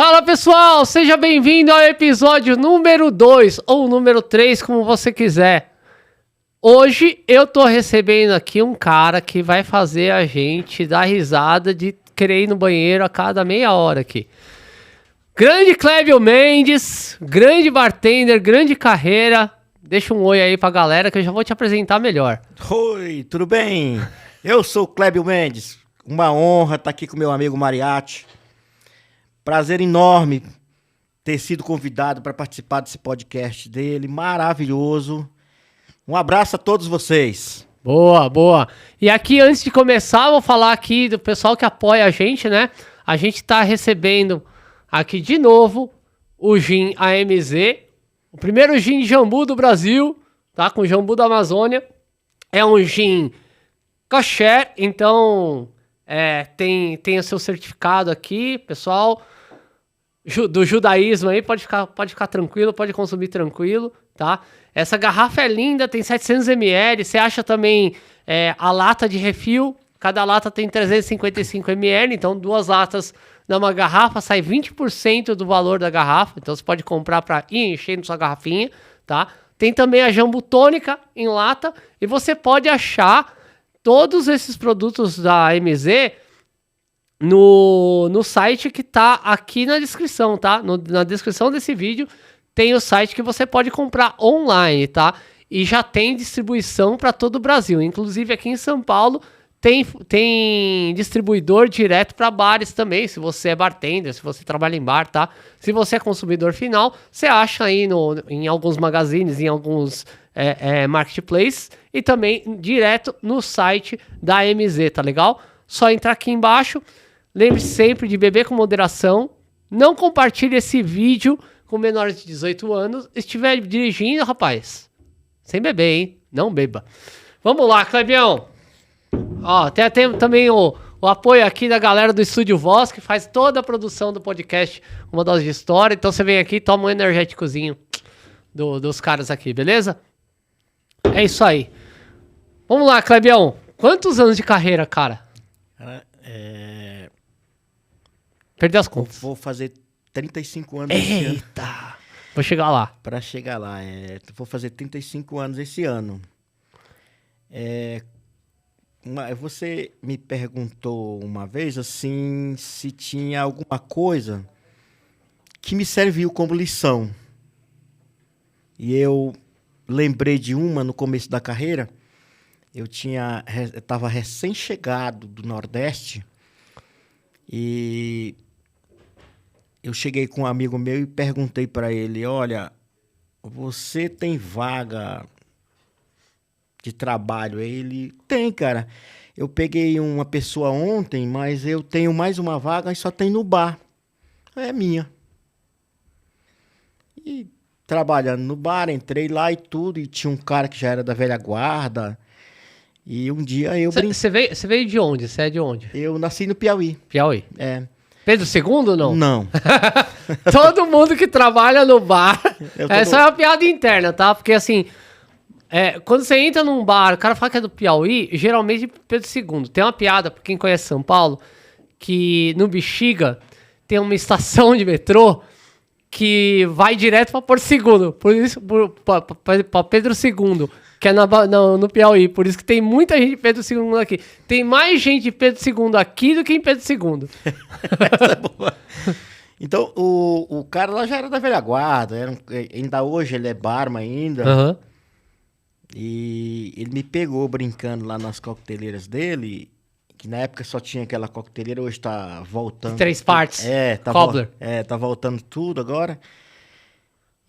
Fala pessoal, seja bem-vindo ao episódio número 2 ou número 3, como você quiser. Hoje eu tô recebendo aqui um cara que vai fazer a gente dar risada de querer ir no banheiro a cada meia hora aqui. Grande Clébio Mendes, grande bartender, grande carreira. Deixa um oi aí pra galera que eu já vou te apresentar melhor. Oi, tudo bem? Eu sou o Clébio Mendes. Uma honra estar aqui com meu amigo Mariachi. Prazer enorme ter sido convidado para participar desse podcast dele, maravilhoso. Um abraço a todos vocês. Boa, boa. E aqui, antes de começar, eu vou falar aqui do pessoal que apoia a gente, né? A gente tá recebendo aqui de novo o gin AMZ, o primeiro gin de jambu do Brasil, tá? Com jambu da Amazônia. É um gin kosher, então tem o seu certificado aqui, pessoal. Do judaísmo aí, pode ficar tranquilo, pode consumir tranquilo, tá? Essa garrafa é linda, tem 700 ml, você acha também a lata de refil, cada lata tem 355 ml, então 2 latas numa garrafa sai 20% do valor da garrafa, então você pode comprar para ir enchendo sua garrafinha, tá? Tem também a Jambu Tônica em lata, e você pode achar todos esses produtos da AMZ no site que tá aqui na descrição, tá? Na descrição desse vídeo tem o site que você pode comprar online, tá? E já tem distribuição para todo o Brasil. Inclusive aqui em São Paulo tem distribuidor direto para bares também, se você é bartender, se você trabalha em bar, tá? Se você é consumidor final, você acha aí em alguns magazines, em alguns marketplaces e também direto no site da AMZ, tá legal? Só entrar aqui embaixo. Lembre-se sempre de beber com moderação. Não compartilhe esse vídeo com menores de 18 anos. Se estiver dirigindo, rapaz, sem beber, hein? Não beba. Vamos lá, Clebião. Ó, tem também o apoio aqui da galera do Estúdio Voz, que faz toda a produção do podcast Uma Dose de História. Então você vem aqui e toma um energéticozinho dos caras aqui, beleza? É isso aí. Vamos lá, Clebião. Quantos anos de carreira, cara? Perdeu as contas. Vou fazer 35 anos esse ano. Eita! Vou chegar lá. Para chegar lá, vou fazer 35 anos esse ano. Você me perguntou uma vez, assim, se tinha alguma coisa que me serviu como lição. E eu lembrei de uma no começo da carreira. Eu estava recém-chegado do Nordeste e eu cheguei com um amigo meu e perguntei para ele, olha, você tem vaga de trabalho? Ele, tem, cara. Eu peguei uma pessoa ontem, mas eu tenho mais uma vaga e só tem no bar. É minha. E trabalhando no bar, entrei lá e tudo, e tinha um cara que já era da velha guarda. E um dia eu brinquei. Você veio de onde? Você é de onde? Eu nasci no Piauí. Piauí. É. Pedro II ou não? Não. Todo mundo que trabalha no bar. Essa é uma piada interna, tá? Porque assim, quando você entra num bar, o cara fala que é do Piauí, geralmente Pedro II. Tem uma piada, pra quem conhece São Paulo, que no Bexiga tem uma estação de metrô que vai direto pra Porto Segundo. Por isso, pra Pedro II. Que é no Piauí, por isso que tem muita gente de Pedro II aqui. Tem mais gente de Pedro II aqui do que em Pedro II. Essa é boa. Então, o cara lá já era da velha guarda, ainda hoje ele é barman ainda. Uhum. E ele me pegou brincando lá nas coqueteleiras dele, que na época só tinha aquela coqueteleira, hoje tá voltando. 3 partes. Tá Cobbler. Tá voltando tudo agora.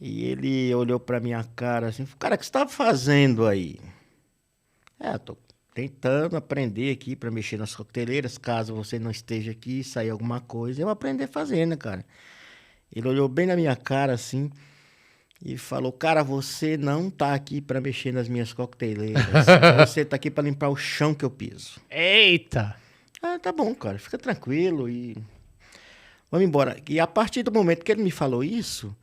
E ele olhou pra minha cara assim, cara, o que você tá fazendo aí? Eu tô tentando aprender aqui pra mexer nas coqueteleiras, caso você não esteja aqui e sair alguma coisa, eu aprender a fazer, né, cara? Ele olhou bem na minha cara assim e falou, cara, você não tá aqui pra mexer nas minhas coqueteleiras, você tá aqui pra limpar o chão que eu piso. Eita! Tá bom, cara, fica tranquilo e vamos embora. E a partir do momento que ele me falou isso,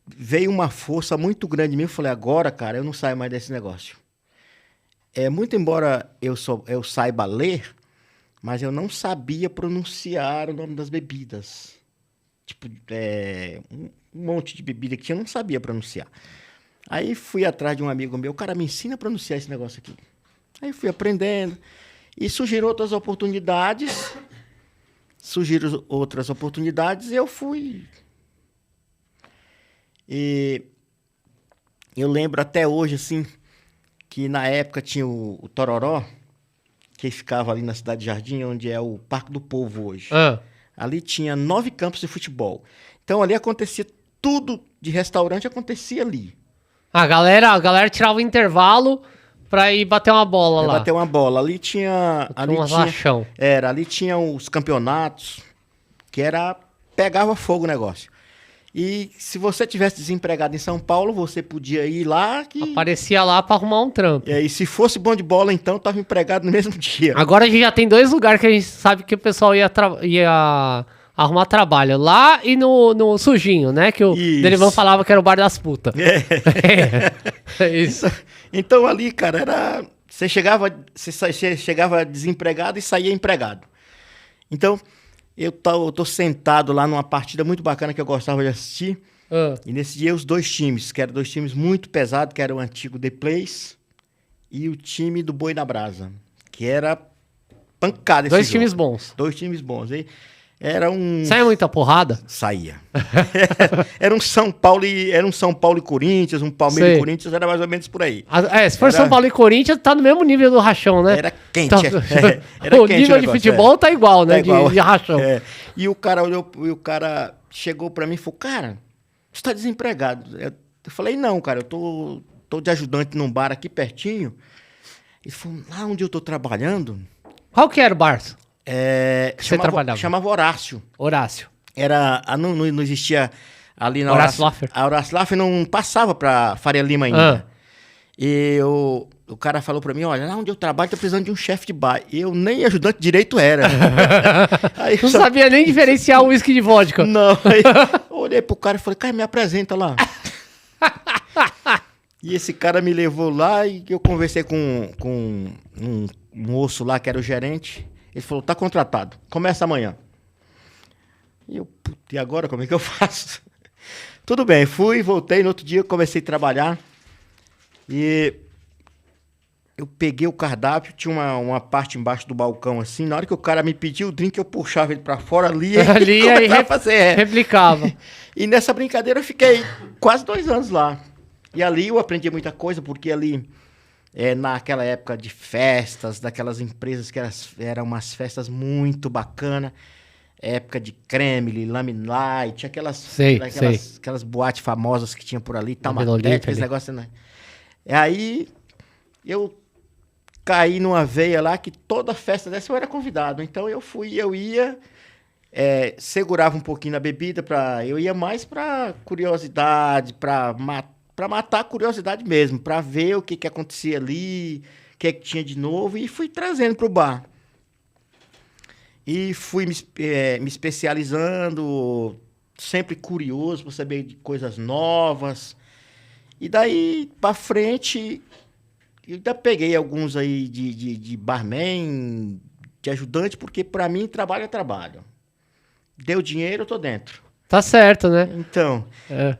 veio uma força muito grande em mim. Eu falei, agora, cara, eu não saio mais desse negócio. Muito embora eu saiba ler, mas eu não sabia pronunciar o nome das bebidas. Tipo, um monte de bebida que tinha, eu não sabia pronunciar. Aí fui atrás de um amigo meu, cara, me ensina a pronunciar esse negócio aqui. Aí fui aprendendo. E surgiram outras oportunidades. E eu fui. E eu lembro até hoje, assim, que na época tinha o Tororó, que ficava ali na Cidade de Jardim, onde é o Parque do Povo hoje. Ali tinha 9 campos de futebol. Então ali acontecia tudo de restaurante, acontecia ali. A galera tirava o intervalo pra ir bater uma bola lá. Bater uma bola. Ali tinha... Ali tinha os campeonatos, que pegava fogo o negócio. E se você tivesse desempregado em São Paulo, você podia ir lá que... Aparecia lá pra arrumar um trampo. E se fosse bom de bola, então, tava empregado no mesmo dia. Agora a gente já tem 2 lugares que a gente sabe que o pessoal ia arrumar trabalho. Lá e no Sujinho, né? Que o Derivan falava que era o bar das putas. É isso. Então ali, cara, você chegava desempregado e saía empregado. Então... Eu tô sentado lá numa partida muito bacana que eu gostava de assistir. E nesse dia os 2 times, que eram 2 times muito pesados, que era o antigo The Place e o time do Boi na Brasa, que era pancada esse 2 jogo. times bons. 2 times bons. E Saia muita porrada? Saía. Era um São Paulo e Corinthians, um Palmeiras e Corinthians, era mais ou menos por aí. Se for São Paulo e Corinthians, tá no mesmo nível do rachão, né? Era quente. O nível de futebol tá igual, né? De rachão. E o cara chegou pra mim e falou, cara, você tá desempregado. Eu falei, não, cara, eu tô de ajudante num bar aqui pertinho. Ele falou, lá onde eu tô trabalhando... Qual que era o bar? Você trabalhava? Chamava Horácio. Não existia ali na Horácio Laffer. A Horácio Laffer não passava pra Faria Lima ainda. E o cara falou pra mim, olha, lá onde eu trabalho tô precisando de um chefe de bar. E eu nem ajudante direito era. Aí não sabia nem diferenciar o uísque de vodka. Não. Aí olhei pro cara e falei, cara, me apresenta lá. E esse cara me levou lá e eu conversei com um moço lá que era o gerente. Ele falou, tá contratado, começa amanhã. E agora como é que eu faço? Tudo bem, voltei, no outro dia comecei a trabalhar. E eu peguei o cardápio, tinha uma parte embaixo do balcão assim, na hora que o cara me pediu o drink, eu puxava ele pra fora ali e fazer. Replicava. E nessa brincadeira eu fiquei quase 2 anos lá. E ali eu aprendi muita coisa, porque ali... naquela época de festas, daquelas empresas que eram umas festas muito bacanas, época de Kremlin, Lamelight, aquelas boates famosas que tinha por ali, Taubaté, aqueles negócios, né? Aí eu caí numa veia lá que toda festa dessa eu era convidado, então eu ia, segurava um pouquinho na bebida, eu ia mais pra curiosidade, pra matar a curiosidade mesmo, para ver o que acontecia ali, o que tinha de novo, e fui trazendo para o bar. E fui me especializando, sempre curioso para saber de coisas novas. E daí para frente, eu ainda peguei alguns aí de barman, de ajudante, porque para mim trabalho é trabalho. Deu dinheiro, eu tô dentro. Tá certo, né? Então,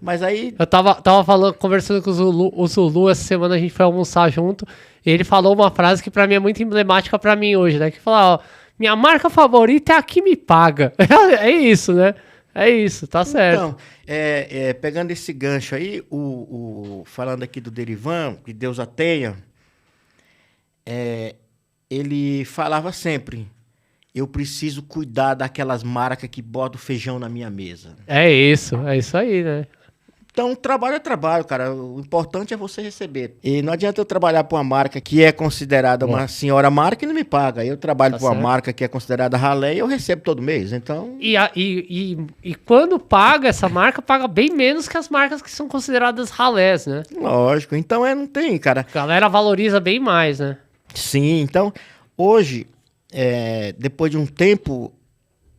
mas aí... Eu tava conversando com o Zulu, essa semana a gente foi almoçar junto, e ele falou uma frase que pra mim é muito emblemática pra mim hoje, né? Que fala, ó, minha marca favorita é a que me paga. É isso, né? É isso, tá certo. Então, pegando esse gancho aí, falando aqui do Derivan, que Deus a tenha, ele falava sempre... Eu preciso cuidar daquelas marcas que botam feijão na minha mesa. É isso aí, né? Então, trabalho é trabalho, cara. O importante é você receber. E não adianta eu trabalhar para uma marca que é considerada uma senhora marca e não me paga. Eu trabalho para uma marca que é considerada ralé e eu recebo todo mês, então... E quando paga, essa marca paga bem menos que as marcas que são consideradas ralés, né? Lógico. Então, não tem, cara. A galera valoriza bem mais, né? Sim, então, hoje... depois de um tempo,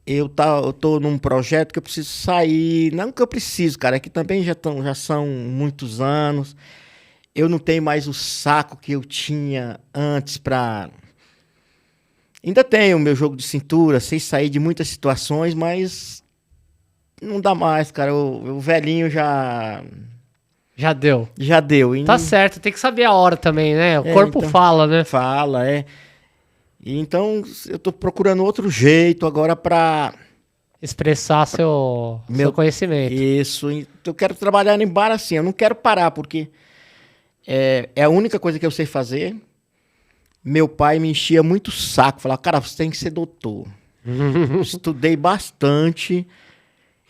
eu tô num projeto que eu preciso sair. Não que eu preciso, cara, é que também já são muitos anos. Eu não tenho mais o saco que eu tinha antes pra... Ainda tenho o meu jogo de cintura, sei sair de muitas situações, mas não dá mais, cara. O velhinho Já deu. já deu. Tá certo, tem que saber a hora também, né? O corpo então, fala, né? fala, é. E então eu tô procurando outro jeito agora pra Expressar seu conhecimento. isso. Eu quero trabalhar em bar assim, eu não quero parar, porque é a única coisa que eu sei fazer. Meu pai me enchia muito o saco, falava, cara, você tem que ser doutor. Estudei bastante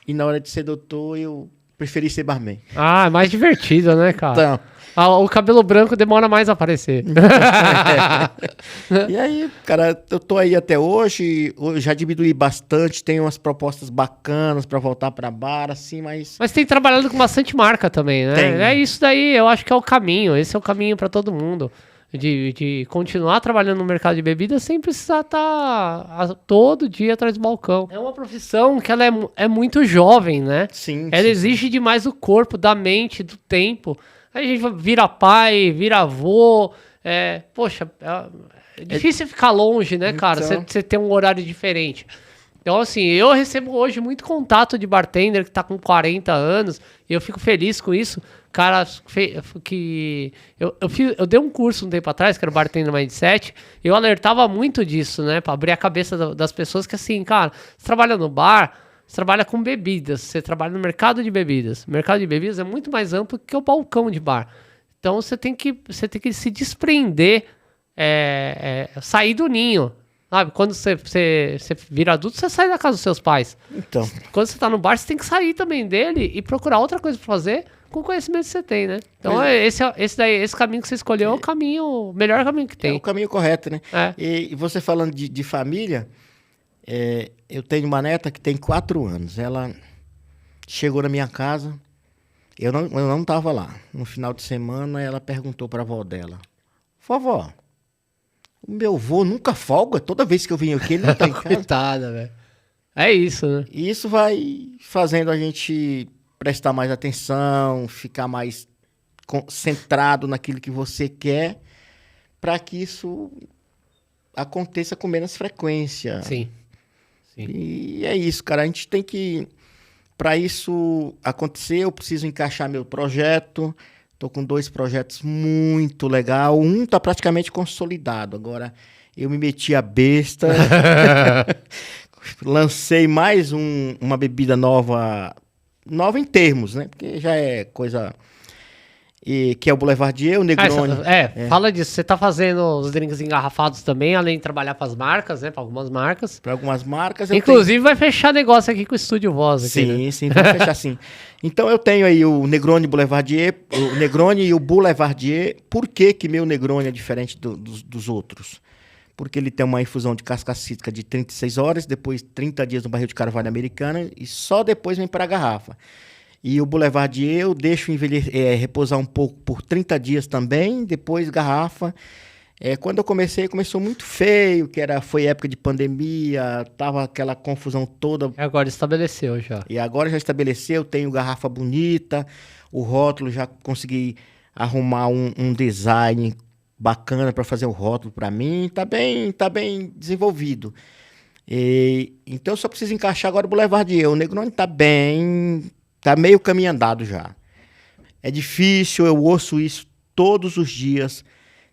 e na hora de ser doutor eu preferi ser barman. Ah, é mais divertido, né, cara? Então, O cabelo branco demora mais a aparecer. e aí, cara, eu tô aí até hoje, eu já diminuí bastante, tenho umas propostas bacanas pra voltar pra bar, assim, mas... Mas tem trabalhado com bastante marca também, né? Tem. É isso daí, eu acho que é o caminho. Esse é o caminho pra todo mundo. De continuar trabalhando no mercado de bebidas sem precisar estar todo dia atrás do balcão. É uma profissão que ela é muito jovem, né? Sim, Ela sim, exige demais do corpo, da mente, do tempo. Aí a gente vira pai, vira avô. Poxa, é difícil ficar longe, né, cara? Então. Você ter um horário diferente. Então, assim, eu recebo hoje muito contato de bartender que tá com 40 anos e eu fico feliz com isso. Cara, que eu dei um curso um tempo atrás, que era o Bartender Mindset, e eu alertava muito disso, né? Pra abrir a cabeça das pessoas que, assim, cara, você trabalha no bar, você trabalha com bebidas, você trabalha no mercado de bebidas. O mercado de bebidas é muito mais amplo que o balcão de bar. Então, você tem que se desprender, sair do ninho. Sabe, quando você vira adulto, você sai da casa dos seus pais. Então, Quando você tá no bar, você tem que sair também dele e procurar outra coisa pra fazer com o conhecimento que você tem, né? Então, esse caminho que você escolheu é o melhor caminho que é tem. o caminho correto, né? É. E você falando de família, eu tenho uma neta que tem 4 anos. Ela chegou na minha casa, eu não tava lá. No final de semana, ela perguntou pra avó dela, vovó, o meu avô nunca folga? Toda vez que eu venho aqui, ele não tá em casa. Coitada, velho. É isso, né? E isso vai fazendo a gente prestar mais atenção, ficar mais concentrado naquilo que você quer, para que isso aconteça com menos frequência. Sim. Sim. E é isso, cara. A gente tem que... Para isso acontecer, eu preciso encaixar meu projeto. Estou com 2 projetos muito legal. Um está praticamente consolidado. Agora, eu me meti a besta. Lancei mais uma bebida nova em termos, né? Porque já é coisa... que é o Boulevardier, o Negroni. Fala disso. Você tá fazendo os drinks engarrafados também, além de trabalhar para as marcas, né? Para algumas marcas. Para algumas marcas. Inclusive, vai fechar negócio aqui com o Estúdio Voz. Aqui, sim, né? sim, vamos fechar sim. Então, eu tenho aí o Negroni Boulevardier, o Negroni e o Boulevardier. Por que meu Negroni é diferente dos outros? Porque ele tem uma infusão de casca cítrica de 36 horas, depois 30 dias no barril de carvalho americana e só depois vem para a garrafa. E o Boulevardier eu deixo repousar um pouco por 30 dias também, depois garrafa. Quando eu começou muito feio, foi época de pandemia, tava aquela confusão toda. Agora estabeleceu já. E agora já estabeleceu, tenho garrafa bonita, o rótulo já consegui arrumar um design bacana para fazer o rótulo para mim, tá bem desenvolvido. Então eu só preciso encaixar agora o Boulevardier. O Negroni tá meio caminho andado já. É difícil, eu ouço isso todos os dias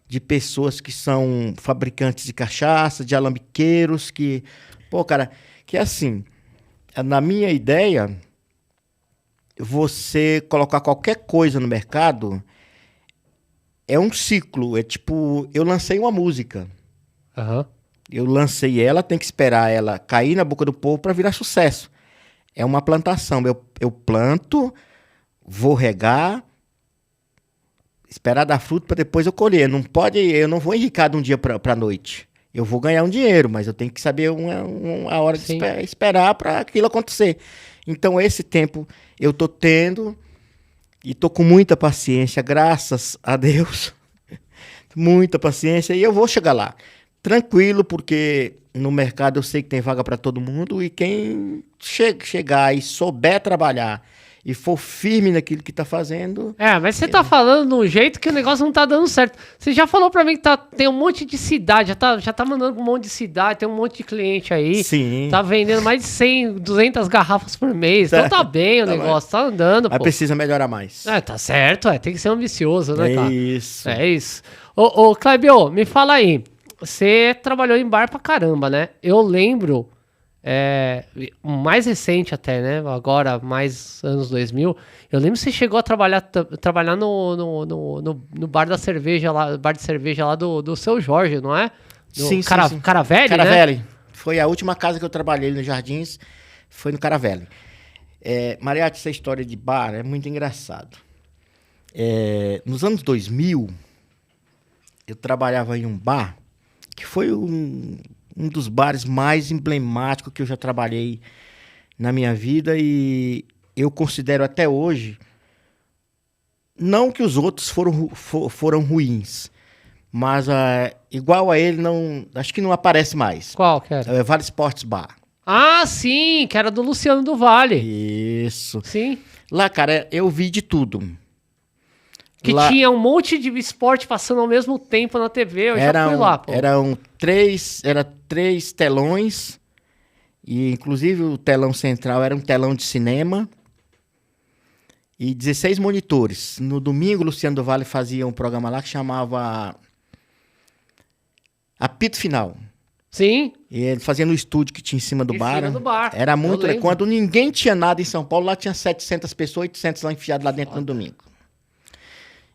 de pessoas que são fabricantes de cachaça, de alambiqueiros, que é assim, na minha ideia, você colocar qualquer coisa no mercado é um ciclo, é tipo, eu lancei uma música. Uhum. Eu lancei ela, tem que esperar ela cair na boca do povo para virar sucesso. É uma plantação. Eu planto, vou regar, esperar dar fruto para depois eu colher. Eu não vou enricar de um dia para noite. Eu vou ganhar um dinheiro, mas eu tenho que saber a hora de esperar para aquilo acontecer. Então, esse tempo eu tô tendo e tô com muita paciência, graças a Deus. Muita paciência e eu vou chegar lá. Tranquilo, porque no mercado eu sei que tem vaga para todo mundo e quem chegar e souber trabalhar e for firme naquilo que tá fazendo... Mas você tá falando de um jeito que o negócio não tá dando certo. Você já falou pra mim que tem um monte de cidade, já tá mandando um monte de cidade, tem um monte de cliente aí. Sim. Tá vendendo mais de 100, 200 garrafas por mês. Então tá bem o negócio, tá andando, Mas pô. precisa melhorar mais. Tá certo, tem que ser ambicioso, né, cara? Isso. É isso. Ô, Clébio, me fala aí. Você trabalhou em bar pra caramba, né? Eu lembro, mais recente até, né? Agora, mais anos 2000. Eu lembro que você chegou a trabalhar no bar da cerveja lá, bar de cerveja lá do Seu Jorge, não é? Sim. Caravelli, né? Caravelli. Foi a última casa que eu trabalhei nos Jardins, foi no Caravelli. Mariachi, essa história de bar é muito engraçado. Nos anos 2000, eu trabalhava em um bar que foi um dos bares mais emblemáticos que eu já trabalhei na minha vida e eu considero até hoje, não que os outros foram ruins, mas igual a ele, acho que não aparece mais. Qual que era? Vale Sports Bar. Ah, sim, que era do Luciano do Vale. Isso. Sim. Lá, cara, eu vi de tudo. Que tinha um monte de esporte passando ao mesmo tempo na TV, eu já fui lá, pô. Eram três telões, e inclusive o telão central era um telão de cinema, e 16 monitores. No domingo, o Luciano do Vale fazia um programa lá que chamava Apito Final. Sim. E ele fazia no estúdio que tinha em cima do bar. Em cima do bar. Era muito... Quando ninguém tinha nada em São Paulo, lá tinha 700 pessoas, 800 lá enfiados lá dentro no domingo.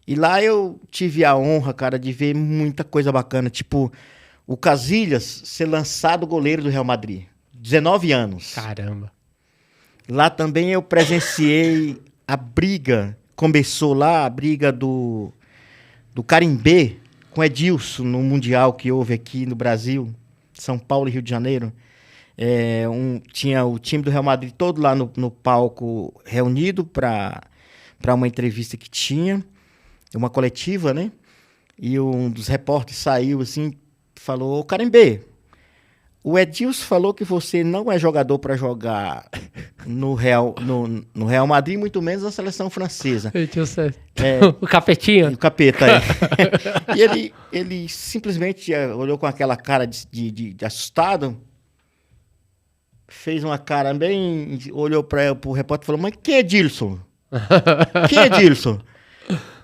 E lá eu tive a honra, cara, de ver muita coisa bacana. Tipo, o Casillas ser lançado goleiro do Real Madrid. 19 anos. Caramba. Lá também eu presenciei a briga. Começou lá a briga do Carimbé com Edilson no Mundial que houve aqui no Brasil. São Paulo e Rio de Janeiro. Tinha o time do Real Madrid todo lá no palco reunido para uma entrevista que tinha. Uma coletiva, né? E um dos repórteres saiu assim, falou: ô Carimbé, o Edilson falou que você não é jogador para jogar no Real Madrid, muito menos na seleção francesa. Edilson, o capetinha. O capeta, E ele simplesmente olhou com aquela cara de assustado, fez uma cara bem... Olhou para o repórter e falou: mas quem é Edilson? Quem é Edilson?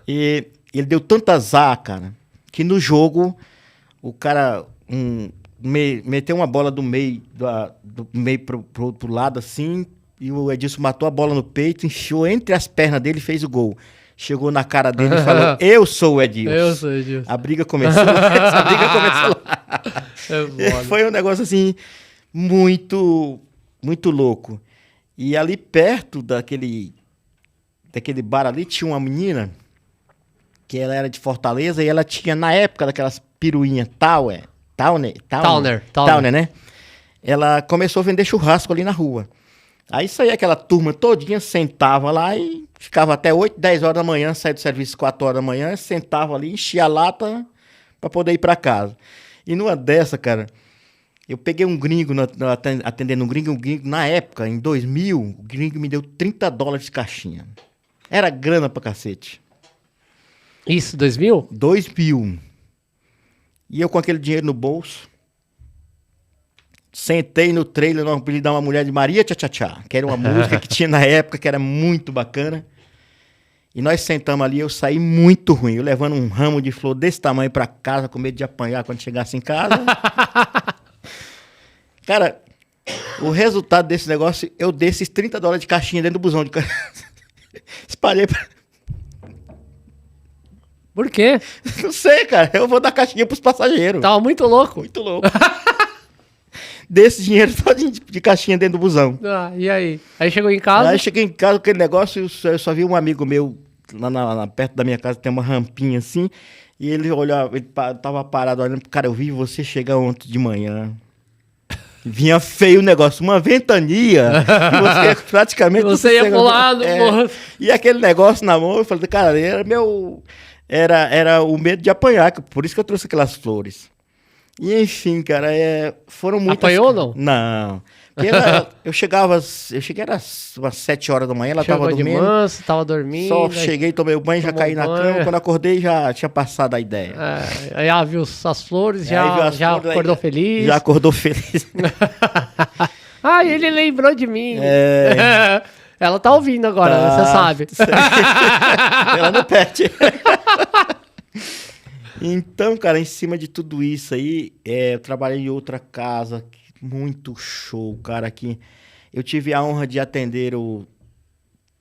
E ele deu tanto azar, cara, que no jogo o cara meteu uma bola do meio pro lado assim, e o Edilson matou a bola no peito, enfiou entre as pernas dele e fez o gol. Chegou na cara dele e falou: eu sou o Edilson. Eu sou o Edilson. A briga começou lá. Foi um negócio assim, muito, muito louco. E ali perto daquele bar ali tinha uma menina que ela era de Fortaleza e ela tinha, na época daquelas piruinhas Towner, né? Ela começou a vender churrasco ali na rua. Aí saía aquela turma todinha, sentava lá e ficava até 8, 10 horas da manhã, saía do serviço 4 horas da manhã, sentava ali, enchia a lata pra poder ir pra casa. E numa dessa, cara, eu peguei um gringo, atendendo um gringo, na época, em 2000, o gringo me deu $30 de caixinha. Era grana pra cacete. Isso, 2000? 2000. E eu com aquele dinheiro no bolso, sentei no trailer no apelido de uma mulher de Maria Tchá Tchá Tchá, que era uma música que tinha na época, que era muito bacana. E nós sentamos ali, eu saí muito ruim, eu levando um ramo de flor desse tamanho pra casa, com medo de apanhar quando chegasse em casa. Cara, o resultado desse negócio, eu dei esses $30 de caixinha dentro do busão de casa. Espalhei pra... Por quê? Não sei, cara. Eu vou dar caixinha pros passageiros. Tava muito louco. Muito louco. Desse dinheiro todo de caixinha dentro do busão. E aí? Aí chegou em casa? Aí cheguei em casa com aquele negócio, eu só vi um amigo meu, lá perto da minha casa, tem uma rampinha assim, e ele olhava, ele tava parado olhando, cara, eu vi você chegar ontem de manhã. Vinha feio o negócio, uma ventania, e você praticamente... Você ia pular no morro. E aquele negócio na mão, eu falei, cara, era o medo de apanhar, por isso que eu trouxe aquelas flores. E enfim, cara, foram muitas... Apanhou ou não? Não. Eu cheguei era umas 7 horas da manhã, ela Chegou tava de dormindo. manso, tava dormindo. Só cheguei, tomei o banho, já tomou caí na banho. cama. Quando acordei, já tinha passado a ideia. Aí ela viu as flores, Aí já, viu as já flores, aí acordou feliz. Já acordou feliz. Ah, ele lembrou de mim. É. Ela tá ouvindo agora, Tá. você sabe. Ela não perde. Então, cara, em cima de tudo isso aí, eu trabalhei em outra casa, muito show, cara, aqui. Eu tive a honra de atender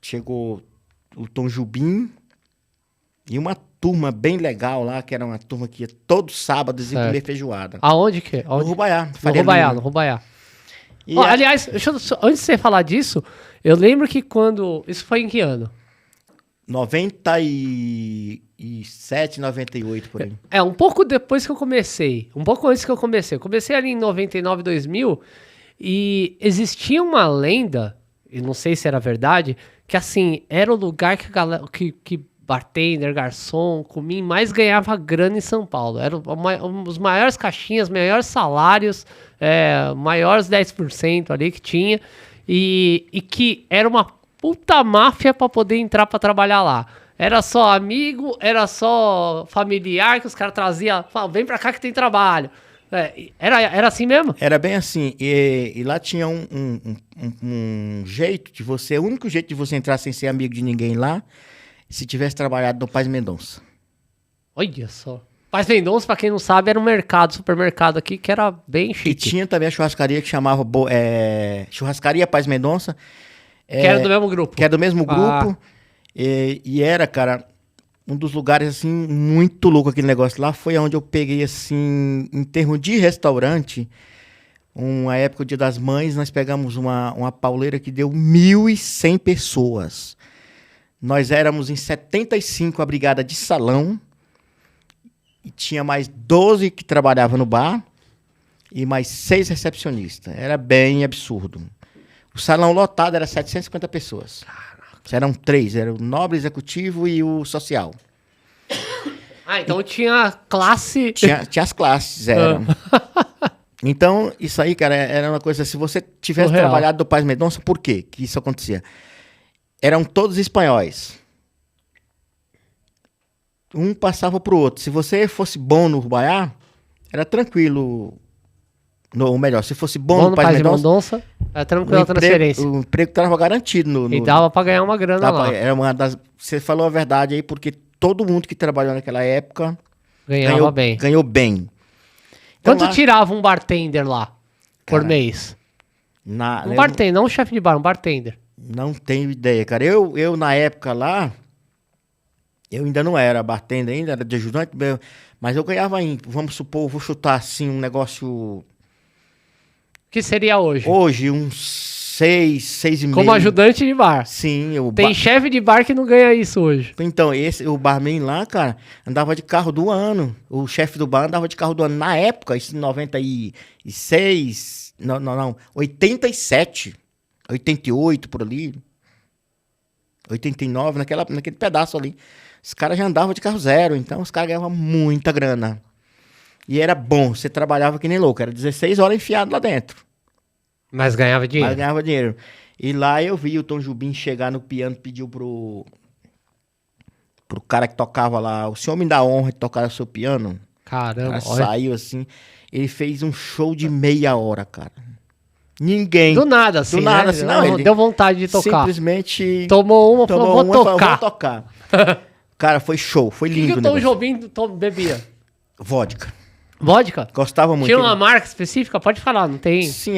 chegou o Tom Jobim e uma turma bem legal lá, que era uma turma que ia todo sábado Certo. comer feijoada. Aonde que é? No Onde? Rubaiá. No Faria Rubaiá, Lima. no Rubaiá. E Ó, aliás, antes de você falar disso, eu lembro que quando... Isso foi em que ano? 97, 98, por aí. Um pouco depois que eu comecei. Um pouco antes que eu comecei. Eu comecei ali em 99, 2000. E existia uma lenda, e não sei se era verdade, que assim, era o lugar que a galera... Que bartender, garçom, comia e mais ganhava grana em São Paulo. Era os maiores caixinhas, maiores salários, maiores 10% ali que tinha. E que era uma puta máfia pra poder entrar pra trabalhar lá. Era só amigo, era só familiar que os caras traziam. Vem pra cá que tem trabalho. Era assim mesmo? Era bem assim. E lá tinha um jeito de você... O único jeito de você entrar sem ser amigo de ninguém lá, se tivesse trabalhado no Paz Mendonça. Olha só. Paz Mendonça, pra quem não sabe, era um supermercado aqui que era bem E chique. tinha também a churrascaria que chamava Churrascaria Paz Mendonça. Que era do mesmo grupo. Que era do mesmo grupo. E era, cara, um dos lugares, assim, muito louco aquele negócio. Lá foi onde eu peguei, assim, em termos de restaurante, uma época, o Dia das Mães, nós pegamos uma pauleira que deu 1.100 pessoas. Nós éramos em 75 a brigada de salão. E tinha mais 12 que trabalhavam no bar. E mais 6 recepcionistas. Era bem absurdo. O salão lotado era 750 pessoas. Eram 3. Era o nobre executivo e o social. Então tinha classe... Tinha as classes, eram. Então, isso aí, cara, era uma coisa... Se você tivesse Surreal. trabalhado do Paz Mendonça, por quê que isso acontecia? Eram todos espanhóis. Um passava pro outro. Se você fosse bom no Rubaiá, era tranquilo. Ou melhor, se fosse bom no Paz Mendonça, é tranquilo a transferência. o emprego estava garantido. E dava pra ganhar uma grana lá. Você falou a verdade aí, porque todo mundo que trabalhou naquela época Ganhava bem. ganhou bem. Então, Quanto tirava um bartender lá por Cara, mês? eu Bartender, não um chefe de bar, um bartender. não tenho ideia, cara. Eu na época lá, eu ainda não era bartender, ainda era de ajudante, mas eu ganhava, vamos supor, vou chutar assim, um negócio... O que seria hoje? Hoje, uns 6,5. Como ajudante de bar. Sim, Tem chefe de bar que não ganha isso hoje. Então, o barman lá, cara, andava de carro do ano. O chefe do bar andava de carro do ano. Na época, isso em 96, não, 87, 88 por ali, 89, naquele pedaço ali. Os caras já andavam de carro zero, então os caras ganhavam muita grana. E era bom, você trabalhava que nem louco, era 16 horas enfiado lá dentro. Mas ganhava dinheiro. Mas ganhava dinheiro. E lá eu vi o Tom Jobim chegar no piano, pediu pro cara que tocava lá, o senhor me dá a honra de tocar o seu piano? Caramba, O cara saiu assim, ele fez um show de meia hora, cara. Ninguém. Do nada, assim, Do nada, né? assim, não, ele deu vontade de tocar. simplesmente Tomou uma, falou, vou e falou, tocar. vou tocar. Cara, foi show, foi O lindo que o o Tom negócio. Jobim bebia? Vodka. Vodka? Gostava muito. Tinha uma marca específica? Pode falar, não tem? Sim,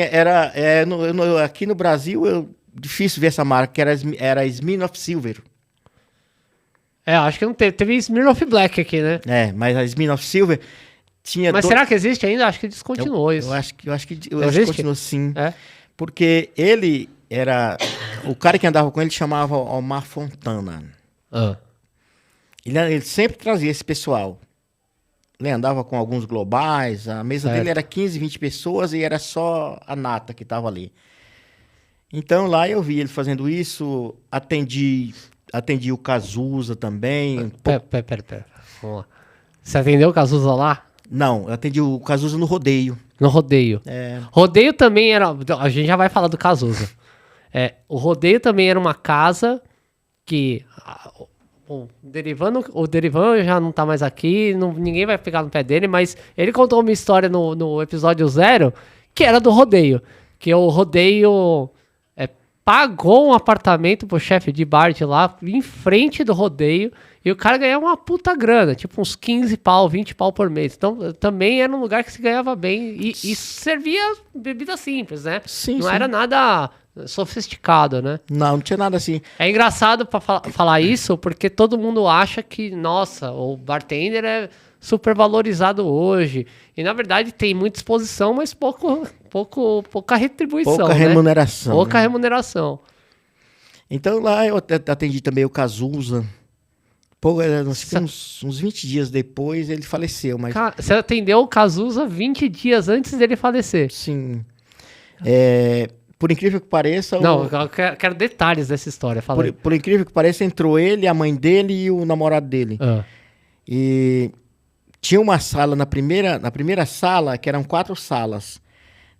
aqui no Brasil, difícil ver essa marca, que era Smirnoff Silver. Acho que não teve. Teve Smirnoff Black aqui, né? Mas a Smirnoff Silver tinha... Mas será que existe ainda? Acho que descontinuou isso. Eu acho que Existe? continua sim. É? Porque ele era... O cara que andava com ele chamava Omar Fontana. Ah. Ele sempre trazia esse pessoal. Ele andava com alguns globais, a mesa Certo. dele era 15, 20 pessoas e era só a nata que estava ali. Então lá eu vi ele fazendo isso, atendi o Cazuza também. Pera. Vamos lá. Você atendeu o Cazuza lá? Não, eu atendi o Cazuza no rodeio. No rodeio. É. Rodeio também era... A gente já vai falar do Cazuza. O rodeio também era uma casa que... O Derivan já não tá mais aqui, ninguém vai pegar no pé dele, mas ele contou uma história no episódio 0 que era do rodeio. Que o rodeio pagou um apartamento pro chefe de bar de lá, em frente do rodeio, e o cara ganhava uma puta grana, tipo uns 15 pau, 20 pau por mês. Então também era um lugar que se ganhava bem e servia bebida simples, né? Sim, não sim. era nada sofisticado, né? Não tinha nada assim. É engraçado pra falar isso, porque todo mundo acha que, nossa, o bartender é super valorizado hoje. E na verdade tem muita exposição, mas pouca retribuição. Pouca né? remuneração. Pouca né? remuneração. Então lá eu atendi também o Cazuza. Uns 20 dias depois ele faleceu, mas... Cara, você atendeu o Cazuza 20 dias antes dele falecer. Sim. Por incrível que pareça... Não, eu quero detalhes dessa história. Fala aí. Por incrível que pareça, entrou ele, a mãe dele e o namorado dele. E tinha uma sala na primeira sala, que eram 4 salas.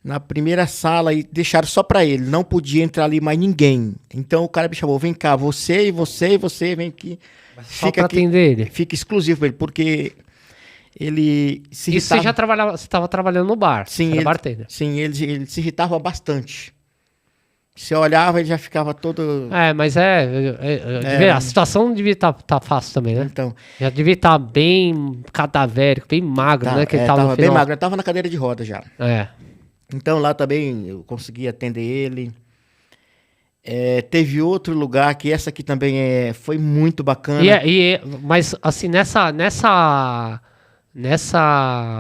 Na primeira sala, e deixaram só pra ele. Não podia entrar ali mais ninguém. Então o cara me chamou, vem cá, você, vem aqui. Só pra atender ele. Fica exclusivo pra ele, porque ele se irritava. Isso você já trabalhava, você estava trabalhando no bar, Sim, era bartender. Sim, ele se irritava bastante. Você olhava, ele já ficava todo... Mas a situação não devia estar fácil também, né? Então, Já devia estar bem cadavérico, bem magro, né? Que ele tava no bem final. magro, ele tava na cadeira de roda já. Então lá também eu consegui atender ele. Teve outro lugar que essa aqui também foi muito bacana. Mas assim, nessa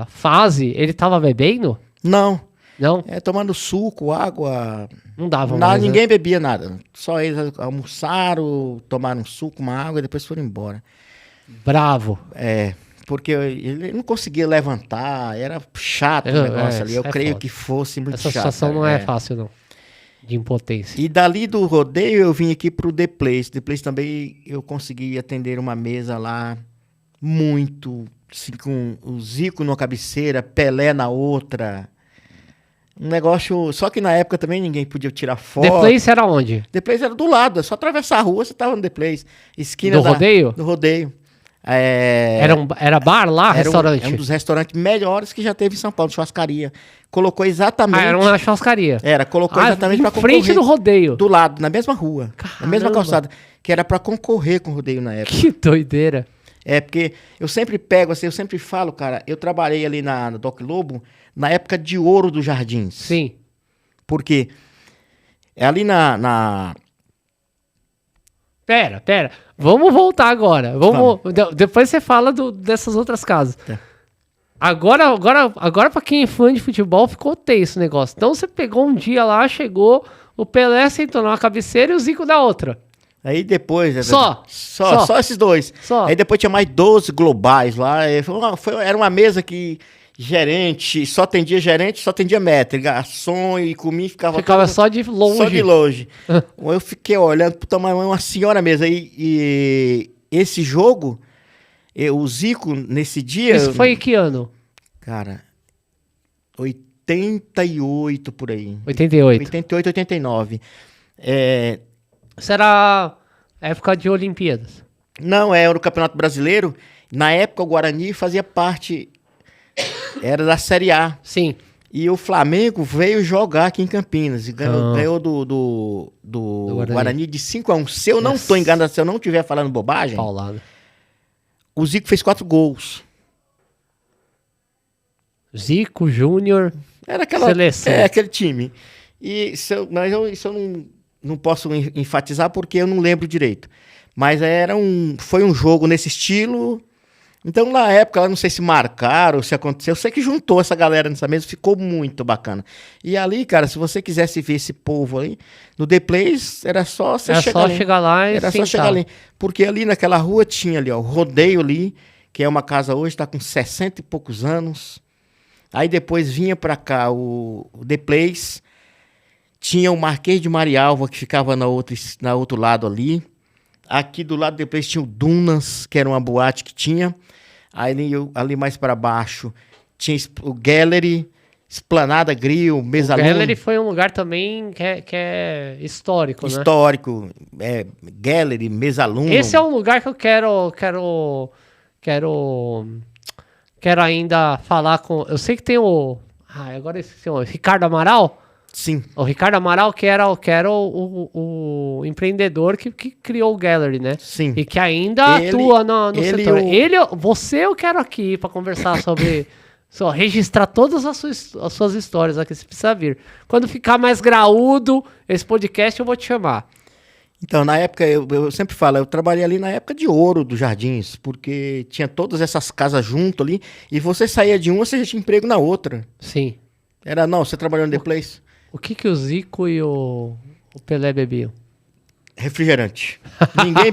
fase, ele tava bebendo? Não. Não? Tomando suco, água. Não dava nada, mais, né? ninguém bebia nada. Só eles almoçaram, tomaram um suco, uma água e depois foram embora. Bravo. Porque ele não conseguia levantar, era chato o negócio ali. Eu creio foda. Que fosse muito chato. Essa situação não é fácil, não. De impotência. E dali do rodeio eu vim aqui pro The Place. The Place também eu consegui atender uma mesa lá muito, assim, com o Zico numa cabeceira, Pelé na outra. Um negócio... Só que na época também ninguém podia tirar foto. The Place era onde? The Place era do lado, é só atravessar a rua, você tava no The Place. Esquina do rodeio? Do rodeio. Era bar lá, restaurante? É um dos restaurantes melhores que já teve em São Paulo, churrascaria. Colocou exatamente... era uma churrascaria. Colocou exatamente pra concorrer. Frente do rodeio. Do lado, na mesma rua. Caramba. Na mesma calçada. Que era pra concorrer com o rodeio na época. Que doideira. Porque eu sempre pego, assim, eu sempre falo, cara, eu trabalhei ali na Doc Lobo na época de ouro dos Jardins. Sim. Porque ali Pera. Vamos voltar agora. Depois você fala dessas outras casas. Agora pra quem é fã de futebol, ficou tenso o negócio. Então você pegou um dia lá, chegou, o Pelé sentou numa cabeceira e o Zico da outra. Aí depois... Só esses dois. Só. Aí depois tinha mais 12 globais lá. Era uma mesa que só atendia gerente, só atendia maître, garçom e comia e ficava só de longe. Só de longe. Eu fiquei olhando, puta, uma senhora mesa. E esse jogo, o Zico, nesse dia... Isso foi em que ano? Cara, 88 por aí. 88. 88, 89. Isso era época de Olimpíadas. Não, era o Campeonato Brasileiro. Na época, o Guarani fazia parte... Era da Série A. Sim. E o Flamengo veio jogar aqui em Campinas. E ganhou do Guarani de 5-1. Se eu não estou enganado, se eu não estiver falando bobagem... Paulada. O Zico fez 4 gols. Zico, Júnior, era aquela seleção. Aquele time. Mas eu não posso enfatizar porque eu não lembro direito. Mas foi um jogo nesse estilo. Então, na época, eu não sei se marcaram, se aconteceu. Eu sei que juntou essa galera nessa mesa, ficou muito bacana. E ali, cara, se você quisesse ver esse povo aí, no The Place, era só você chegar lá e era sentar. só chegar ali. Porque ali naquela rua tinha ali, ó, o Rodeio ali, que é uma casa hoje, tá com 60 e poucos anos. Aí depois vinha pra cá o The Place, tinha o Marquês de Marialva, que ficava na outro lado ali. Aqui do lado do The Place tinha o Dunas, que era uma boate que tinha. Aí ali mais para baixo tinha o Gallery, Esplanada Grill, Mesa O Luna. Gallery foi um lugar também que é histórico, né? Histórico, Gallery, Mesa Luna. Esse é um lugar que eu quero ainda falar com... Eu sei que tem o... agora esse o Ricardo Amaral. Sim. O Ricardo Amaral, que era o empreendedor que criou o Gallery, né? Sim. E que ainda atua no setor. Você eu quero aqui para conversar sobre... Só registrar todas as suas histórias aqui, você precisa vir. Quando ficar mais graúdo esse podcast, eu vou te chamar. Então, na época, eu sempre falo, eu trabalhei ali na época de ouro dos Jardins, porque tinha todas essas casas junto ali, e você saía de uma, você já tinha emprego na outra. Sim. Você trabalhou no The Place? O que o Zico e o Pelé bebiam? Refrigerante. Ninguém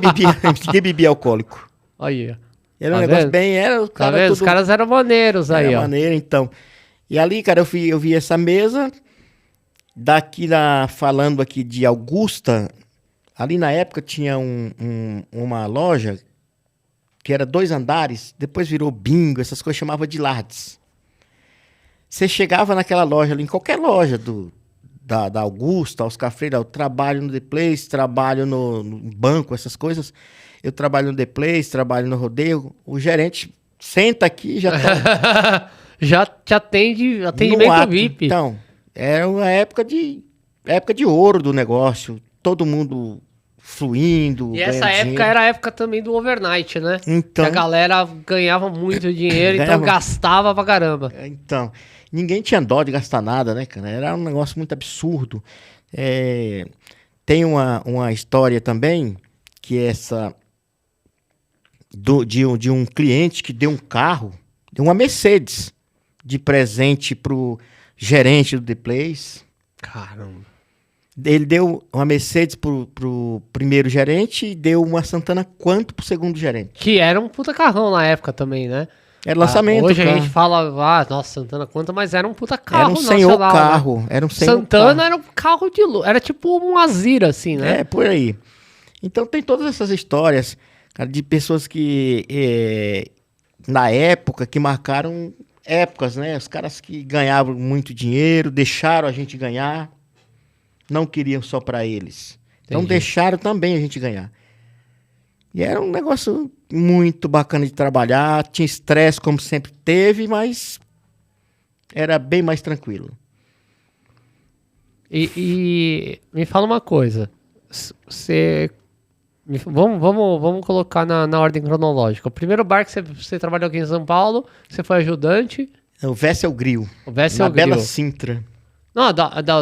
bebia alcoólico. Aí, ó. Era um Tá negócio vendo? bem... Tá vendo? Os caras eram maneiros aí, Era ó. maneiro, então. E ali, cara, eu vi essa mesa, falando aqui de Augusta, ali na época tinha uma loja que era 2 andares, depois virou bingo, essas coisas, chamava de Lardes. Você chegava naquela loja ali, em qualquer loja da Augusta, Oscar Freire, eu trabalho no The Place, trabalho no banco, essas coisas. Eu trabalho no The Place, trabalho no rodeio. O gerente senta aqui e já tá... Já te atende, atendimento VIP. Então, era uma época de ouro do negócio. Todo mundo fluindo. E essa época era a época também do overnight, né? Então, que a galera ganhava muito dinheiro, então gastava pra caramba. Então, ninguém tinha dó de gastar nada, né, cara? Era um negócio muito absurdo. Tem uma história também, que é essa... de um cliente que deu um carro, deu uma Mercedes de presente pro gerente do The Place. Caramba. Ele deu uma Mercedes pro primeiro gerente e deu uma Santana Quanto pro segundo gerente. Que era um puta carrão na época também, né? Era lançamento. Hoje a gente fala, nossa, Santana Quanto, mas era um puta carro nacional. Era um senhor carro. Né? Era um senhor Santana carro. era um carro de luxo. Era tipo um Azira, assim, né? Por aí. Então tem todas essas histórias, cara, de pessoas que, na época, que marcaram épocas, né? Os caras que ganhavam muito dinheiro, deixaram a gente ganhar, não queriam só para eles. Então deixaram também a gente ganhar. E era um negócio muito bacana de trabalhar, tinha estresse como sempre teve, mas era bem mais tranquilo. E me fala uma coisa, Vamos colocar na ordem cronológica. O primeiro bar que você trabalhou aqui em São Paulo, você foi ajudante. O Vessel Grill. O Vessel na Grill. Bela Sintra. Não,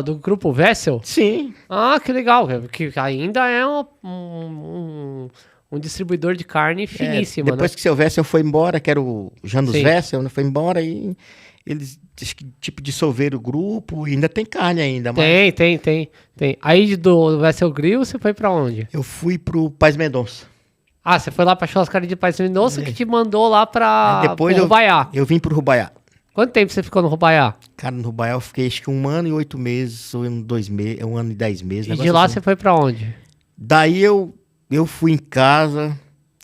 do grupo Vessel? Sim. Ah, que legal. Que ainda é um distribuidor de carne finíssima, depois né? que seu Vessel foi embora, que era o Janus Sim. Vessel, né, foi embora e eles tipo dissolveram o grupo e ainda tem carne ainda. Mas... Tem. Aí do Vessel Grill, você foi pra onde? Eu fui pro Paz Mendonça. Ah, você foi lá pra churrascaria de Paz Mendonça que te mandou lá pra Depois Rubaiá. Eu vim pro Rubaiá. Quanto tempo você ficou no Rubaiá? Cara, no Rubaiá eu fiquei acho que 1 ano e 8 meses, ou 2 meses, 1 ano e 10 meses. E de lá você foi pra onde? Daí eu fui em casa,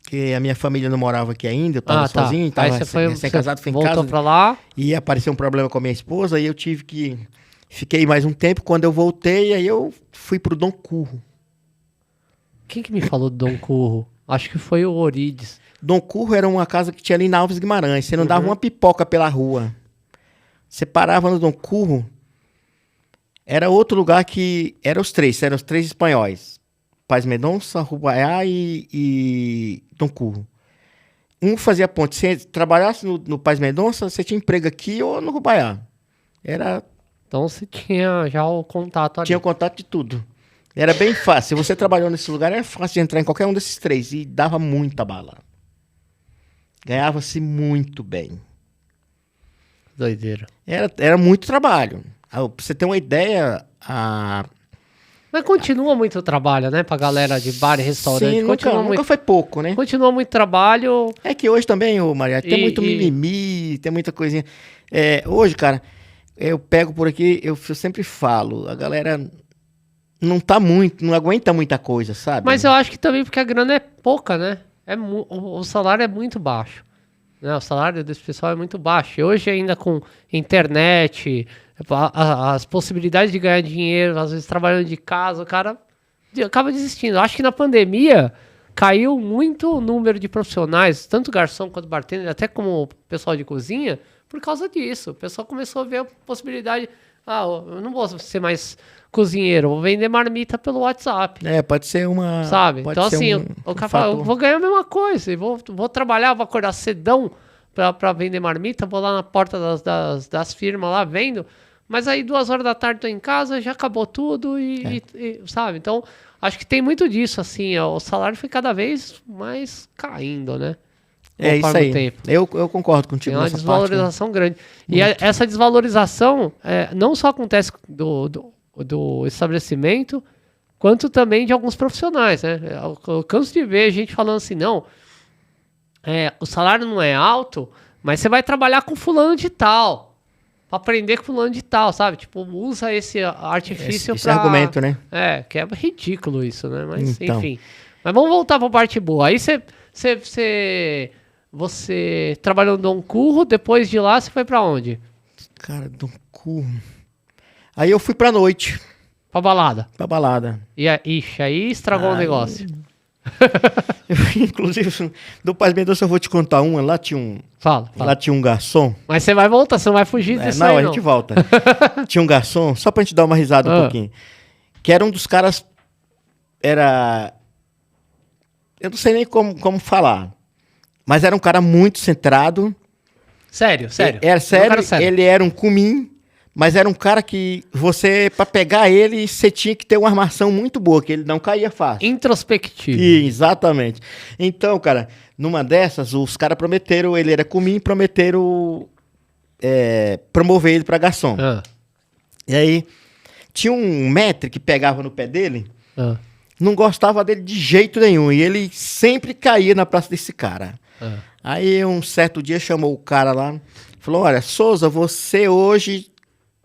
que a minha família não morava aqui ainda, eu tava sozinho, tava recém-casado, fui em casa. Voltou pra lá? E apareceu um problema com a minha esposa, e eu fiquei mais um tempo, quando eu voltei, aí eu fui pro Dom Curro. Quem que me falou do Dom Curro? Acho que foi o Orides. Dom Curro era uma casa que tinha ali na Alves Guimarães, você não dava uma pipoca pela rua. Você parava no Dom Curro, era outro lugar que... eram os três espanhóis. Paz Mendonça, Rubaiá e Dom Curro. Um fazia ponte. Se trabalhasse no Paz Mendonça, você tinha emprego aqui ou no Rubaiá. Então você tinha já o contato ali. Tinha o contato de tudo. Era bem fácil. Se você trabalhou nesse lugar, era fácil de entrar em qualquer um desses 3. E dava muita bala. Ganhava-se muito bem. Doideira. Era muito trabalho. Pra você ter uma ideia... Mas continua muito trabalho, né? Pra galera de bar e restaurante. Sim, nunca foi pouco, né? Continua muito trabalho. É que hoje também, Maria, tem muito mimimi, tem muita coisinha. Hoje, cara, eu pego por aqui, eu sempre falo, a galera não aguenta muita coisa, sabe? Mas eu acho que também porque a grana é pouca, né? O salário é muito baixo. né? O salário desse pessoal é muito baixo. E hoje ainda com internet, as possibilidades de ganhar dinheiro, às vezes trabalhando de casa, o cara acaba desistindo. Eu acho que na pandemia caiu muito o número de profissionais, tanto garçom quanto bartender, até como pessoal de cozinha, por causa disso. O pessoal começou a ver a possibilidade, eu não vou ser mais cozinheiro, vou vender marmita pelo WhatsApp. Pode ser uma... Sabe? Pode então ser assim, o cara fala, eu vou ganhar a mesma coisa, e vou trabalhar, vou acordar cedão pra vender marmita, vou lá na porta das firmas lá, vendo, mas aí 2 horas da tarde tô em casa, já acabou tudo e sabe? Então, acho que tem muito disso, assim, o salário foi cada vez mais caindo, né? É isso aí. Eu concordo contigo. Tem uma desvalorização grande. E essa desvalorização não só acontece do estabelecimento, quanto também de alguns profissionais, né? Eu canso de ver gente falando assim, não, o salário não é alto, mas você vai trabalhar com fulano de tal. Pra aprender com fulano de tal, sabe? Tipo, usa esse artifício esse argumento, né? Que é ridículo isso, né? Mas, então. Enfim. Mas vamos voltar pra parte boa. Aí você trabalhou no Dom Curro, depois de lá você foi pra onde? Cara, Dom Curro... Aí eu fui pra noite. Pra balada? Pra balada. Ixi, aí estragou o negócio. Inclusive, do Paz Mendonça eu vou te contar uma. Lá tinha um... Fala. Lá tinha um garçom. Mas você vai voltar, você não vai fugir disso aí, não. A gente volta. Tinha um garçom, só pra gente dar uma risada um pouquinho. Que era um dos caras... Eu não sei nem como falar. Mas era um cara muito centrado. Sério? Era sério, ele era um cumim. Mas era um cara que pra pegar ele, você tinha que ter uma armação muito boa, que ele não caía fácil. Introspectivo. Exatamente. Então, cara, numa dessas, os caras prometeram, ele era cumim, prometeram promover ele pra garçom. E aí, tinha um maître que pegava no pé dele, não gostava dele de jeito nenhum, e ele sempre caía na praça desse cara. Aí, um certo dia, chamou o cara lá, falou, olha, Souza, você hoje...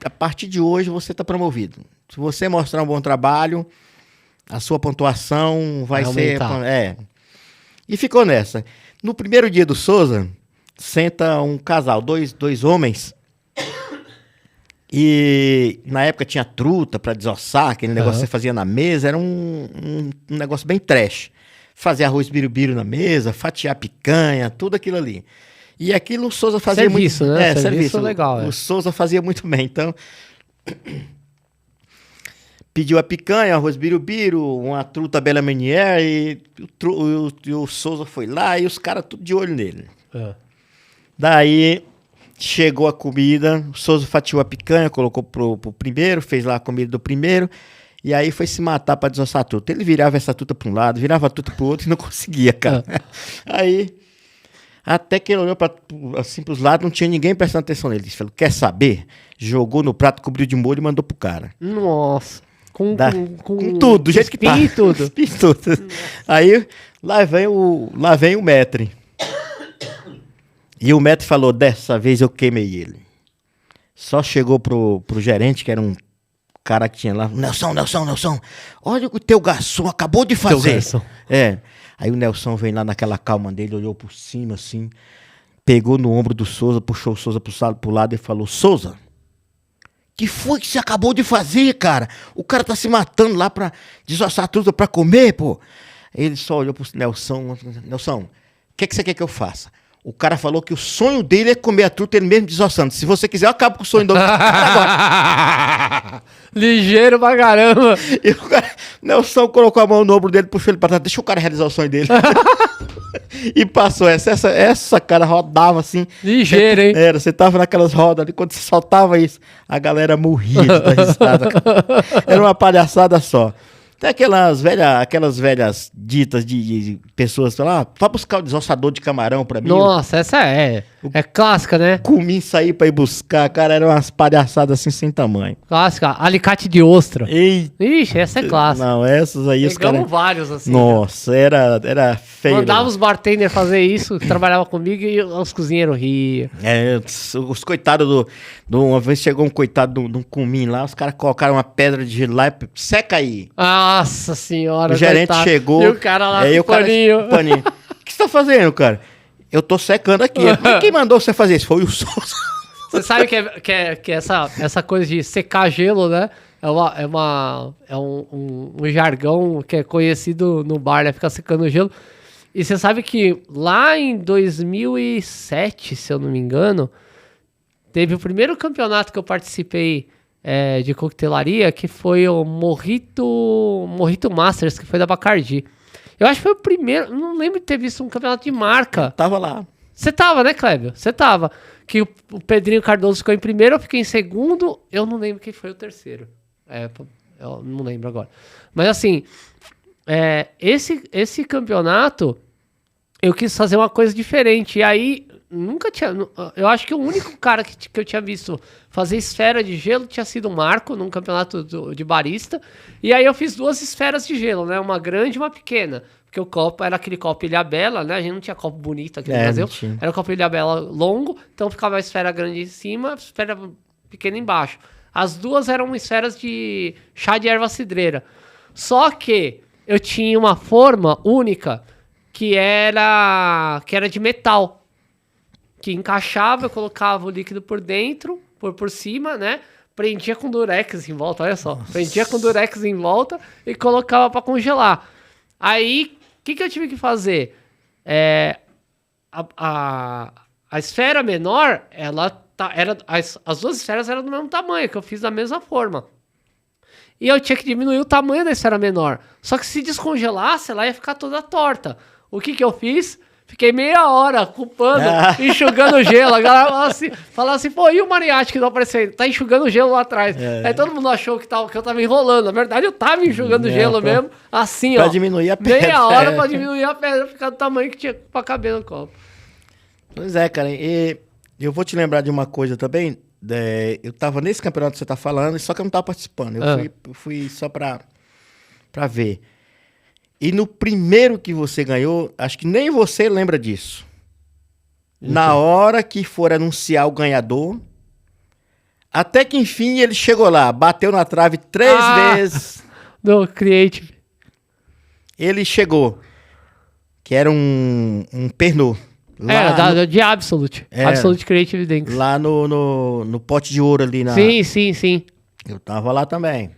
A partir de hoje você está promovido. Se você mostrar um bom trabalho, a sua pontuação vai ser... E ficou nessa. No primeiro dia do Souza, senta um casal, dois homens. E na época tinha truta para desossar, aquele negócio que você fazia na mesa. Era um negócio bem trash. Fazer arroz birubiru na mesa, fatiar picanha, tudo aquilo ali. E aquilo o Souza fazia serviço, muito... né? Serviço legal. O Souza fazia muito bem. Então, pediu a picanha, arroz birubiru, uma truta Bela Meunier, e o Souza foi lá e os caras tudo de olho nele. Daí, chegou a comida, o Souza fatiou a picanha, colocou pro primeiro, fez lá a comida do primeiro, e aí foi se matar pra desossar a truta. Ele virava essa truta pra um lado, virava a truta pro outro e não conseguia, cara. Aí... Até que ele olhou assim pros lados, não tinha ninguém prestando atenção nele. Ele falou, quer saber? Jogou no prato, cobriu de molho e mandou pro cara. Nossa. Com tudo, do jeito que tá. E tudo. Aí, lá vem o maître. E o maître falou, dessa vez eu queimei ele. Só chegou pro gerente, que era um cara que tinha lá. Nelson, olha o que o teu garçom acabou de fazer. Teu garçom. Aí o Nelson veio lá naquela calma dele, olhou por cima assim, pegou no ombro do Souza, puxou o Souza pro lado e falou, Souza, que foi que você acabou de fazer, cara? O cara tá se matando lá pra desossar tudo pra comer, pô. Ele só olhou pro Nelson, o que você quer que eu faça? O cara falou que o sonho dele é comer a truta ele mesmo desossando. Se você quiser, eu acabo com o sonho do agora. Ligeiro pra caramba. E o Nelson colocou a mão no ombro dele, puxou ele pra trás, deixa o cara realizar o sonho dele. E passou essa cara rodava assim. Ligeiro, hein? Você tava naquelas rodas ali, quando você soltava isso, a galera morria de dar risada. Era uma palhaçada só. Tem aquelas velhas ditas de pessoas que falam, vai buscar o desossador de camarão pra mim. Nossa, essa é clássica, né? Comi sair pra ir buscar, cara, eram umas palhaçadas assim sem tamanho. Clássica, alicate de ostra. Ixi, essa é clássica. Não, essas aí os caras... Pegamos vários assim. Nossa, era feio. Mandava os bartenders fazer isso, que trabalhava comigo, e os cozinheiros riam. Os coitados uma vez chegou um coitado de um cumim lá, os caras colocaram uma pedra de gelo lá e seca aí. Nossa senhora, o gerente chegou. E o cara lá com o paninho. O que você tá fazendo, cara? Eu tô secando aqui. Mas quem mandou você fazer isso? Foi o Souza. Você sabe que essa coisa de secar gelo, né? É um jargão que é conhecido no bar, né? Ficar secando gelo. E você sabe que lá em 2007, se eu não me engano, teve o primeiro campeonato que eu participei de coquetelaria, que foi o Mojito Masters, que foi da Bacardi. Eu acho que foi o primeiro, não lembro de ter visto um campeonato de marca. Tava lá. Você tava, né, Clébio? Você tava. Que o Pedrinho Cardoso ficou em primeiro, eu fiquei em segundo, eu não lembro quem foi o terceiro. Eu não lembro agora. Mas assim, esse campeonato, eu quis fazer uma coisa diferente. E aí, nunca tinha... Eu acho que o único cara que eu tinha visto fazer esfera de gelo tinha sido o Marco, num campeonato de barista. E aí eu fiz 2 esferas de gelo, né? Uma grande e uma pequena. Porque o copo era aquele copo Ilhabela, né? A gente não tinha copo bonito aqui no Brasil. Era o copo Ilhabela longo, então ficava a esfera grande em cima, a esfera pequena embaixo. As 2 eram esferas de chá de erva cidreira. Só que eu tinha uma forma única que era de metal. Que encaixava, eu colocava o líquido por dentro, por cima, né? Prendia com durex em volta, olha só. Prendia com durex em volta e colocava para congelar. Aí, o que eu tive que fazer? A esfera menor, as 2 esferas eram do mesmo tamanho, que eu fiz da mesma forma. E eu tinha que diminuir o tamanho da esfera menor. Só que se descongelasse, ela ia ficar toda torta. O que eu fiz? Fiquei meia hora culpando, enxugando o gelo. A galera falava assim, pô, e o mariachi que não apareceu? Tá enxugando o gelo lá atrás. Aí todo mundo achou que eu tava enrolando. Na verdade, eu tava enxugando o gelo mesmo, assim, pra diminuir a pedra. Meia hora pra diminuir a pedra, ficar do tamanho que tinha pra caber no copo. Pois é, cara. E eu vou te lembrar de uma coisa também. Eu tava nesse campeonato que você tá falando, só que eu não tava participando. Eu fui só pra ver. E no primeiro que você ganhou, acho que nem você lembra disso. Na hora que for anunciar o ganhador, até que enfim ele chegou lá, bateu na trave 3 vezes. Do Creative. Ele chegou, que era um Pernod. De Absolute. Absolute Creative Drinks. Lá no pote de ouro ali na... Sim. Eu tava lá também.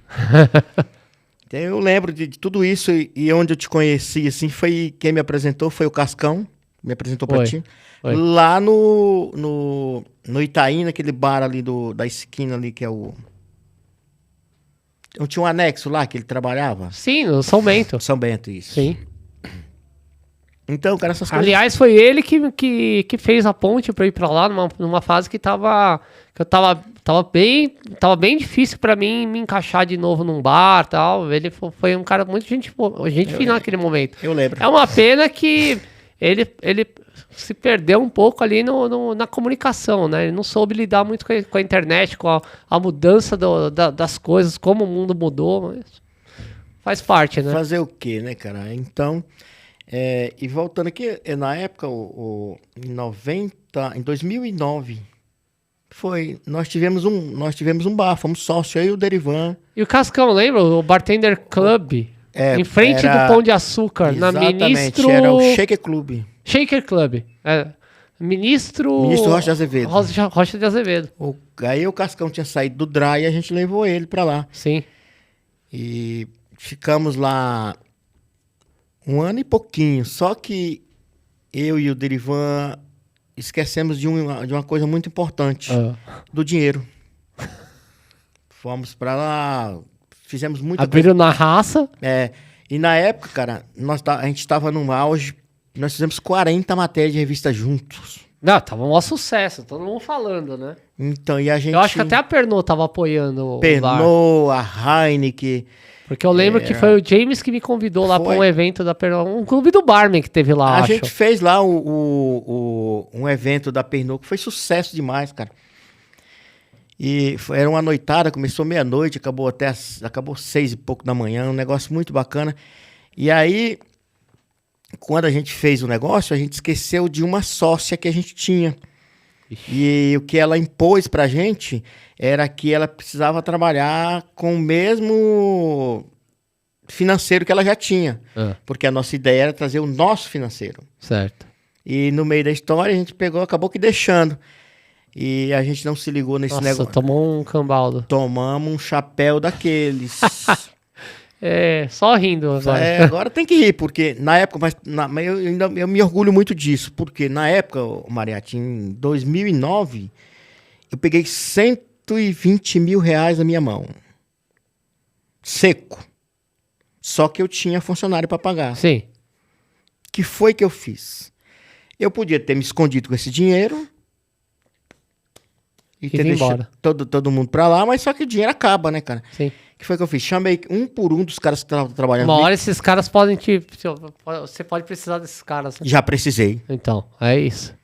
Então, eu lembro de tudo isso e onde eu te conheci, assim, quem me apresentou foi o Cascão, me apresentou pra ti. Lá no Itaí, naquele bar ali da esquina ali, que é o... Não tinha um anexo lá que ele trabalhava? Sim, no São Bento. São Bento, isso. Sim. Então, cara, essas coisas... Aliás, foi ele que fez a ponte pra ir pra lá numa fase que eu tava bem difícil pra mim me encaixar de novo num bar e tal. Ele foi um cara muito gente fina naquele momento. Eu lembro. É uma pena que ele se perdeu um pouco ali na comunicação, né? Ele não soube lidar muito com a internet, com a mudança das coisas, como o mundo mudou, mas faz parte, né? Fazer o quê, né, cara? Então... e voltando aqui, na época, em 2009, nós tivemos um bar, fomos sócio, eu e o Derivan. E o Cascão, lembra? O Bartender Club, em frente do Pão de Açúcar, na Ministro... era o Shaker Club. Shaker Club, Ministro Rocha de Azevedo. Rocha de Azevedo. Aí o Cascão tinha saído do Dry e a gente levou ele pra lá. Sim. E ficamos lá... 1 ano e pouquinho, só que eu e o Derivan esquecemos de uma coisa muito importante, do dinheiro. Fomos pra lá, fizemos muita coisa. Abriram na raça. E na época, cara, a gente tava no auge, nós fizemos 40 matérias de revista juntos. Não, tava um maior sucesso, todo mundo falando, né? Então, e a gente... Eu acho que até a Pernod tava apoiando o bar. Pernod, a Heineken... Porque eu lembro que foi o James que me convidou lá para um evento da Pernod, um clube do Barman que teve lá, A gente fez lá um evento da Pernod que foi sucesso demais, cara. E era uma noitada, começou meia-noite, acabou 6 e pouco da manhã, um negócio muito bacana. E aí, quando a gente fez o negócio, a gente esqueceu de uma sócia que a gente tinha. E o que ela impôs pra gente era que ela precisava trabalhar com o mesmo financeiro que ela já tinha. Porque a nossa ideia era trazer o nosso financeiro. Certo. E no meio da história a gente acabou que deixando. E a gente não se ligou nesse Nossa, negócio. tomou um cambaldo. Tomamos um chapéu daqueles. É, só rindo agora. Agora tem que rir, porque na época, mas eu me orgulho muito disso, porque na época, ô, Mariatti, em 2009, eu peguei 120 mil reais na minha mão. Seco. Só que eu tinha funcionário para pagar. Sim. Que foi que eu fiz? Eu podia ter me escondido com esse dinheiro e ter deixado todo mundo pra lá, mas só que o dinheiro acaba, né, cara? Sim. Que foi que eu fiz? Chamei um por um dos caras que estavam trabalhando Uma comigo. hora esses caras podem te... Você pode precisar desses caras. Né? Já precisei. Então, é isso.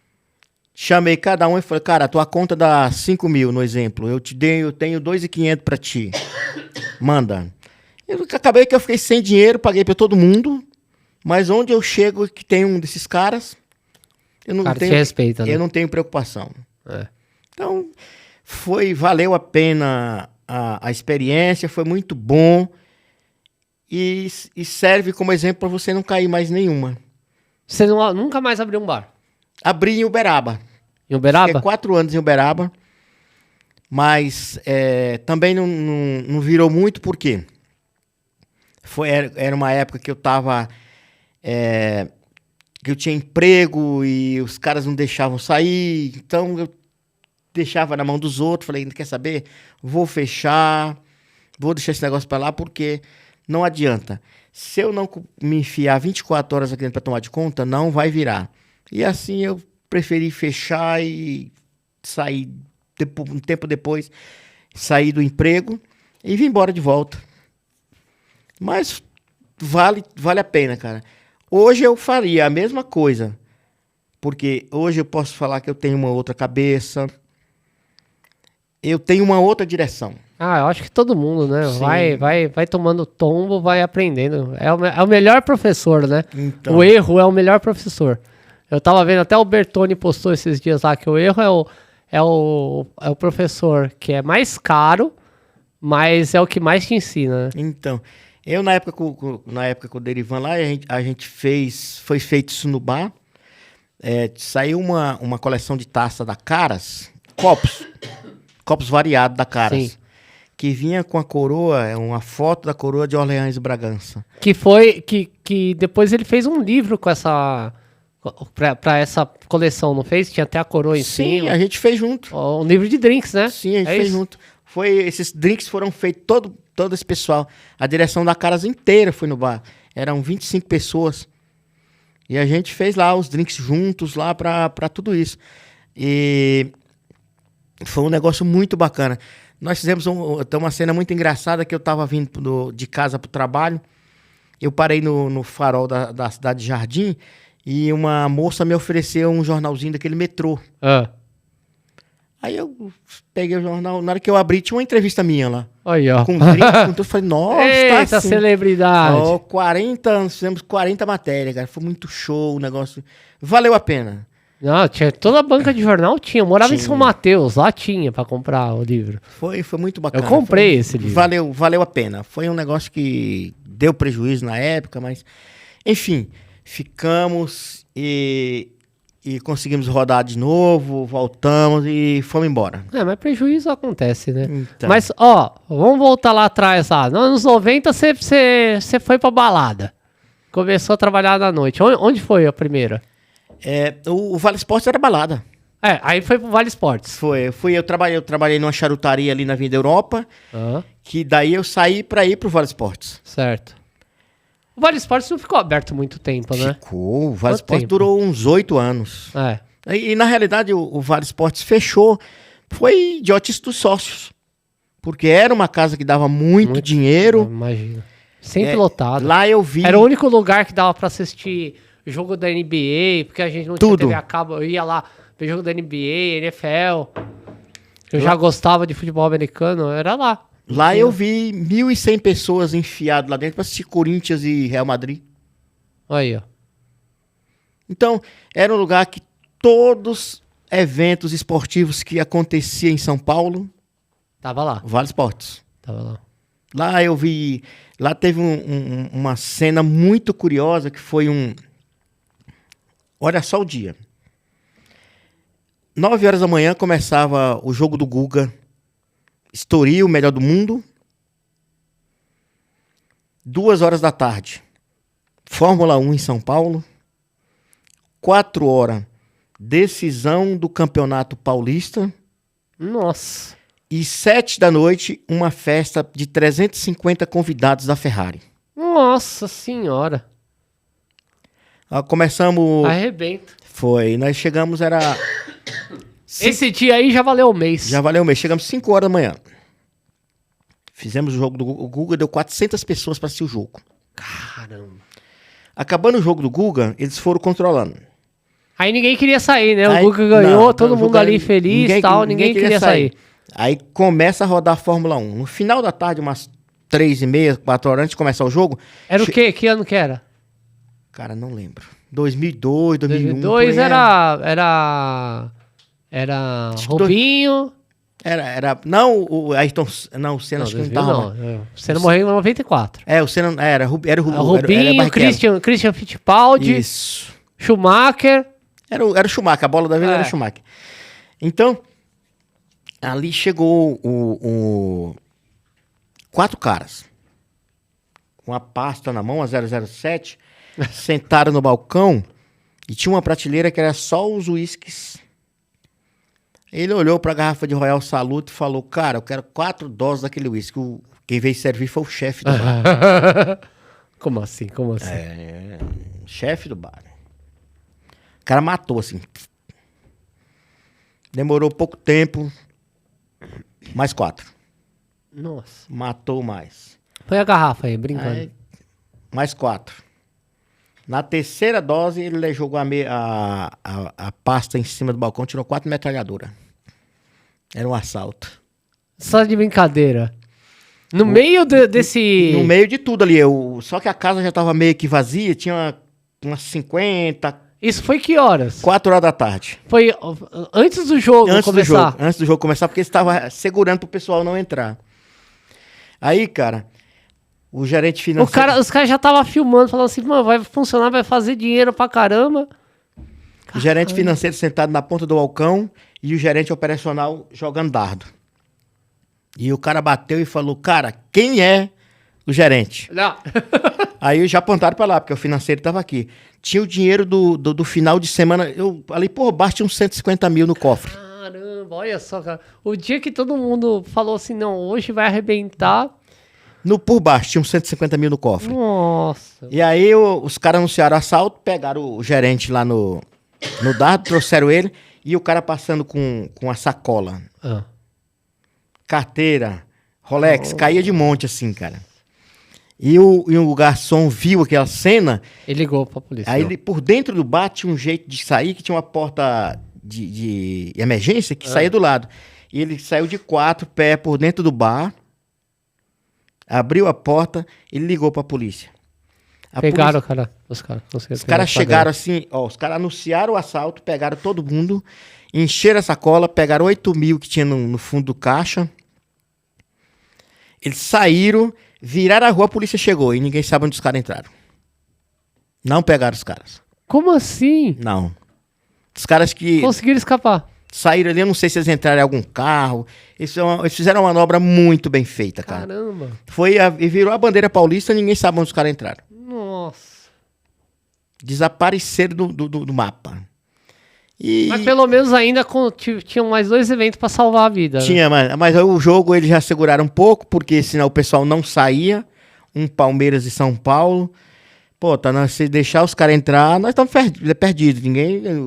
Chamei cada um e falei, cara, a tua conta dá 5 mil, no exemplo. Eu tenho 2.500 pra ti. Manda. Eu acabei que eu fiquei sem dinheiro, paguei pra todo mundo. Mas onde eu chego que tem um desses caras, eu não Cara, tenho... te respeita, né? Eu não tenho preocupação. É. Então, valeu a pena a experiência, foi muito bom e serve como exemplo para você não cair mais nenhuma. Você nunca mais abriu um bar? Abri em Uberaba. Em Uberaba? Fiquei 4 anos em Uberaba, mas também não virou muito, porque era uma época que eu tava... que eu tinha emprego e os caras não deixavam sair, então eu deixava na mão dos outros, falei, quer saber? Vou fechar, vou deixar esse negócio pra lá, porque não adianta. Se eu não me enfiar 24 horas aqui dentro pra tomar de conta, não vai virar. E assim eu preferi fechar e sair, um tempo depois, sair do emprego e vim embora de volta. Mas vale a pena, cara. Hoje eu faria a mesma coisa, porque hoje eu posso falar que eu tenho uma outra cabeça, eu tenho uma outra direção. Ah, eu acho que todo mundo, né? Sim. Vai tomando tombo, vai aprendendo. É o melhor professor, né? Então. O erro é o melhor professor. Eu tava vendo, até o Bertone postou esses dias lá, que o erro é o professor que é mais caro, mas é o que mais te ensina, né? Então, eu na época com o Derivan lá, a gente foi feito isso no bar, saiu uma coleção de taça da Caras, copos variados da Caras. Sim. Que vinha com a coroa, uma foto da coroa de Orleans e Bragança. Que depois ele fez um livro com essa... Pra essa coleção, não fez? Tinha até a coroa em cima. Sim, a gente fez junto. Um livro de drinks, né? Sim, a gente fez junto. Esses drinks foram feitos, todo esse pessoal. A direção da Caras inteira foi no bar. Eram 25 pessoas. E a gente fez lá os drinks juntos lá pra tudo isso. E foi um negócio muito bacana. Nós fizemos uma cena muito engraçada, que eu tava vindo de casa pro trabalho. Eu parei no farol da cidade de Jardim e uma moça me ofereceu um jornalzinho daquele metrô. Ah. Aí eu peguei o jornal, na hora que eu abri, tinha uma entrevista minha lá. Aí, ó. Com drink, com tudo. Eu falei, nossa, Eita, tá assim. celebridade. Ó, 40, nós fizemos 40 matérias, cara. Foi muito show o negócio. Valeu a pena. Não, tinha toda a banca de jornal, tinha. Eu morava em Tinha. São Mateus, lá tinha pra comprar o livro. Foi muito bacana. Eu comprei esse livro. Valeu a pena. Foi um negócio que deu prejuízo na época, mas... Enfim, ficamos e conseguimos rodar de novo, voltamos e fomos embora. Mas prejuízo acontece, né? Então. Mas, ó, vamos voltar lá atrás, lá. Nos anos 90, você foi pra balada. Começou a trabalhar na noite. Onde foi a primeira? O Vale Esportes era balada. Aí foi pro Vale Esportes. Eu trabalhei numa charutaria ali na Avenida Europa, Ah, que daí eu saí pra ir pro Vale Esportes. certo. O Vale Esportes não ficou aberto muito tempo, né? Ficou, o Vale Quanto Esportes tempo? durou uns 8 anos. É. E na realidade o Vale Esportes fechou, foi idiotice dos sócios, porque era uma casa que dava muito dinheiro. Imagina. Sempre lotado. Lá eu vi... Era o único lugar que dava pra assistir jogo da NBA, porque a gente não Tudo. tinha TV a cabo. Eu ia lá ver jogo da NBA, NFL. Eu já gostava de futebol americano, era lá. Lá eu vi 1.100 pessoas enfiadas lá dentro pra assistir Corinthians e Real Madrid. Aí, ó. Então, era um lugar que todos eventos esportivos que aconteciam em São Paulo, Tava lá. Vale Esportes. Tava lá. Lá eu vi... Lá teve uma cena muito curiosa, que foi Olha só o dia. 9 horas da manhã começava o jogo do Guga. Estoril, o melhor do mundo. 2 horas da tarde. Fórmula 1 em São Paulo. 4 horas. Decisão do Campeonato Paulista. Nossa. E 7 da noite, uma festa de 350 convidados da Ferrari. Nossa senhora. Começamos... Arrebenta. Foi. Nós chegamos, era... Esse dia aí já valeu o mês. Já valeu o mês. Chegamos 5 horas da manhã. Fizemos o jogo do Guga. O Guga deu 400 pessoas para assistir o jogo. Caramba. Acabando o jogo do Guga, eles foram controlando. Aí ninguém queria sair, né? Aí, O Guga ganhou, não, todo mundo ali feliz e tal, ninguém queria sair. Aí começa a rodar a Fórmula 1. No final da tarde, umas 3h30, 4 horas antes de começar o jogo... Era o quê? Que ano que era? Cara, não lembro. 2002, 2001... 2002 era Rubinho... Não, o Ayrton... Não, o Senna acho que não tava. Não, o Senna morreu em 94. O Senna... Era o Rubinho, era Christian Fittipaldi... Isso. Schumacher... Era o Schumacher, a bola da vez era o Schumacher. Então, ali chegou 4 caras. Com a pasta na mão, a 007, sentaram no balcão e tinha uma prateleira que era só os uísques. Ele olhou para a garrafa de Royal Salute e falou, cara, eu quero 4 doses daquele uísque. Quem veio servir foi o chefe do bar. Como assim? Chefe do bar. O cara matou, assim. Demorou pouco tempo. Mais 4. Nossa. Matou mais. Põe a garrafa aí, brincando. Aí, mais 4. Na terceira dose, ele jogou a pasta em cima do balcão, tirou 4 metralhadoras. Era um assalto. Só de brincadeira. No meio desse... No meio de tudo ali. Só que a casa já estava meio que vazia, tinha umas 50... Isso foi que horas? 4 horas da tarde. Foi antes do jogo começar? Antes do jogo começar, porque ele estava segurando pro pessoal não entrar. Aí, cara, o gerente financeiro... Os caras já estavam filmando, falando assim, mano, vai funcionar, vai fazer dinheiro pra caramba. O gerente financeiro sentado na ponta do balcão e o gerente operacional jogando dardo. E o cara bateu e falou, cara, quem é o gerente? Não. Aí já apontaram pra lá, porque o financeiro tava aqui. Tinha o dinheiro do final de semana. Ali por baixo tinha uns 150 mil no cofre. Caramba, olha só, cara. O dia que todo mundo falou assim, não, hoje vai arrebentar. Por baixo tinha uns 150 mil no cofre. Nossa. E aí os caras anunciaram o assalto, pegaram o gerente lá no dardo, trouxeram ele. E o cara passando com a sacola. Carteira, Rolex, caía de monte assim, cara. E o garçom viu aquela cena. Ele ligou pra polícia. Aí ele, por dentro do bar tinha um jeito de sair, que tinha uma porta de emergência que saía do lado. E ele saiu de 4 pés por dentro do bar, abriu a porta, ele ligou pra polícia. Pegaram os caras chegaram assim, os caras anunciaram o assalto, pegaram todo mundo, encheram a sacola, pegaram 8 mil que tinha no fundo do caixa. Eles saíram, viraram a rua, a polícia chegou e ninguém sabe onde os caras entraram. Não pegaram os caras. Como assim? Não. Os caras que... Conseguiram escapar. Saíram ali, eu não sei se eles entraram em algum carro. Eles fizeram uma manobra muito bem feita, cara. Caramba. E virou a bandeira paulista, ninguém sabe onde os caras entraram. Nossa. Desapareceram do mapa. Mas pelo menos ainda tinham mais 2 eventos pra salvar a vida. Tinha, né? mas o jogo eles já seguraram um pouco, porque senão o pessoal não saía. Palmeiras e São Paulo. Pô, se deixar os caras entrar, nós estamos perdidos.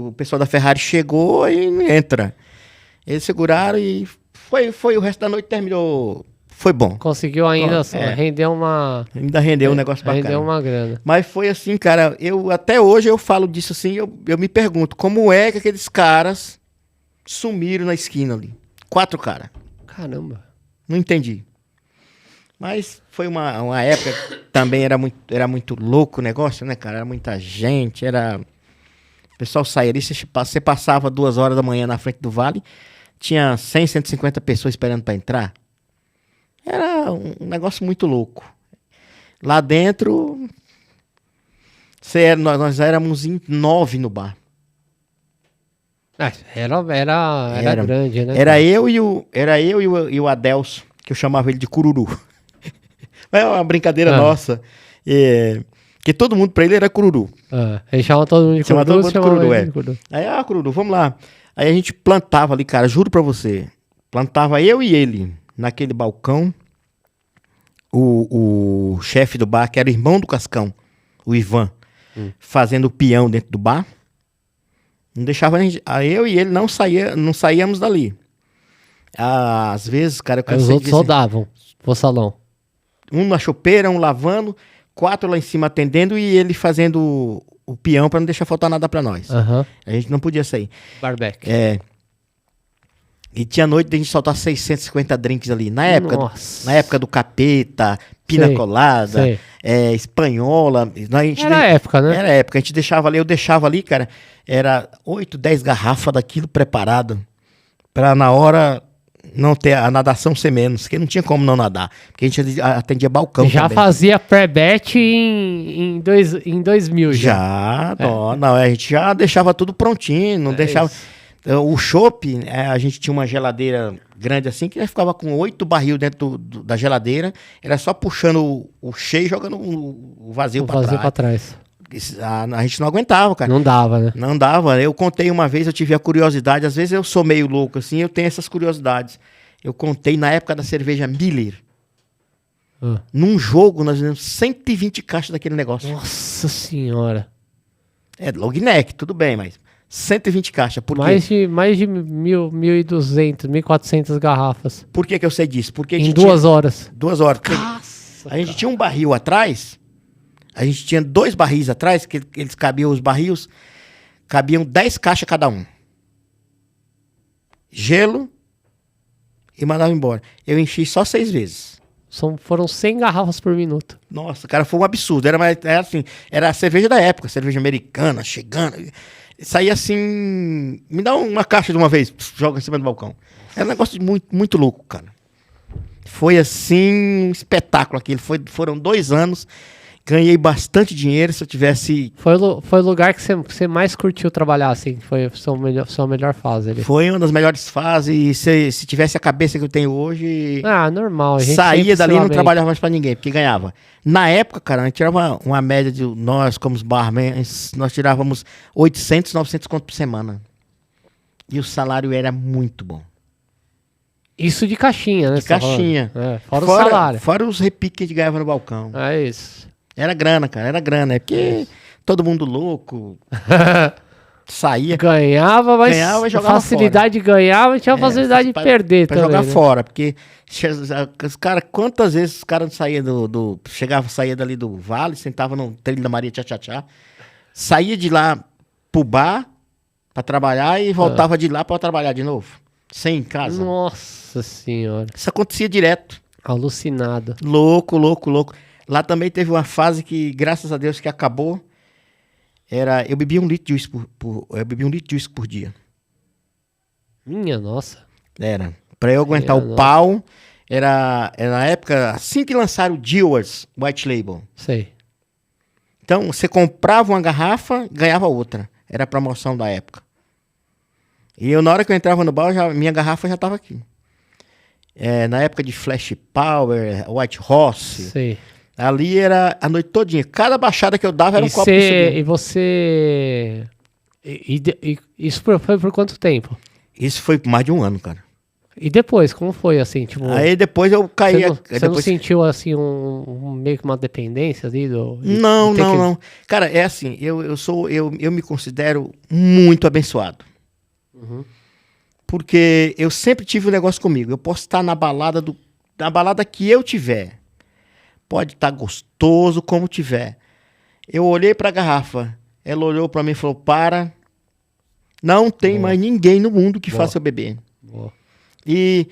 O pessoal da Ferrari chegou e não entra. Eles seguraram e foi o resto da noite terminou. Foi bom. Conseguiu ainda render uma... Ainda rendeu um negócio bacana. Rendeu uma grana. Mas foi assim, cara, até hoje eu falo disso assim, eu me pergunto, como é que aqueles caras sumiram na esquina ali? 4 caras. Caramba. Não entendi. Mas foi uma época que também era muito louco o negócio, né, cara? Era muita gente, o pessoal saía ali, você passava 2 horas da manhã na frente do vale, tinha 100, 150 pessoas esperando para entrar. Era um negócio muito louco. Lá dentro, nós éramos em 9 no bar. Era grande, né? Era eu e o Adelso, que eu chamava ele de Cururu. É uma brincadeira nossa. Que todo mundo pra ele era Cururu. Ele chama todo mundo de Chama Cururu. todo mundo de Cururu, Aí, Cururu, vamos lá. Aí a gente plantava ali, cara, juro pra você. Plantava eu e ele naquele balcão. O chefe do bar, que era o irmão do Cascão, o Ivan, fazendo o peão dentro do bar. Não deixava a gente. Eu e ele não saíamos dali. Às vezes, cara, eu cansei. Os outros soldavam pro salão. Um na chopeira, um lavando, 4 lá em cima atendendo e ele fazendo o peão pra não deixar faltar nada pra nós. A gente não podia sair. Barback. E tinha noite de a gente soltar 650 drinks ali. Na época do Capeta, Pina Colada, Espanhola. Era a época, né? Era a época. A gente deixava ali, eu deixava ali, cara, era 8, 10 garrafas daquilo preparado pra na hora não ter a nadação ser menos, porque não tinha como não nadar, porque a gente atendia balcão já também. Fazia pré-bet em 2000 já. Não, a gente já deixava tudo prontinho, não deixava... Isso. O chopp, a gente tinha uma geladeira grande assim, que ficava com 8 barril dentro da geladeira, era só puxando o cheio e jogando o vazio pra trás. A gente não aguentava, cara. Não dava, né? Não dava. Eu contei uma vez, eu tive a curiosidade, às vezes eu sou meio louco assim, eu tenho essas curiosidades. Eu contei na época da cerveja Miller. Num jogo, nós fizemos 120 caixas daquele negócio. Nossa senhora. Long neck, tudo bem, mas 120 caixas. Por mais de 1.200, 1.400 garrafas. Por que eu sei disso? Porque em 2 horas. 2 horas. A gente tinha um barril atrás, a gente tinha 2 barris atrás, que eles cabiam, os barris, cabiam 10 caixas cada um. Gelo e mandava embora. Eu enchi só 6 vezes. Foram 100 garrafas por minuto. Nossa, cara, foi um absurdo. Era assim, era a cerveja da época, cerveja americana, chegando... Saía assim, me dá uma caixa de uma vez, joga em cima do balcão. Era um negócio muito, muito louco, cara. Foi assim, um espetáculo aquilo. Foram 2 anos, ganhei bastante dinheiro. Se eu tivesse... Foi o lugar que você mais curtiu trabalhar, assim? Foi a sua melhor fase ali? Foi uma das melhores fases. E se tivesse a cabeça que eu tenho hoje... normal. A gente saía dali e não trabalhava mais pra ninguém, porque ganhava. Na época, cara, a gente tirava uma média de... Nós, como os barmans, nós tirávamos 800, 900 conto por semana. E o salário era muito bom. Isso de caixinha, né? De caixinha. Fora o salário. Fora os repiques que a gente ganhava no balcão. É isso. Era grana, cara, era grana. É porque todo mundo louco saía. Ganhava, mas ganhava e jogava facilidade fora. De ganhar, mas tinha facilidade de perder pra também. Jogar né? fora, porque os cara, quantas vezes os caras saíam saía dali do vale, sentava no trilho da Maria Tchá-Tchá-Tchá, saía de lá pro bar pra trabalhar e voltava de lá pra trabalhar de novo. Sem casa. Nossa senhora. Isso acontecia direto. Alucinado. Louco. Lá também teve uma fase que, graças a Deus, que acabou. Eu bebia 1 litro de uísque por dia. Minha nossa. Era. Pra eu aguentar o pau, era na época, assim que lançaram o Dealers White Label. Sei. Então, você comprava uma garrafa, ganhava outra. Era a promoção da época. E na hora que eu entrava no bar, minha garrafa já estava aqui. Na época de Flash Power, White Horse. Sei. Ali era a noite todinha. Cada baixada que eu dava era um copo de cerveja. E você... isso foi por quanto tempo? Isso foi por mais de 1 ano, cara. E depois, como foi assim? Tipo, aí depois eu caí... Você não sentiu assim meio que uma dependência ali? Não. Cara, é assim, eu me considero muito abençoado. Uhum. Porque eu sempre tive um negócio comigo. Eu posso estar na balada que eu tiver. Pode estar gostoso como tiver. Eu olhei pra garrafa. Ela olhou pra mim e falou, para. Não tem mais ninguém no mundo que faça eu beber. Boa. E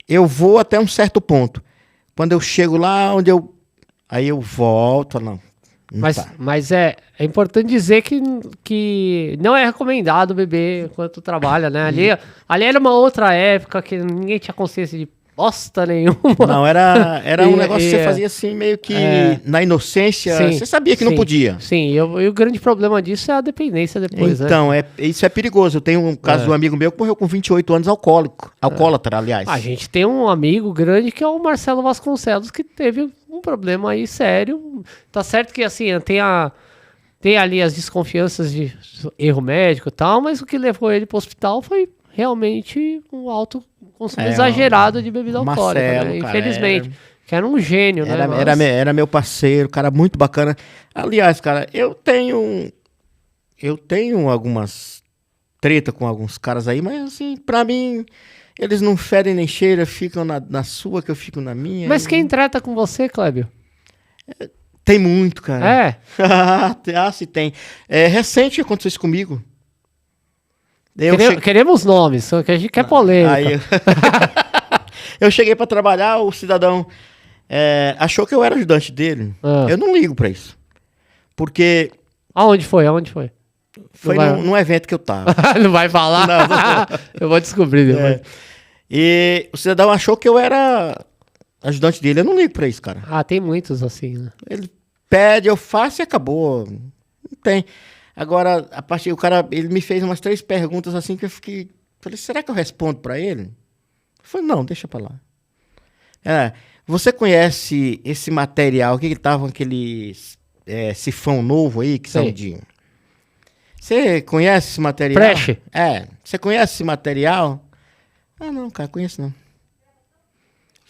eu vou até um certo ponto. Quando eu chego lá onde aí eu volto, não. Mas é importante dizer que não é recomendado beber enquanto trabalha, né? Ali era uma outra época que ninguém tinha consciência de bosta nenhuma. Não, era um E- negócio que você e- fazia assim, meio que é. na inocência. Sim, Você sabia que não sim, podia. Sim, e o grande problema disso é a dependência depois, né? Então, isso é perigoso. Eu tenho um caso de um amigo meu que morreu com 28 anos alcoólico. Alcoólatra, aliás. A gente tem um amigo grande que é o Marcelo Vasconcelos, que teve um problema aí sério. Tá certo que, assim, tem ali as desconfianças de erro médico e tal, mas o que levou ele pro hospital foi realmente um alto consumo exagerado de bebida alcoólica, Marcelo, né? cara, Infelizmente. Que era um gênio, né? Mas- Era meu parceiro, cara muito bacana. Aliás, cara, eu tenho algumas treta com alguns caras aí, mas assim, pra mim, eles não fedem nem cheira, ficam na sua, que eu fico na minha. Mas quem trata com você, Clébio? Tem muito, cara. É. Se tem. É recente aconteceu isso comigo. Eu Queremos nomes, que a gente quer polêmica. Aí eu cheguei pra trabalhar, o cidadão achou que eu era ajudante dele. Ah. Eu não ligo pra isso. Porque Aonde foi? Aonde foi? foi vai- num evento que eu tava. Não vai falar? Não. Eu vou descobrir depois. E o cidadão achou que eu era ajudante dele. Eu não ligo pra isso, cara. Ah, tem muitos assim, né? Ele pede, eu faço e acabou. Não tem. Agora, o cara, ele me fez umas 3 perguntas assim que eu fiquei. Falei, será que eu respondo pra ele? Eu falei, não, deixa pra lá. Você conhece esse material? O que tava aquele sifão novo aí que são Sei. de. Você conhece esse material? Fresh. Você conhece esse material? Ah, não, cara, conheço não.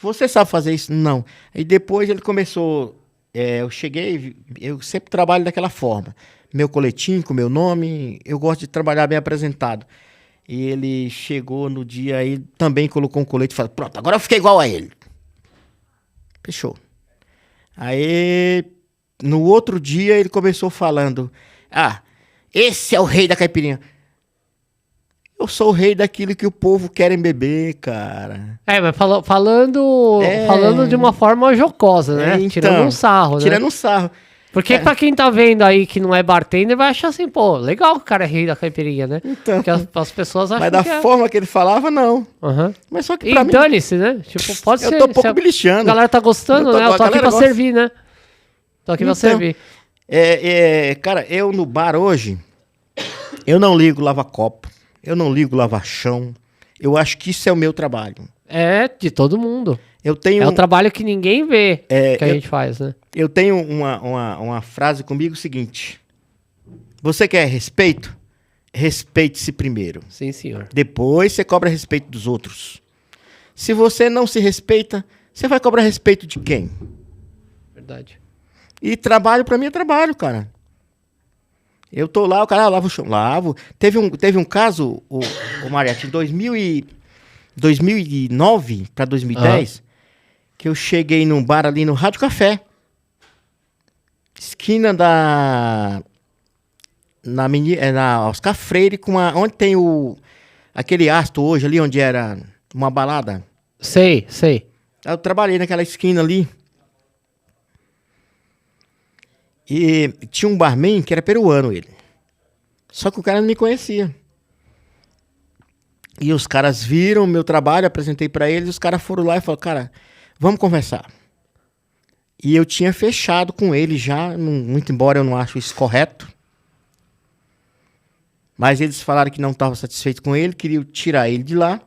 Você sabe fazer isso? Não. E depois ele começou. Eu cheguei, eu sempre trabalho daquela forma. Meu coletinho com meu nome, eu gosto de trabalhar bem apresentado. E ele chegou no dia aí, também colocou um colete e falou: pronto, agora eu fiquei igual a ele. Fechou. Aí, no outro dia, ele começou falando: esse é o rei da caipirinha. Eu sou o rei daquilo que o povo quer beber, cara. Mas falando de uma forma jocosa, né? Então, Tirando um sarro, né? Tirando um sarro. Porque pra quem tá vendo aí que não é bartender, vai achar assim, pô, legal que o cara é rei da caipirinha, né? Então. Porque as pessoas acham Mas da que é... forma que ele falava, não. Aham. Mas só que E pra mim... dane-se, né? Tipo, pode Eu ser... tô pouco se a beliscando. galera tá gostando, né? Eu tô a aqui galera pra gosta. servir, né? Tô aqui pra Então, servir. Cara, eu no bar hoje, eu não ligo lavar copo, eu não ligo lavar chão. Eu acho que isso é o meu trabalho. É de todo mundo. Eu tenho, É o trabalho que ninguém vê que a eu- gente faz, né? eu tenho uma frase comigo seguinte: você quer respeito? Respeite-se primeiro. Sim, senhor. Depois você cobra respeito dos outros. Se você não se respeita, você vai cobrar respeito de quem? Verdade. E trabalho pra mim é trabalho, cara. Eu tô lá, o cara lava o chão. Lavo. Teve um caso, o Mariette, em 2009 pra 2010, que eu cheguei num bar ali no Rádio Café. Esquina na Oscar Freire, onde tem aquele astro hoje ali, onde era uma balada. Sei. Eu trabalhei naquela esquina ali. E tinha um barman que era peruano, ele. Só que o cara não me conhecia. E os caras viram o meu trabalho, apresentei pra eles, os caras foram lá e falaram: cara, vamos conversar. E eu tinha fechado com ele já, muito embora eu não acho isso correto. Mas eles falaram que não estavam satisfeitos com ele, queriam tirar ele de lá.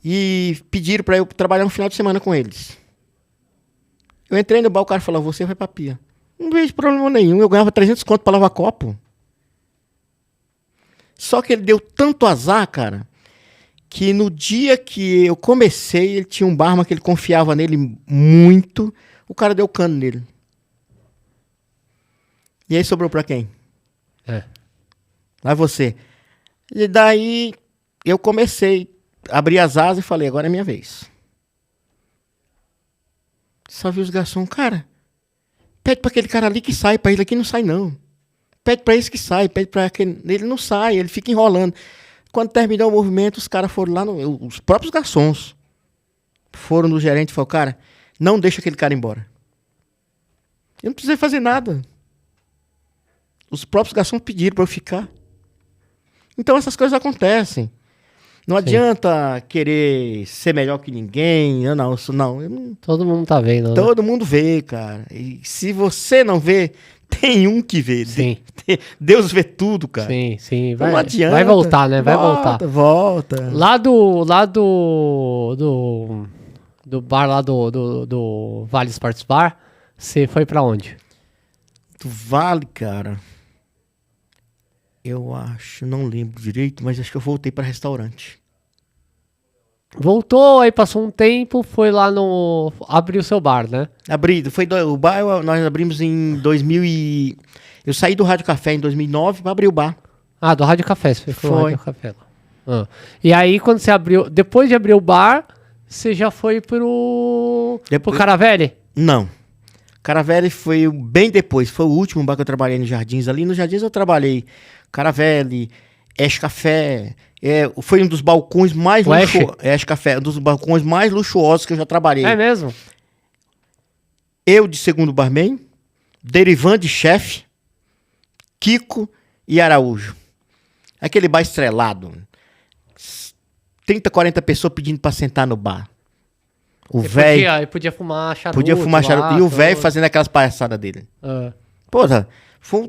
E pediram pra eu trabalhar um final de semana com eles. Eu entrei no bar, o cara falou: você vai pra pia. Não vejo problema nenhum, eu ganhava 300 conto pra lavar copo. Só que ele deu tanto azar, cara, que no dia que eu comecei, ele tinha um barman que ele confiava nele muito, o cara deu cano nele. E aí sobrou pra quem? Lá você. E daí eu comecei, abri as asas e falei: agora é minha vez. Só vi os garçons: cara, pede pra aquele cara ali que sai, pra ele aqui não sai não. Pede pra esse que sai, pede pra aquele... Ele não sai, ele fica enrolando. Quando terminou o movimento, os caras foram lá, os próprios garçons foram no gerente e falaram: cara, não deixa aquele cara embora. Eu não precisei fazer nada. Os próprios garçons pediram pra eu ficar. Então essas coisas acontecem. Não adianta querer ser melhor que ninguém. Eu não, Todo mundo tá vendo, né? todo mundo vê, cara. E se você não vê, tem um que vê. Sim. Deus vê tudo, cara. Sim, sim. Então não adianta. Vai voltar, né? Vai voltar. Volta. Lá do bar lá do Vale Sports Bar, você foi pra onde? Do Vale, cara. Eu acho, não lembro direito, mas acho que eu voltei para restaurante. Voltou, aí passou um tempo, foi lá no... Abriu seu bar, né? O bar nós abrimos em 2000 e... Eu saí do Rádio Café em 2009 para abrir o bar. Ah, do Rádio Café, você foi no Foi. Rádio Café lá. Ah. E aí, quando você abriu... Depois de abrir o bar, você já foi pro Caravelli? Não. Caravelli foi bem depois. Foi o último bar que eu trabalhei nos Jardins. Ali nos Jardins eu trabalhei Caravelli, Ash Café. Foi um dos balcões mais luxuosos. Ash Café, um dos balcões mais luxuosos que eu já trabalhei. É mesmo? Eu de segundo barman, Derivan de chefe, Kiko e Araújo. Aquele bar estrelado. 30, 40 pessoas pedindo pra sentar no bar. O velho... Podia fumar charuto. Podia fumar charuto. Lá, E o velho fazendo aquelas palhaçadas dele. Porra,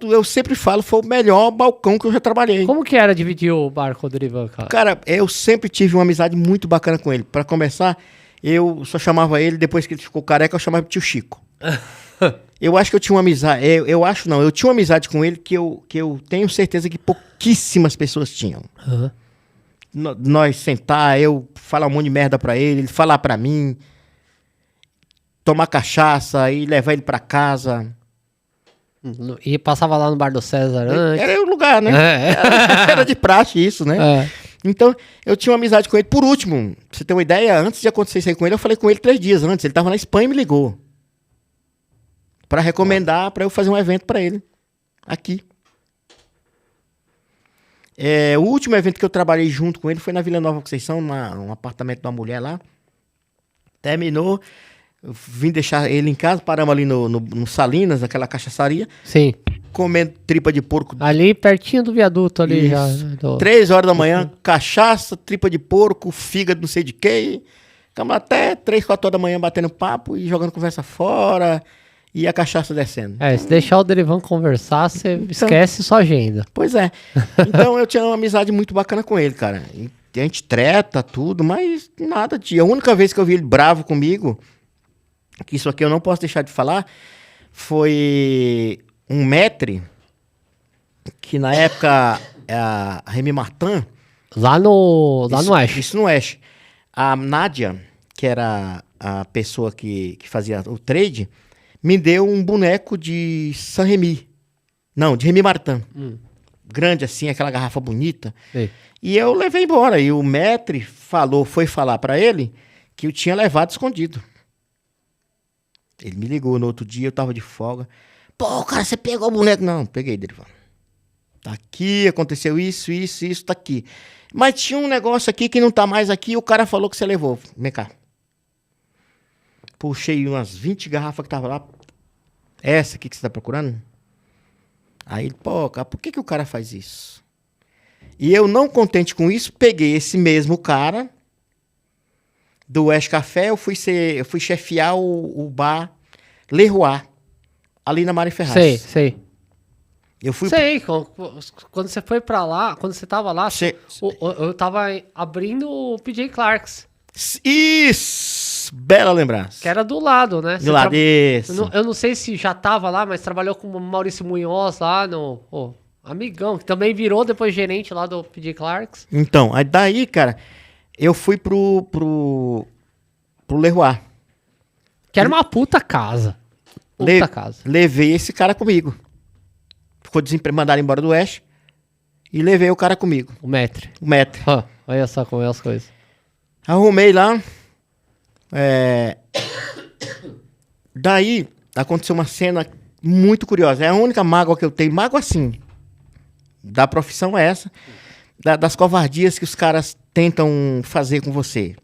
eu sempre falo, foi o melhor balcão que eu já trabalhei. Como que era dividir o bar com o Derivan, cara? Cara, eu sempre tive uma amizade muito bacana com ele. Pra começar, eu só chamava ele, depois que ele ficou careca, eu chamava de tio Chico. Eu acho que eu tinha uma amizade... eu tinha uma amizade com ele que eu tenho certeza que pouquíssimas pessoas tinham. Nós sentar, eu falar um monte de merda pra ele falar pra mim, tomar cachaça e levar ele pra casa. E passava lá no bar do César antes. Era o lugar, né? Era de praxe isso, né? Então, eu tinha uma amizade com ele. Por último, pra você ter uma ideia, antes de acontecer isso aí com ele, eu falei com ele 3 dias antes. Ele tava na Espanha e me ligou. Pra recomendar, pra eu fazer um evento pra ele. Aqui. O último evento que eu trabalhei junto com ele foi na Vila Nova Conceição, num apartamento de uma mulher lá. Terminou, eu vim deixar ele em casa, paramos ali no Salinas, aquela cachaçaria. Sim. Comendo tripa de porco. Ali pertinho do viaduto ali. Já, 3 horas da manhã, cachaça, tripa de porco, fígado não sei de quê. Ficamos até 3, 4 horas da manhã batendo papo e jogando conversa fora. E a cachaça descendo. Se deixar o Derivan conversar, você esquece sua agenda. Pois é. Então eu tinha uma amizade muito bacana com ele, cara. A gente treta, tudo, mas nada de... A única vez que eu vi ele bravo comigo, que isso aqui eu não posso deixar de falar, foi um maître, que na época a Remy Martin... Lá no Oeste. Isso no Oeste. A Nádia, que era a pessoa que fazia o trade... me deu um boneco de Saint-Remy. Não, de Remy Martin. Grande assim, aquela garrafa bonita. Sim. E eu levei embora. E o maître foi falar pra ele que eu tinha levado escondido. Ele me ligou no outro dia, eu tava de folga. Pô, cara, você pegou o boneco? Não, peguei dele. Tá aqui, aconteceu isso, tá aqui. Mas tinha um negócio aqui que não tá mais aqui e o cara falou que você levou. Vem cá. Puxei umas 20 garrafas que tava lá. Essa aqui que você tá procurando? Aí ele, pô, cara, por que o cara faz isso? E eu, não contente com isso, peguei esse mesmo cara do West Café, eu fui chefiar o bar Leroy, ali na Mário Ferraz. Sei. Eu fui... Sei, quando você foi pra lá, quando você tava lá, eu tava abrindo o PJ Clark's. Isso! Bela lembrança. Que era do lado, né? Do lado, isso. Eu não sei se já tava lá, mas trabalhou com o Maurício Munhoz lá, amigão, que também virou depois gerente lá do PJ Clark's. Então, aí daí, cara, eu fui pro Leroy. Que era uma puta casa. Casa. Levei esse cara comigo. Ficou mandaram embora do Oeste. E levei o cara comigo. O maître. Olha só como é as coisas. Arrumei lá. Daí, aconteceu uma cena muito curiosa. É a única mágoa que eu tenho. Mágoa, assim, da profissão é essa. Das covardias que os caras tentam fazer com você.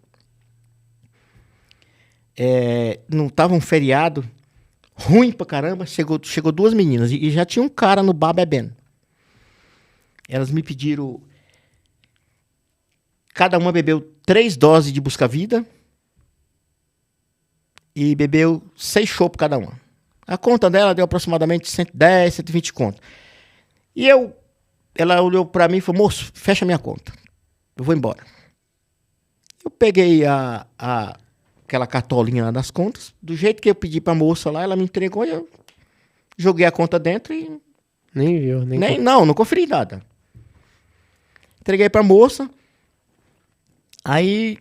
Não tava um feriado ruim pra caramba. Chegou 2 meninas e já tinha um cara no bar bebendo. Elas me pediram Cada uma bebeu 3 doses de Busca-Vida e bebeu 6 chopos cada uma. A conta dela deu aproximadamente 110, 120 conto. E ela olhou pra mim e falou, moço, fecha minha conta. Eu vou embora. Eu peguei aquela cartolinha lá das contas, do jeito que eu pedi pra moça lá, ela me entregou e eu joguei a conta dentro e... Nem viu, Não conferi nada. Entreguei pra moça, aí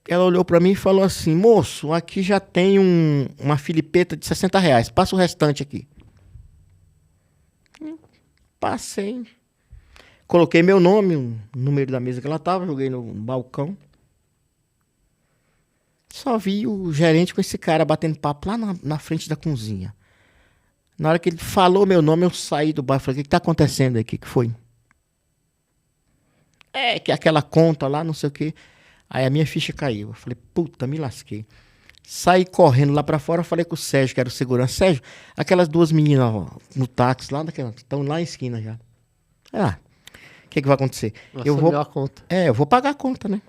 ela olhou pra mim e falou assim, moço, aqui já tem uma filipeta de R$60, passa o restante aqui. Passei. Coloquei meu nome, o número da mesa que ela tava, joguei no balcão. Só vi o gerente com esse cara batendo papo lá na frente da cozinha. Na hora que ele falou meu nome, eu saí do bar e falei, o que tá acontecendo aí? O que foi? É, que aquela conta lá, não sei o quê. Aí a minha ficha caiu. Eu falei, puta, me lasquei. Saí correndo lá pra fora, falei com o Sérgio, que era o segurança. Sérgio, aquelas 2 meninas ó, no táxi, lá daquela, estão lá em esquina já. O que vai acontecer? Eu vou a conta. Eu vou pagar a conta, né?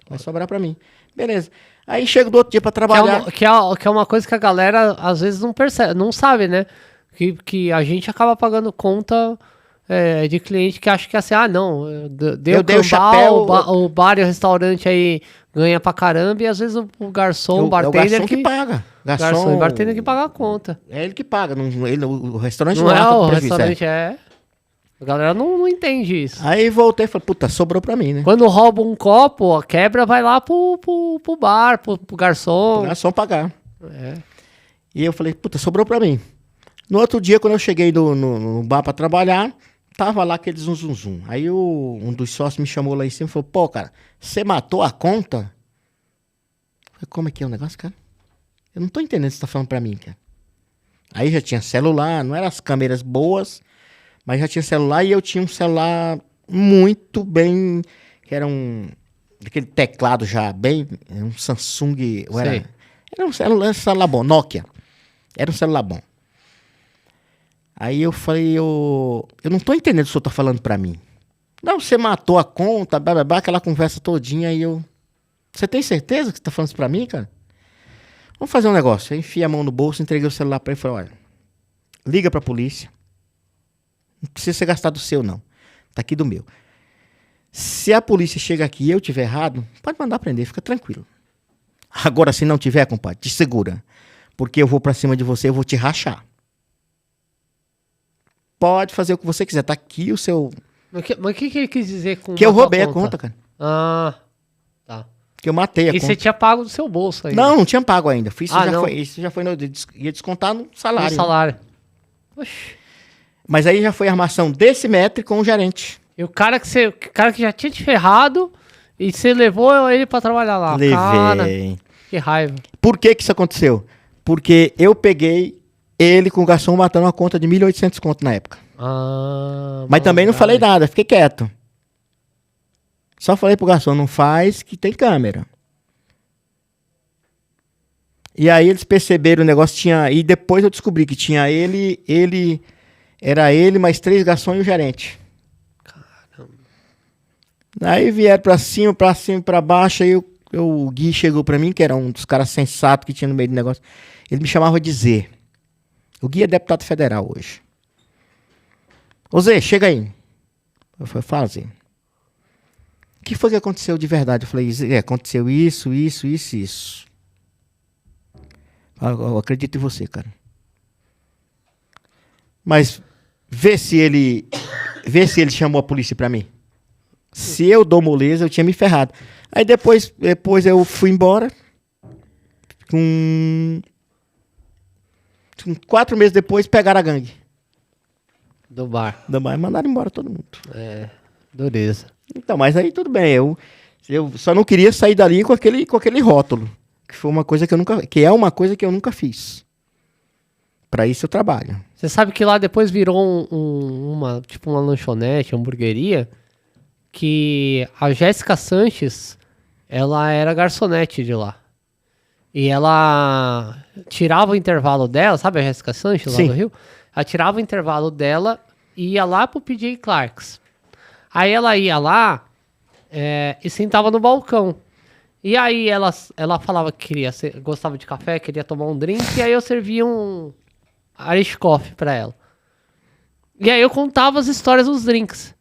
Vai sobrar pra mim. Beleza. Aí chego do outro dia pra trabalhar. Que é uma coisa que a galera às vezes não percebe, não sabe, né? Que a gente acaba pagando conta de cliente que acha que é assim, não, eu dei o chapéu, o bar e o restaurante aí ganha pra caramba, e às vezes o garçom, o bartender... É o garçom que paga. Garçom e bartender que paga a conta. É ele que paga, o restaurante não é o restaurante, A galera não entende isso. Aí voltei e falei, puta, sobrou pra mim, né? Quando rouba um copo, a quebra vai lá pro bar, pro garçom. O garçom pagar. É. E eu falei, puta, sobrou pra mim. No outro dia, quando eu cheguei no bar pra trabalhar, tava lá aquele zum. Aí um dos sócios me chamou lá em cima e falou, pô, cara, você matou a conta? Eu falei, como é que é o negócio, cara? Eu não tô entendendo o que você tá falando pra mim, cara. Aí já tinha celular, não eram as câmeras boas, mas já tinha celular e eu tinha um celular muito bem, que era aquele teclado já bem, um Samsung, era um celular bom, Nokia. Era um celular bom. Aí eu falei, eu não tô entendendo o que o senhor tá falando pra mim. Não, você matou a conta, blá, blá, blá, aquela conversa todinha, e você tem certeza que você tá falando isso pra mim, cara? Vamos fazer um negócio. Eu enfiei a mão no bolso, entreguei o celular pra ele e falei, olha, liga pra polícia. Não precisa ser gastado o seu, não. Tá aqui do meu. Se a polícia chega aqui e eu tiver errado, pode mandar prender, fica tranquilo. Agora, se não tiver, compadre, te segura. Porque eu vou pra cima de você, eu vou te rachar. Pode fazer o que você quiser. Tá aqui o seu... Mas o que ele quis dizer com... Que eu roubei a conta, cara. Ah, tá. Que eu matei a conta. E você tinha pago do seu bolso ainda? Não tinha pago ainda. Isso já foi ia descontar no salário. No salário. Oxi. Mas aí já foi a armação desse metro com o gerente. E o cara que já tinha te ferrado e você levou ele pra trabalhar lá. Levei. Cara, que raiva. Por que isso aconteceu? Porque eu peguei ele com o garçom matando uma conta de 1.800 conto na época. Mas também não falei nada, fiquei quieto. Só falei pro garçom, não faz que tem câmera. E aí eles perceberam o negócio, e depois eu descobri que tinha era ele, mais 3 garçons e o gerente. Caramba. Aí vieram pra cima, pra baixo, aí o Gui chegou pra mim, que era um dos caras sensatos que tinha no meio do negócio. Ele me chamava de Zé. O Gui é deputado federal hoje. Ô Zé, chega aí. Eu falei, fala Zé. O que foi que aconteceu de verdade? Eu falei, Zé, aconteceu isso. Eu acredito em você, cara. Mas vê se ele chamou a polícia pra mim. Se eu dou moleza, eu tinha me ferrado. Aí depois eu fui embora. Com 4 meses depois, pegaram a gangue. Do bar. Mandaram embora todo mundo. Dureza. Então, mas aí tudo bem. Eu só não queria sair dali com aquele rótulo. Que foi uma coisa que é uma coisa que eu nunca fiz. Pra isso eu trabalho. Você sabe que lá depois virou uma lanchonete, uma hamburgueria, que a Jéssica Sanches, ela era garçonete de lá. E ela tirava o intervalo dela, sabe a Jéssica Sanches lá Sim. do Rio? Ela tirava o intervalo dela e ia lá pro PJ Clarks. Aí ela ia lá e sentava no balcão. E aí ela falava que gostava de café, queria tomar um drink, e aí eu servia um Irish Coffee pra ela. E aí eu contava as histórias dos drinks.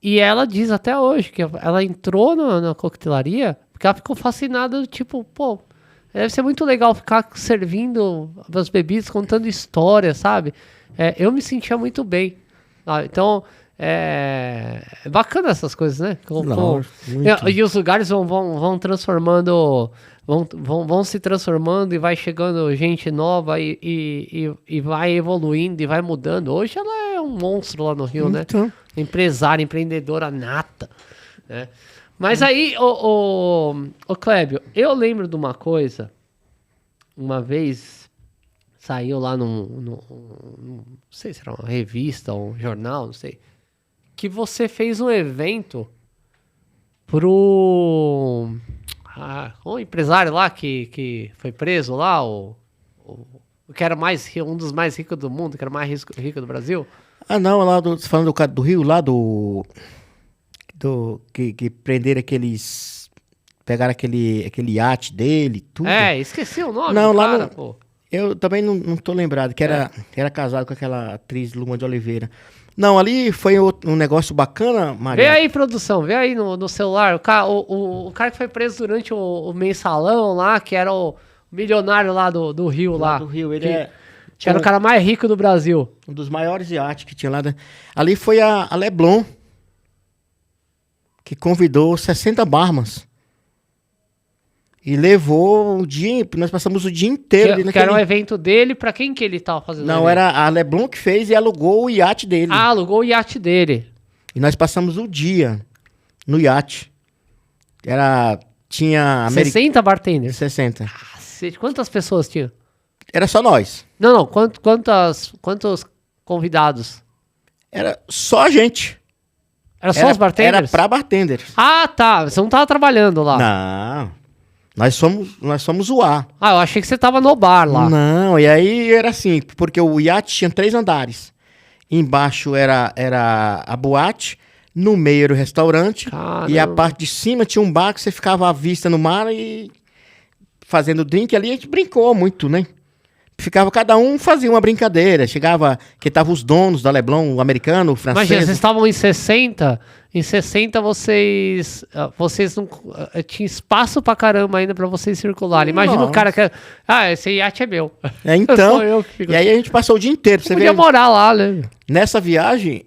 E ela diz até hoje que ela entrou na coquetelaria porque ela ficou fascinada, tipo, pô, deve ser muito legal ficar servindo as bebidas, contando histórias, sabe? Eu me sentia muito bem. Então, é bacana essas coisas, né? E os lugares vão transformando, vão se transformando e vai chegando gente nova e vai evoluindo e vai mudando. Hoje ela é um monstro lá no Rio, né? Empresária, empreendedora nata, né? Mas aí, o Clébio, eu lembro de uma coisa, uma vez saiu lá não sei se era uma revista ou um jornal, não sei, que você fez um evento pro um empresário lá que foi preso lá, o que era um dos mais ricos do mundo, que era o mais rico do Brasil. Ah, não, lá falando do cara do Rio, lá que prenderam aqueles... Pegaram aquele iate dele, tudo. Esqueci o nome não, do lá cara, no, pô. Eu também não tô lembrado, que era casado com aquela atriz Luma de Oliveira. Não, ali foi um negócio bacana, Maria. Vê aí, produção, vê aí no celular. O cara que foi preso durante o mensalão lá, que era o milionário lá do Rio lá. Do Rio, ele que era o cara mais rico do Brasil. Um dos maiores iates que tinha lá. Ali foi a Leblon, que convidou 60 barmas. E levou o dia... Nós passamos o dia inteiro. Que era um evento dele, pra quem que ele tava fazendo? Não, era a Leblon que fez e alugou o iate dele. Ah, alugou o iate dele. E nós passamos o dia no iate. Tinha... 60 bartenders? 60. Cacete, quantas pessoas tinha? Era só nós. Não, quantos convidados? Era só a gente. Era só os bartenders? Era pra bartenders. Ah, tá. Você não tava trabalhando lá. Não. Nós somos o A. Ah, eu achei que você tava no bar lá. Não, e aí era assim, porque o iate tinha 3 andares. Embaixo era a boate, no meio era o restaurante. Caramba. E a parte de cima tinha um bar que você ficava à vista no mar e fazendo drink ali. A gente brincou muito, né? Ficava, cada um fazia uma brincadeira. Chegava, que estavam os donos da Leblon, o americano, o francês. Imagina, vocês estavam em 60. Em 60 vocês não tinha espaço pra caramba ainda pra vocês circularem. Imagina o cara que... esse iate é meu. Então, e aí a gente passou o dia inteiro. Você podia morar lá, né? Nessa viagem,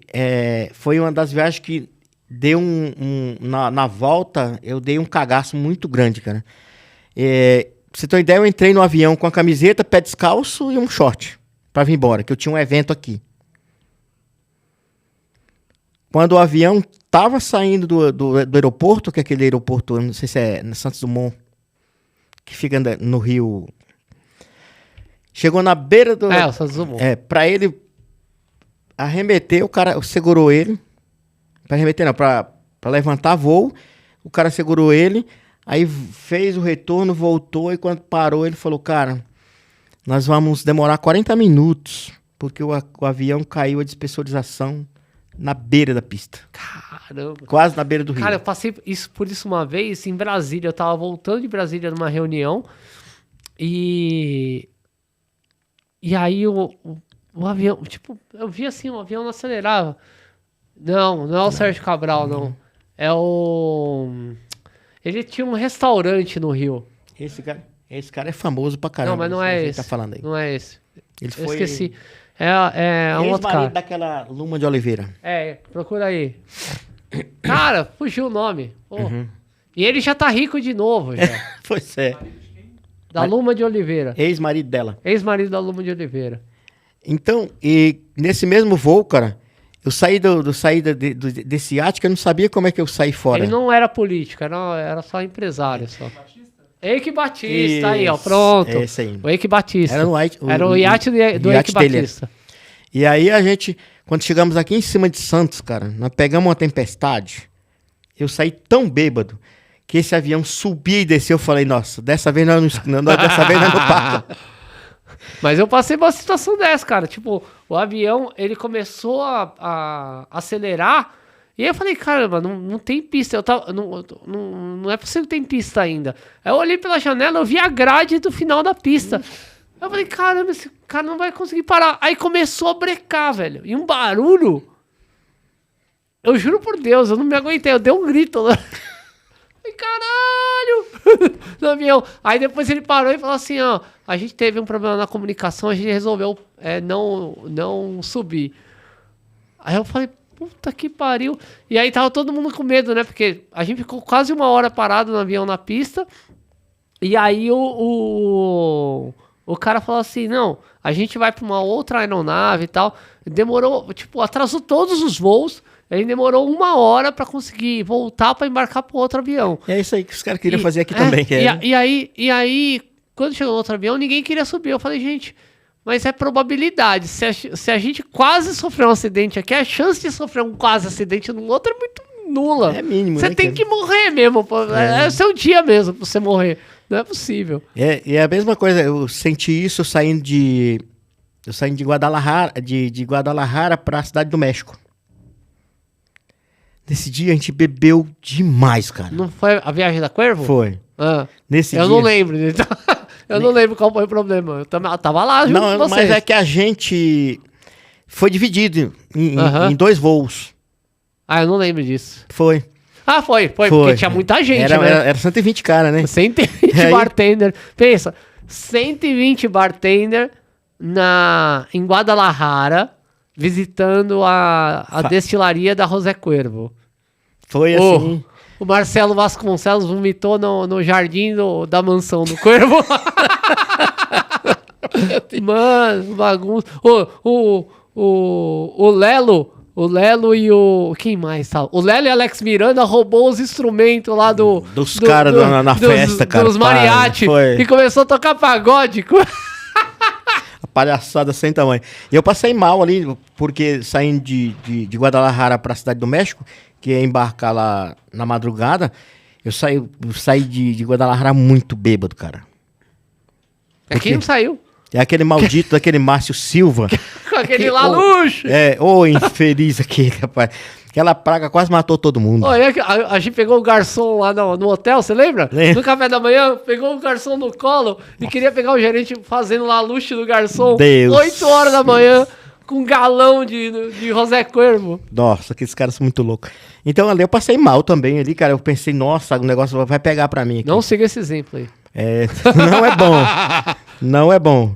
foi uma das viagens que deu na volta, eu dei um cagaço muito grande, cara. Pra você ter uma ideia, eu entrei no avião com a camiseta, pé descalço e um short pra vir embora, que eu tinha um evento aqui. Quando o avião tava saindo do aeroporto, que é aquele aeroporto, eu não sei se é no Santos Dumont, que fica no Rio. Chegou na beira do... o Santos Dumont. Pra ele arremeter, o cara segurou ele. Pra arremeter não, pra levantar voo, o cara segurou ele. Aí fez o retorno, voltou, e quando parou, ele falou, cara, nós vamos demorar 40 minutos, porque o avião caiu a despressurização na beira da pista. Caramba. Quase na beira do rio. Cara, eu passei por isso uma vez em Brasília. Eu tava voltando de Brasília numa reunião e aí o avião, tipo, eu vi assim, o avião não acelerava. Não é o Sérgio Cabral, não. É o... Ele tinha um restaurante no Rio. Esse cara é famoso pra caramba. Não, mas não é esse. Tá falando aí. Não é esse. Ele foi... Eu esqueci. É um outro cara. Daquela Luma de Oliveira. Procura aí. Cara, fugiu o nome. E ele já tá rico de novo, já. Pois é. Da Luma de Oliveira. Ex-marido dela. Ex-marido da Luma de Oliveira. Então, e nesse mesmo voo, cara, eu saí desse iate que eu não sabia como é que eu saí fora. Ele não era político, era só empresário. Só. Eike Batista, aí, ó, pronto. É esse aí. O Eike Batista. Era o iate do Eike Batista. E aí a gente, quando chegamos aqui em cima de Santos, cara, nós pegamos uma tempestade. Eu saí tão bêbado que esse avião subia e desceu. Eu falei, nossa, dessa vez nós não passa. Mas eu passei por uma situação dessa, cara. Tipo, o avião, ele começou a acelerar E aí eu falei, caramba, não tem pista. Não é possível que tem pista ainda. Aí eu olhei pela janela, eu vi a grade do final da pista. Eu falei, caramba, esse cara não vai conseguir parar. Aí começou a brecar, velho. E um barulho. Eu juro por Deus, eu não me aguentei. Eu dei um grito lá. Falei, caralho! No avião. Aí depois ele parou e falou assim, ó. A gente teve um problema na comunicação, a gente resolveu não subir. Aí eu falei, puta que pariu. E aí tava todo mundo com medo, né? Porque a gente ficou quase 1 hora parado no avião na pista. E aí o cara falou assim, não, a gente vai pra uma outra aeronave e tal. Demorou, tipo, atrasou todos os voos. Ele demorou 1 hora pra conseguir voltar pra embarcar pro outro avião. É isso aí que os caras queriam fazer aqui também. E aí, quando chegou no outro avião, ninguém queria subir. Eu falei, gente, mas é probabilidade. Se a gente quase sofreu um acidente aqui, a chance de sofrer um quase acidente no outro é muito nula. É mínimo, Você né, tem que morrer mesmo. É o seu dia mesmo pra você morrer. Não é possível. E é a mesma coisa, eu senti isso saindo de Guadalajara pra Cidade do México. Nesse dia a gente bebeu demais, cara. Não foi a viagem da Cuervo? Foi. Nesse eu dia... não lembro. Então, eu não lembro qual foi o problema. Eu tava lá junto com vocês. Mas é que a gente foi dividido em 2 voos. Ah, eu não lembro disso. Foi. Ah, foi, porque tinha muita gente, né? Era 120 cara, né? 120 bartender. Pensa, 120 bartender em Guadalajara, visitando a destilaria da José Cuervo. Foi assim. O Marcelo Vasconcelos vomitou no jardim da mansão do Cuervo. Mano, bagunça. O Lelo... O Lelo e o... Quem mais tá? O Lelo e Alex Miranda roubou os instrumentos lá dos caras na festa, cara. Dos mariachi. E começou a tocar pagode. A palhaçada sem tamanho. E eu passei mal ali, porque saindo de Guadalajara pra Cidade do México, que ia embarcar lá na madrugada, eu saí de Guadalajara muito bêbado, cara. Aqui não saiu. É aquele maldito daquele Márcio Silva. Com aquele Laluche. Infeliz aquele, rapaz. Aquela praga quase matou todo mundo. A gente pegou o garçom lá no hotel, você lembra? Lembra. No café da manhã, pegou o garçom no colo e queria pegar o gerente fazendo Laluche do garçom. Deus. 8 horas da manhã, com um galão de José Cuervo. Nossa, aqueles caras são muito loucos. Então ali eu passei mal também ali, cara. Eu pensei, nossa, o negócio vai pegar pra mim aqui. Não siga esse exemplo aí. Não é bom. Não é bom.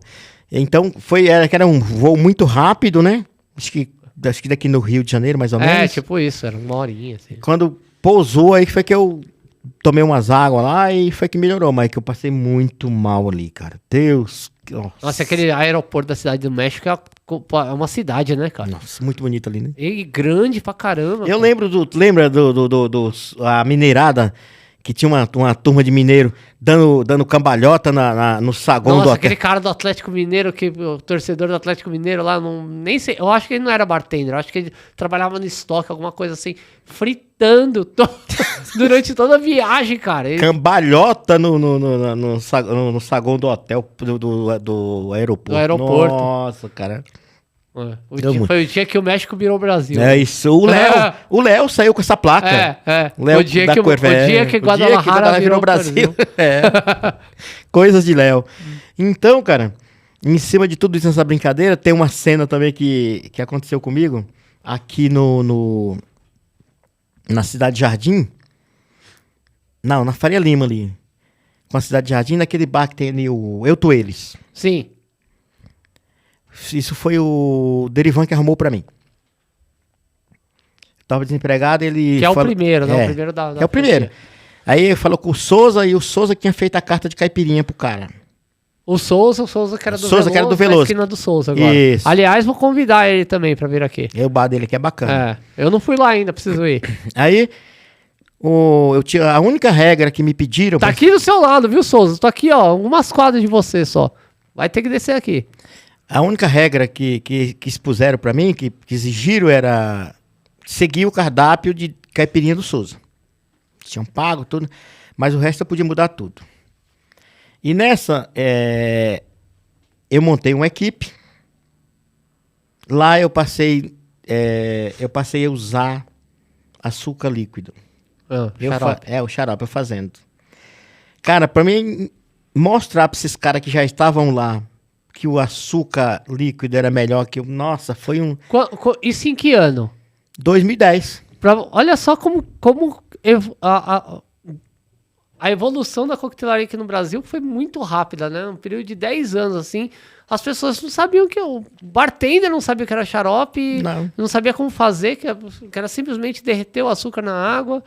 Então, era um voo muito rápido, né? Acho que daqui no Rio de Janeiro, mais ou menos. É, tipo isso, era 1 horinha, assim. Quando pousou, aí foi que eu tomei umas águas lá e foi que melhorou. Mas que eu passei muito mal ali, cara. Deus. Nossa, aquele aeroporto da Cidade do México é uma cidade, né, cara? Nossa, muito bonito ali, né? E grande pra caramba. Eu lembro lembra a mineirada, que tinha uma turma de mineiro dando cambalhota no saguão do hotel. Aquele cara do Atlético Mineiro, o torcedor do Atlético Mineiro lá, nem sei, eu acho que ele não era bartender, eu acho que ele trabalhava no estoque, alguma coisa assim, fritando durante toda a viagem, cara. Cambalhota no saguão do hotel, do aeroporto. Do aeroporto. Nossa, cara. Foi o dia que o México virou o Brasil. É isso. O Léo saiu com essa placa. O dia que Guadalajara virou o Brasil. Coisas de Léo. Então, cara, em cima de tudo isso, nessa brincadeira, tem uma cena também que aconteceu comigo aqui na Cidade Jardim. Não, na Faria Lima ali. Com a Cidade Jardim, naquele bar que tem ali o Eu Tô Eles. Sim. Isso foi o Derivan que arrumou pra mim. Tava desempregado, ele... Que é o primeiro, né? O primeiro da é o primeiro. Aí ele falou com o Souza, e o Souza tinha feito a carta de caipirinha pro cara. O Souza que era do Veloso. Que era do Veloso. Na esquina do Souza agora. Isso. Aliás, vou convidar ele também pra vir aqui. O bar dele aqui é bacana. Eu não fui lá ainda, preciso ir. Aí, a única regra que me pediram... Tá aqui do seu lado, viu, Souza? Tô aqui, ó, umas quadras de você só. Vai ter que descer aqui. A única regra que expuseram pra mim, que exigiram, era seguir o cardápio de caipirinha do Souza. Tinham pago tudo, mas o resto eu podia mudar tudo. E nessa, eu montei uma equipe. Lá eu passei a usar açúcar líquido. Xarope. O xarope, eu fazendo. Cara, pra mim mostrar pra esses caras que já estavam lá que o açúcar líquido era melhor que o... Nossa, foi um... Isso em que ano? 2010. Olha só como a evolução da coquetelaria aqui no Brasil foi muito rápida, né? Um período de 10 anos, assim. As pessoas não sabiam que... O bartender não sabia que era xarope. Não sabia como fazer, que era simplesmente derreter o açúcar na água.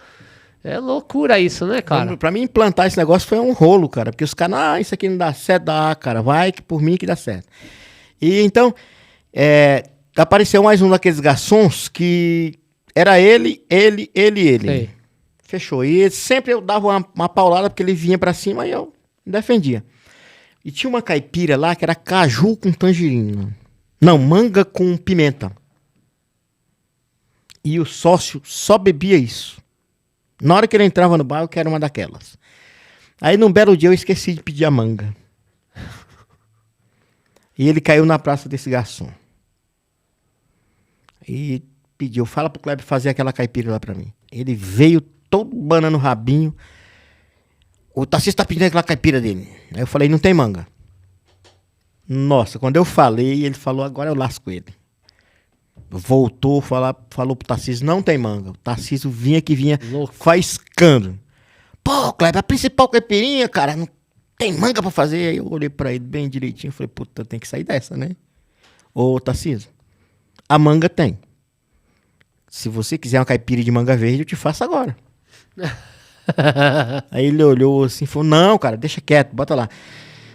É loucura isso, né, cara? Pra mim implantar esse negócio foi um rolo, cara. Porque os caras, isso aqui não dá certo, cara. Vai que por mim que dá certo. E então, apareceu mais um daqueles garçons que era ele. Sei. Fechou. E sempre eu dava uma paulada porque ele vinha pra cima e eu defendia. E tinha uma caipira lá que era caju com tangerina. Não, manga com pimenta. E o sócio só bebia isso. Na hora que ele entrava no bar, eu quero uma daquelas. Aí num belo dia eu esqueci de pedir a manga. E ele caiu na praça desse garçom. E pediu, fala pro Kleber fazer aquela caipira lá pra mim. Ele veio todo banando o rabinho. O Tarcísio tá pedindo aquela caipira dele. Aí eu falei, não tem manga. Nossa, quando eu falei, ele falou, agora eu lasco ele. Voltou, falou pro Tarcísio, não tem manga. O Tarcísio vinha louco, faiscando. Pô, Kleber, a principal caipirinha, cara, não tem manga pra fazer. Aí eu olhei pra ele bem direitinho e falei, puta, tem que sair dessa, né? Ô, Tarcísio, a manga tem. Se você quiser uma caipira de manga verde, eu te faço agora. Aí ele olhou assim e falou, não, cara, deixa quieto, bota lá.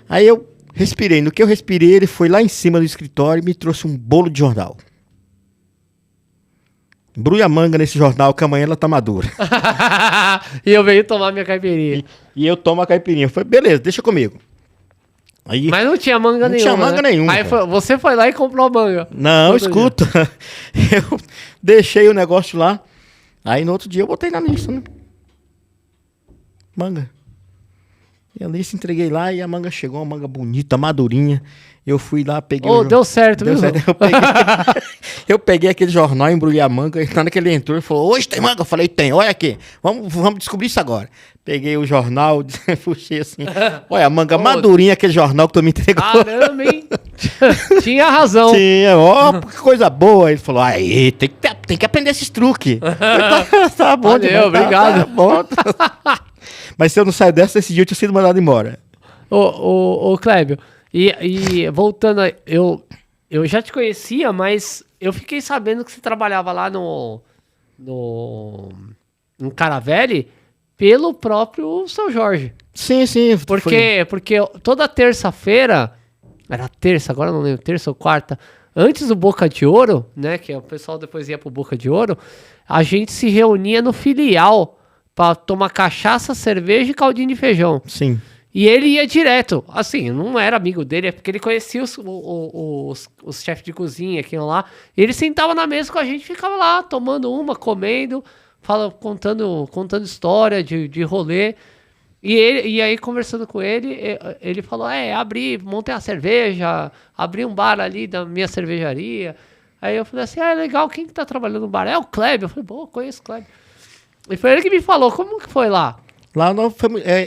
Aí eu respirei. No que eu respirei, ele foi lá em cima do escritório e me trouxe um bolo de jornal. Embrulha a manga nesse jornal que amanhã ela tá madura. E eu venho tomar minha caipirinha. E eu tomo a caipirinha. Eu falei, beleza, deixa comigo. Aí, mas não tinha manga nenhuma. Não tinha manga nenhuma. Aí você foi lá e comprou a manga. Não, escuta. Eu deixei o negócio lá. Aí no outro dia eu botei na lista, né? Manga. E a lista entreguei lá e a manga chegou, uma manga bonita, madurinha. Eu fui lá, peguei deu certo, viu? Certo. Eu peguei aquele jornal, embrulhei a manga. E na hora que ele entrou, ele falou, hoje tem manga? Eu falei, tem, olha aqui. Vamos descobrir isso agora. Peguei o jornal, puxei assim. Olha, a manga madurinha, aquele jornal que tu me entregou. Caramba, hein? Tinha razão. Tinha, que coisa boa. Ele falou, aí, tem que aprender esses truques. Tá bom, valeu, obrigado. Tá bom. Mas se eu não saio dessa, esse dia eu tinha sido mandado embora. Ô, Clébio, e voltando, eu já te conhecia, mas eu fiquei sabendo que você trabalhava lá no Caravelli pelo próprio Seu Jorge. Sim. Porque toda terça-feira, era terça, agora não lembro, terça ou quarta, antes do Boca de Ouro, né, que o pessoal depois ia pro Boca de Ouro, a gente se reunia no filial pra tomar cachaça, cerveja e caldinho de feijão. Sim. E ele ia direto. Assim, não era amigo dele, é porque ele conhecia os chefes de cozinha que iam lá. E ele sentava na mesa com a gente, ficava lá, tomando uma, comendo, contando história de rolê. E aí, conversando com ele falou, montei uma cerveja, abri um bar ali da minha cervejaria. Aí eu falei assim, legal, quem que tá trabalhando no bar? É o Kleber. Eu falei, conheço o Kleber. E foi ele que me falou, como que foi lá? Lá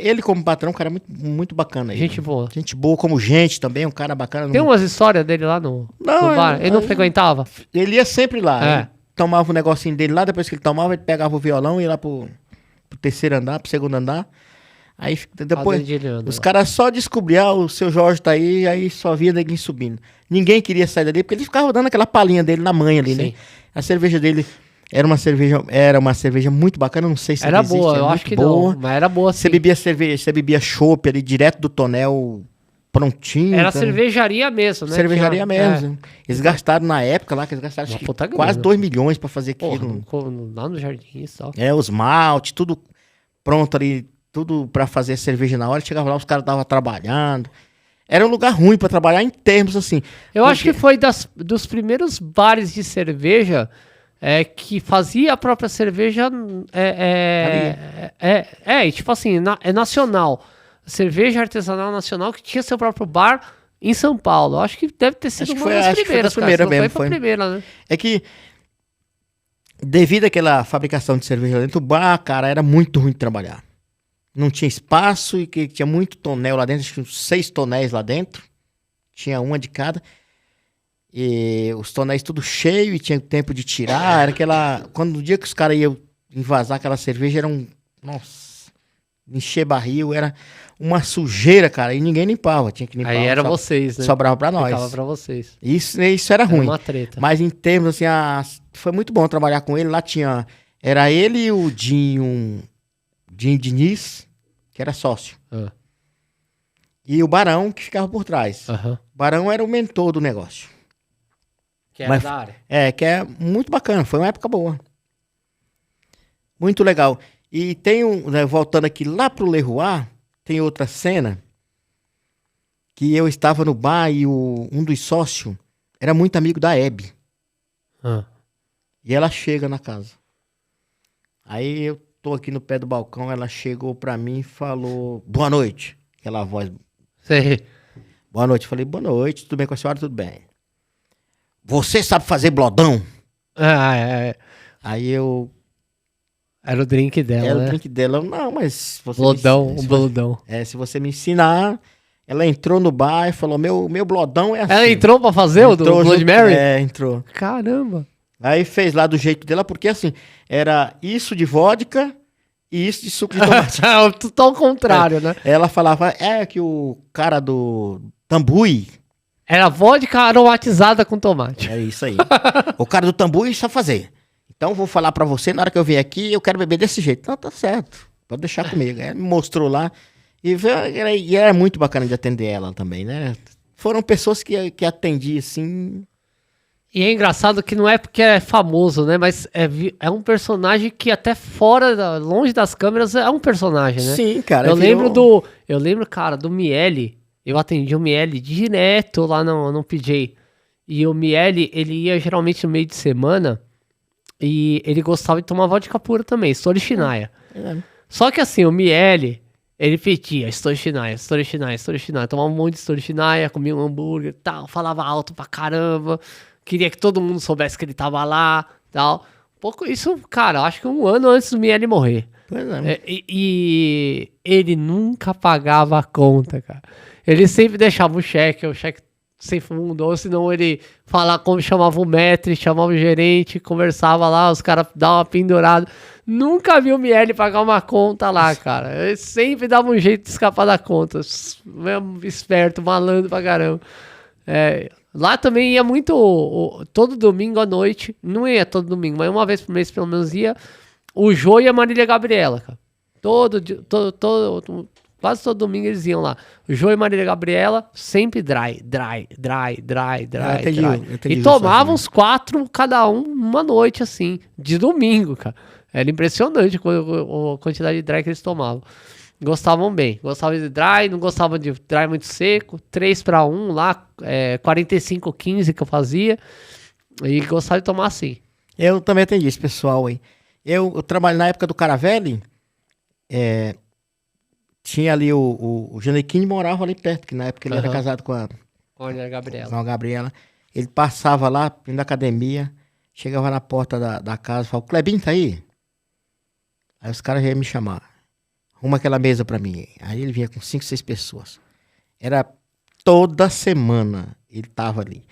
ele como patrão, um cara muito, muito bacana. Gente boa. Gente boa como gente também, um cara bacana. Tem umas histórias dele lá no bar? Ele não frequentava? Ele ia sempre lá. Ele tomava o negocinho dele lá, depois que ele tomava, ele pegava o violão e ia lá pro terceiro andar, pro segundo andar. Aí depois os caras só descobriam, o Seu Jorge tá aí só via ninguém subindo. Ninguém queria sair dali, porque ele ficava dando aquela palhinha dele na manha ali, né? A cerveja dele... Era uma cerveja muito bacana, não sei se era boa, eu acho que não, mas era boa sim. Você bebia cerveja, você bebia chopp ali direto do tonel, prontinho. Era cervejaria mesmo, né? Cervejaria mesmo. Eles gastaram na época lá, que eles gastaram quase 2 milhões pra fazer aquilo. Lá no jardim e tal. Os malte, tudo pronto ali, tudo pra fazer cerveja na hora. Chegava lá, os caras estavam trabalhando. Era um lugar ruim pra trabalhar em termos assim. Eu acho que foi dos primeiros bares de cerveja... que fazia a própria cerveja, tipo assim, é nacional. Cerveja artesanal nacional que tinha seu próprio bar em São Paulo. Acho que deve ter sido uma das primeiras. Foi a primeira, né? É que devido àquela fabricação de cerveja dentro do bar, cara, era muito ruim de trabalhar. Não tinha espaço e que tinha muito tonel lá dentro, acho que uns 6 tonéis lá dentro. Tinha uma de cada. E os tonéis tudo cheio e tinha tempo de tirar. Era aquela... Quando o dia que os caras iam envasar aquela cerveja, era um... Nossa, encher barril, era uma sujeira, cara. E ninguém limpava, tinha que limpar. Aí era vocês, né? Sobrava pra nós. Ficava pra vocês. Isso era ruim. Era uma treta. Mas em termos, assim, foi muito bom trabalhar com ele. Lá tinha... Era ele e o Dinho Diniz, que era sócio. E o Barão, que ficava por trás. O Barão era o mentor do negócio. Que era da área. Que é muito bacana. Foi uma época boa. Muito legal. E tem né, voltando aqui lá pro Leroy, tem outra cena que eu estava no bar e um dos sócios era muito amigo da Hebe. E ela chega na casa. Aí eu tô aqui no pé do balcão, ela chegou pra mim e falou, boa noite. Aquela voz. Sei. Boa noite. Eu falei, boa noite, tudo bem com a senhora? Tudo bem. Você sabe fazer blodão? Aí eu... Era o drink dela, Era né? o drink dela. Não, mas... Blodão, blodão. Se você me ensinar... Ela entrou no bar e falou, meu blodão é assim. Ela entrou pra fazer o do Blood Mary? Entrou. Caramba. Aí fez lá do jeito dela, porque assim, era isso de vodka e isso de suco de tomate. Tudo ao contrário, né? Ela falava, que o cara do Tambui... Era vodka aromatizada com tomate. É isso aí. O cara do Tambui sabe fazer. Então vou falar pra você, na hora que eu vier aqui, eu quero beber desse jeito. Não, tá certo. Pode deixar comigo. Aí me mostrou lá. E era muito bacana de atender ela também, né? Foram pessoas que atendi, assim... E é engraçado que não é porque é famoso, né? Mas é um personagem que até fora, longe das câmeras, é um personagem, né? Sim, cara. Eu lembro, cara, do Miele. Eu atendi o Miele direto lá no PJ. E o Miele, ele ia geralmente no meio de semana e ele gostava de tomar vodka pura também, Stolichnaya. Só que assim, o Miele... Ele pedia Stolichnaya, tomava um monte de Stolichnaya, comia um hambúrguer e tal, falava alto pra caramba, queria que todo mundo soubesse que ele tava lá e tal. Pouco isso, cara, acho que 1 ano antes do Miele morrer. Pois é. E ele nunca pagava a conta, cara. Ele sempre deixava o cheque sem fundo, ou senão ele chamava o maître, chamava o gerente, conversava lá, os caras davam uma pendurada. Nunca vi o Miele pagar uma conta lá, cara. Ele sempre dava um jeito de escapar da conta. Mesmo esperto, malandro pra caramba. Lá também ia muito, todo domingo à noite, não ia todo domingo, mas uma vez por mês pelo menos ia, o Jô e a Marília Gabriela, cara. Quase todo domingo eles iam lá. O Jô e Marília Gabriela, sempre dry. Entendi E tomavam uns 4 cada um uma noite, assim, de domingo, cara. Era impressionante a quantidade de dry que eles tomavam. Gostavam bem. Gostavam de dry, não gostavam de dry muito seco. 3-1 lá, 45-15 que eu fazia. E gostava de tomar assim. Eu também atendi esse pessoal aí. Eu trabalhei na época do Caravelli. Tinha ali o Janequim morava ali perto, que na época ele era casado com a Gabriela. Ele passava lá, indo da academia, chegava na porta da casa e falava, Clebinho tá aí? Aí os caras já iam me chamar. Arruma aquela mesa pra mim. Aí ele vinha com 5, 6 pessoas. Era toda semana ele tava ali.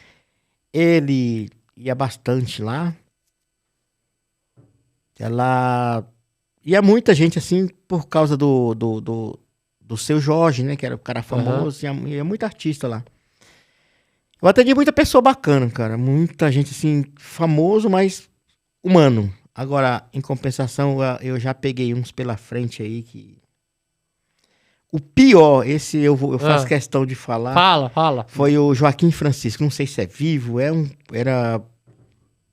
Ele ia bastante lá. Ia muita gente assim por causa do Seu Jorge, né? Que era o cara famoso. Ia muito artista lá. Eu atendi muita pessoa bacana, cara. Muita gente assim, famoso, mas humano. Agora, em compensação, eu já peguei uns pela frente aí que... O pior, esse eu faço questão de falar. Fala. Foi o Joaquim Francisco. Não sei se é vivo.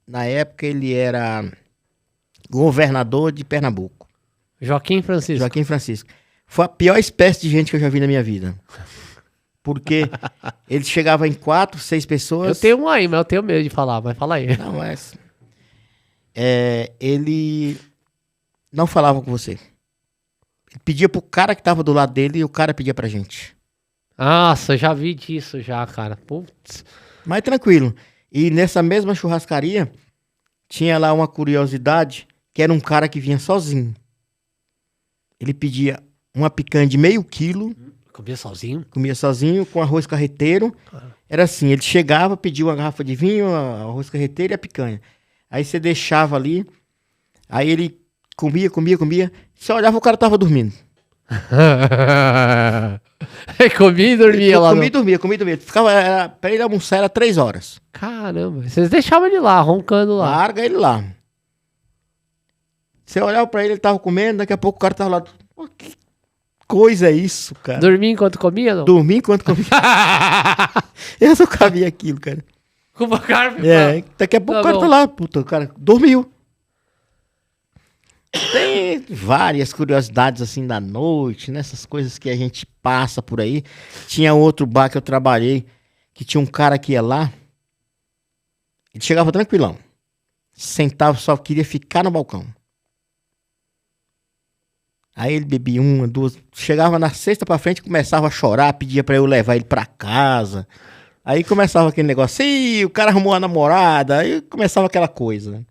Na época ele era governador de Pernambuco. Joaquim Francisco. Foi a pior espécie de gente que eu já vi na minha vida. Porque ele chegava em 4, 6 pessoas. Eu tenho um aí, mas eu tenho medo de falar. Mas fala aí. Não, mas... ele não falava com você. Ele pedia pro cara que tava do lado dele e o cara pedia pra gente. Nossa, eu já vi disso já, cara. Putz. Mas tranquilo. E nessa mesma churrascaria tinha lá uma curiosidade, que era um cara que vinha sozinho. Ele pedia uma picanha de meio quilo. Comia sozinho? Comia sozinho, com arroz carreteiro. Era assim, ele chegava, pedia uma garrafa de vinho, arroz carreteiro e a picanha. Aí você deixava ali, aí ele comia. Você olhava, o cara tava dormindo. Comia e dormia lá. Comia e dormia. Ficava, pra ele almoçar era 3 horas. Caramba, vocês deixavam ele lá, roncando lá. Larga ele lá. Você olhava pra ele, ele tava comendo, daqui a pouco o cara tava lá. Pô, que coisa é isso, cara? Dormia enquanto comia, não? Dormia enquanto comia. Eu nunca vi aquilo, cara. Com a cara. Daqui a pouco o cara tá lá, puta, o cara dormiu. Tem várias curiosidades assim da noite, né? Essas coisas que a gente passa por aí. Tinha outro bar que eu trabalhei, que tinha um cara que ia lá, ele chegava tranquilão, sentava, só queria ficar no balcão. Aí ele bebia uma, duas, chegava na sexta pra frente, começava a chorar, pedia pra eu levar ele pra casa. Aí começava aquele negócio, ih, o cara arrumou a namorada, aí começava aquela coisa, né?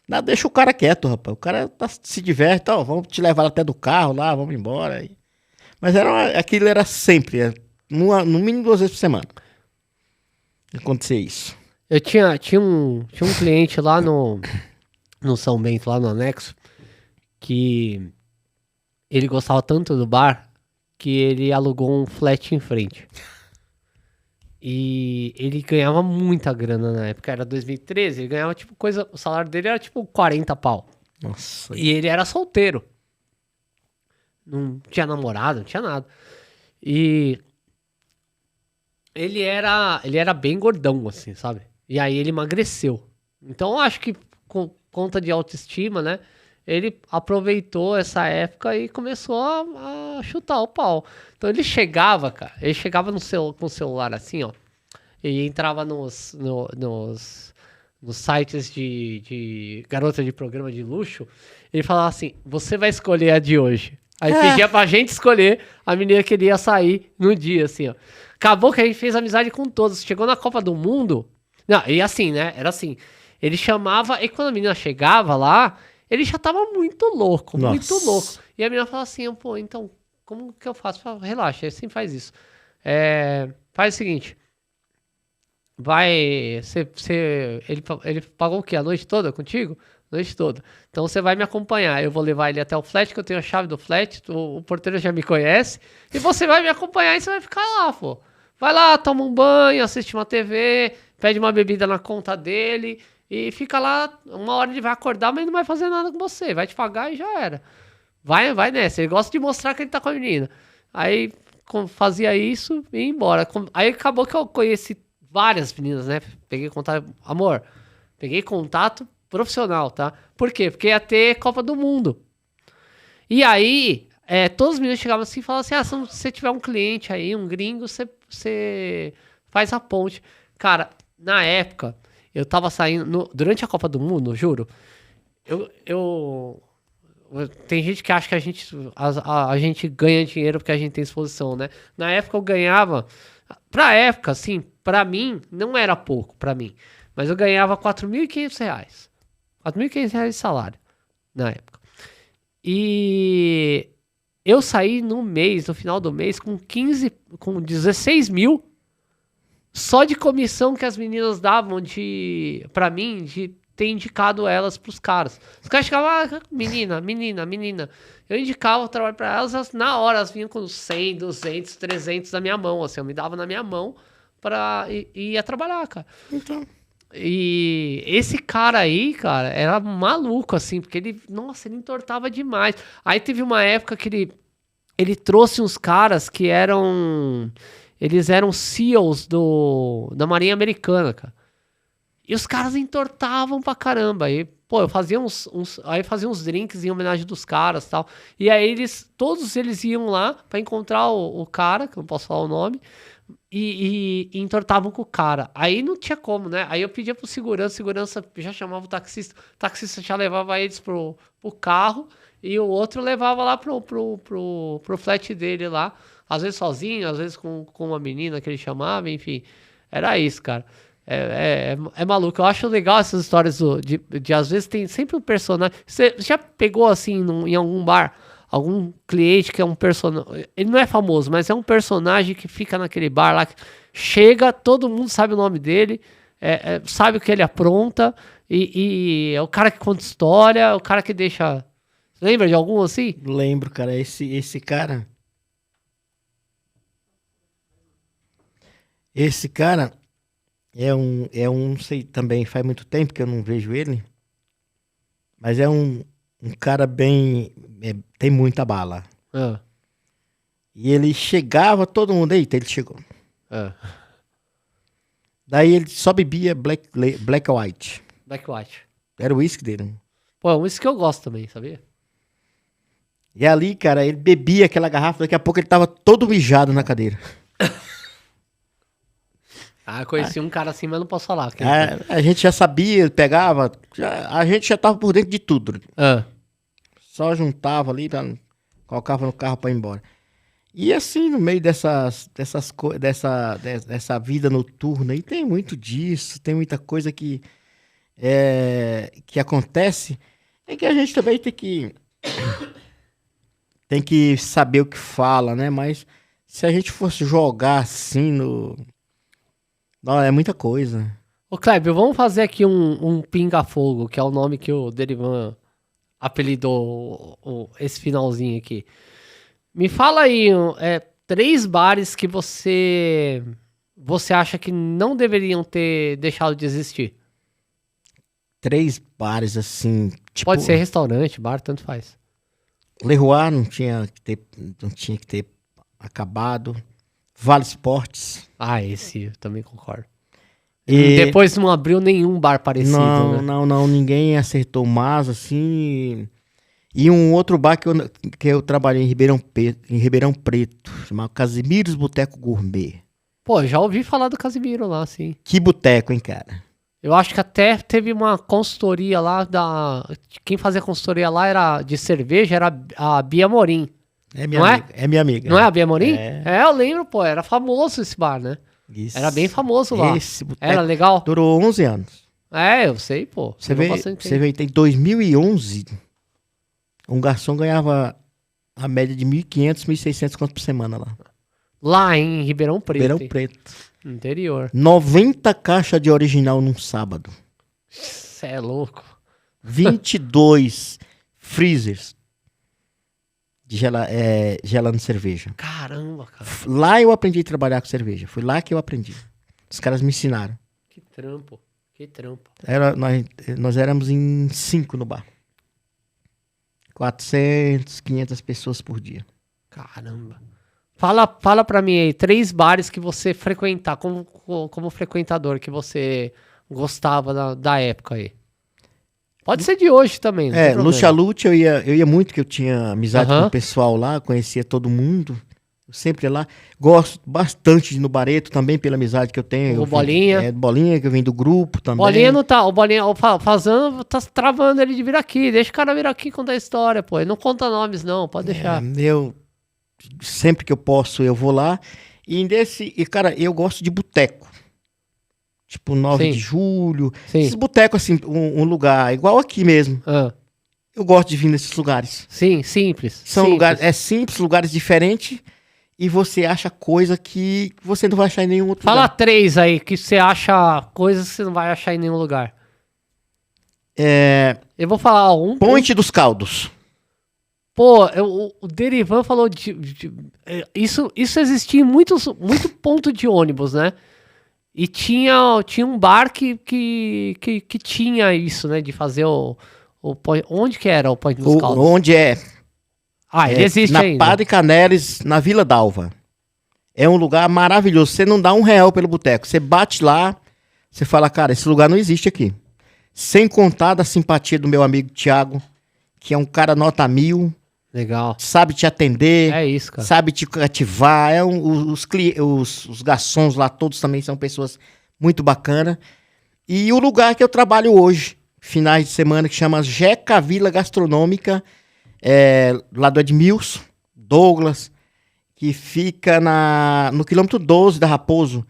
Não, deixa o cara quieto, rapaz, o cara se diverte, ó, vamos te levar até do carro lá, vamos embora. Aí. Mas aquilo era sempre, no mínimo 2 vezes por semana. Acontecia isso. Eu tinha um cliente lá no São Bento, lá no anexo, que ele gostava tanto do bar que ele alugou um flat em frente. E ele ganhava muita grana na época, era 2013, ele ganhava tipo coisa, o salário dele era tipo 40 pau. Nossa. E ele era solteiro. Não tinha namorado, não tinha nada. E ele era bem gordão, assim, sabe? E aí ele emagreceu. Então eu acho que com conta de autoestima, né? Ele aproveitou essa época e começou a chutar o pau. Então ele chegava, cara, com o celular assim, ó, e entrava nos sites de garota de programa de luxo, ele falava assim, você vai escolher a de hoje. Aí pedia pra gente escolher a menina que ele ia sair no dia, assim, ó. Acabou que a gente fez amizade com todos. Chegou na Copa do Mundo, não, e assim, né, era assim, ele chamava, e quando a menina chegava lá, ele já tava muito louco, Nossa. muito louco. E a menina falava assim, pô, então, como que eu faço? Fala, relaxa, ele sempre faz isso. Faz o seguinte, ele pagou o quê? A noite toda contigo? A noite toda. Então você vai me acompanhar, eu vou levar ele até o flat, que eu tenho a chave do flat, o porteiro já me conhece, e você vai me acompanhar e você vai ficar lá, pô. Vai lá, toma um banho, assiste uma TV, pede uma bebida na conta dele... E fica lá, uma hora ele vai acordar, mas não vai fazer nada com você. Vai te pagar e já era. Vai nessa. Ele gosta de mostrar que ele tá com a menina. Aí fazia isso e ia embora. Aí acabou que eu conheci várias meninas, né? Peguei contato... Amor, peguei contato profissional, tá? Por quê? Porque ia ter Copa do Mundo. E aí, todos os meninos chegavam assim e falavam assim, se você tiver um cliente aí, um gringo, você faz a ponte. Cara, na época... Eu tava saindo... durante a Copa do Mundo, juro. Tem gente que acha que a gente ganha dinheiro porque a gente tem exposição, né? Na época eu ganhava... Pra época, assim, pra mim, não era pouco pra mim. Mas eu ganhava R$4.500. R$4.500 de salário, na época. E eu saí no final do mês, com 16 mil... Só de comissão que as meninas davam pra mim, de ter indicado elas pros caras. Os caras chegavam, menina. Eu indicava o trabalho pra elas, na hora elas vinham com 100, 200, 300 na minha mão, assim, eu me dava na minha mão e ia trabalhar, cara. Então. E esse cara aí, cara, era maluco, assim, porque ele entortava demais. Aí teve uma época que ele trouxe uns caras que eram... Eles eram SEALs da Marinha Americana, cara. E os caras entortavam pra caramba. Aí, pô, eu fazia fazia uns drinks em homenagem dos caras e tal. E aí todos eles iam lá pra encontrar o cara, que eu não posso falar o nome, e entortavam com o cara. Aí não tinha como, né? Aí eu pedia pro segurança já chamava o taxista já levava eles pro carro, e o outro levava lá pro flat dele lá. Às vezes sozinho, às vezes com uma menina que ele chamava, enfim. Era isso, cara. É maluco. Eu acho legal essas histórias de às vezes tem sempre um personagem. Você já pegou assim em algum bar, algum cliente que é um personagem. Ele não é famoso, mas é um personagem que fica naquele bar lá. Que chega, todo mundo sabe o nome dele, sabe o que ele apronta, e é o cara que conta história, é o cara que deixa. Lembra de algum assim? Lembro, cara, esse cara. Esse cara não sei também, faz muito tempo que eu não vejo ele, mas é um cara bem, tem muita bala. Ah, E ele chegava, todo mundo, eita, ele chegou. ah. Daí ele só bebia Black White. Black White. Era o uísque dele. Pô, é um isso que eu gosto também, sabia? E ali, cara, ele bebia aquela garrafa, daqui a pouco ele tava todo mijado na cadeira. Ah, eu conheci um cara assim, mas não posso falar. A gente já sabia, ele pegava, a gente já tava por dentro de tudo. Ah, Só juntava ali, colocava no carro pra ir embora. E assim, no meio dessa vida noturna aí, tem muito disso, tem muita coisa que acontece, é que a gente também tem que saber o que fala, né? Mas se a gente fosse jogar assim não, é muita coisa. ô Kleber, vamos fazer aqui um pinga-fogo, que é o nome que o Derivan apelidou esse finalzinho aqui. Me fala aí, 3 bares que você acha que não deveriam ter deixado de existir. 3 bares assim, tipo... Pode ser restaurante, bar, tanto faz. Leroy não tinha que ter acabado. Vale Esportes. Ah, esse eu também concordo. E Depois não abriu nenhum bar parecido, né? não, ninguém acertou mais, assim. E um outro bar que eu trabalhei em Ribeirão Preto, chamado Casimiros Boteco Gourmet. Pô, já ouvi falar do Casimiro lá, sim. Que boteco, hein, cara? Eu acho que até teve uma consultoria lá quem fazia consultoria lá era de cerveja, era a Bia Morim. Não é? É minha amiga. Não é a Bia Morim? É. Eu lembro, pô, era famoso esse bar, né? Isso. Era bem famoso lá. Esse boteco Era legal? durou 11 anos. Eu sei, pô. Você Durou vê, bastante tempo. em 2011, um garçom ganhava a média de 1.500, 1.600 conto por semana lá. Lá em Ribeirão Preto. Ribeirão hein? Preto. Interior. 90 caixas de original num sábado. Cê é louco. 22 freezers de gelando cerveja. Caramba, cara. Lá eu aprendi a trabalhar com cerveja. Foi lá que eu aprendi. Os caras me ensinaram. Que trampo. Que trampo. Nós éramos em 5 no bar. 400, 500 pessoas por dia. Caramba. Fala pra mim aí, 3 bares que você frequentar, como frequentador, que você gostava da época aí. Pode ser de hoje também. Não tem problema. Lucha Lute eu ia muito, que eu tinha amizade Aham. com o pessoal lá, conhecia todo mundo. Eu sempre ia lá. Gosto bastante de ir no Bareto também, pela amizade que eu tenho. O Bolinha. Bolinha, que eu vim do grupo também. Bolinha não tá. O Bolinha, o Fazano tá travando ele de vir aqui. Deixa o cara vir aqui contar a história, pô. Ele não conta nomes, não. Pode deixar. Sempre que eu posso, eu vou lá. Cara, eu gosto de boteco. Tipo, 9 Sim. de julho. Sim. Esses botecos, assim, um lugar igual aqui mesmo. Ah, Eu gosto de vir nesses lugares. sim, simples. São simples. lugares, simples, lugares diferentes. E você acha coisa que você não vai achar em nenhum outro Fala lugar. 3 aí, que você acha coisas que você não vai achar em nenhum lugar. Eu vou falar um. Ponte dos Caldos. Pô, o Derivan falou isso existia em muito ponto de ônibus, né? E tinha um bar que tinha isso, né? De fazer o point. Onde que era o Point dos Caldos? Onde é? Ele existe na ainda. Padre Canelis, na Vila Dalva. É um lugar maravilhoso. Você não dá R$1 pelo boteco. Você bate lá, você fala, cara, esse lugar não existe aqui. Sem contar da simpatia do meu amigo Thiago, que é um cara nota 1000. Legal. Sabe te atender. É isso, cara. Sabe te cativar. Os garçons lá todos também são pessoas muito bacanas. E o lugar que eu trabalho hoje, finais de semana, que chama Jeca Vila Gastronômica, lá do Edmilson, Douglas, que fica no quilômetro 12 da Raposo.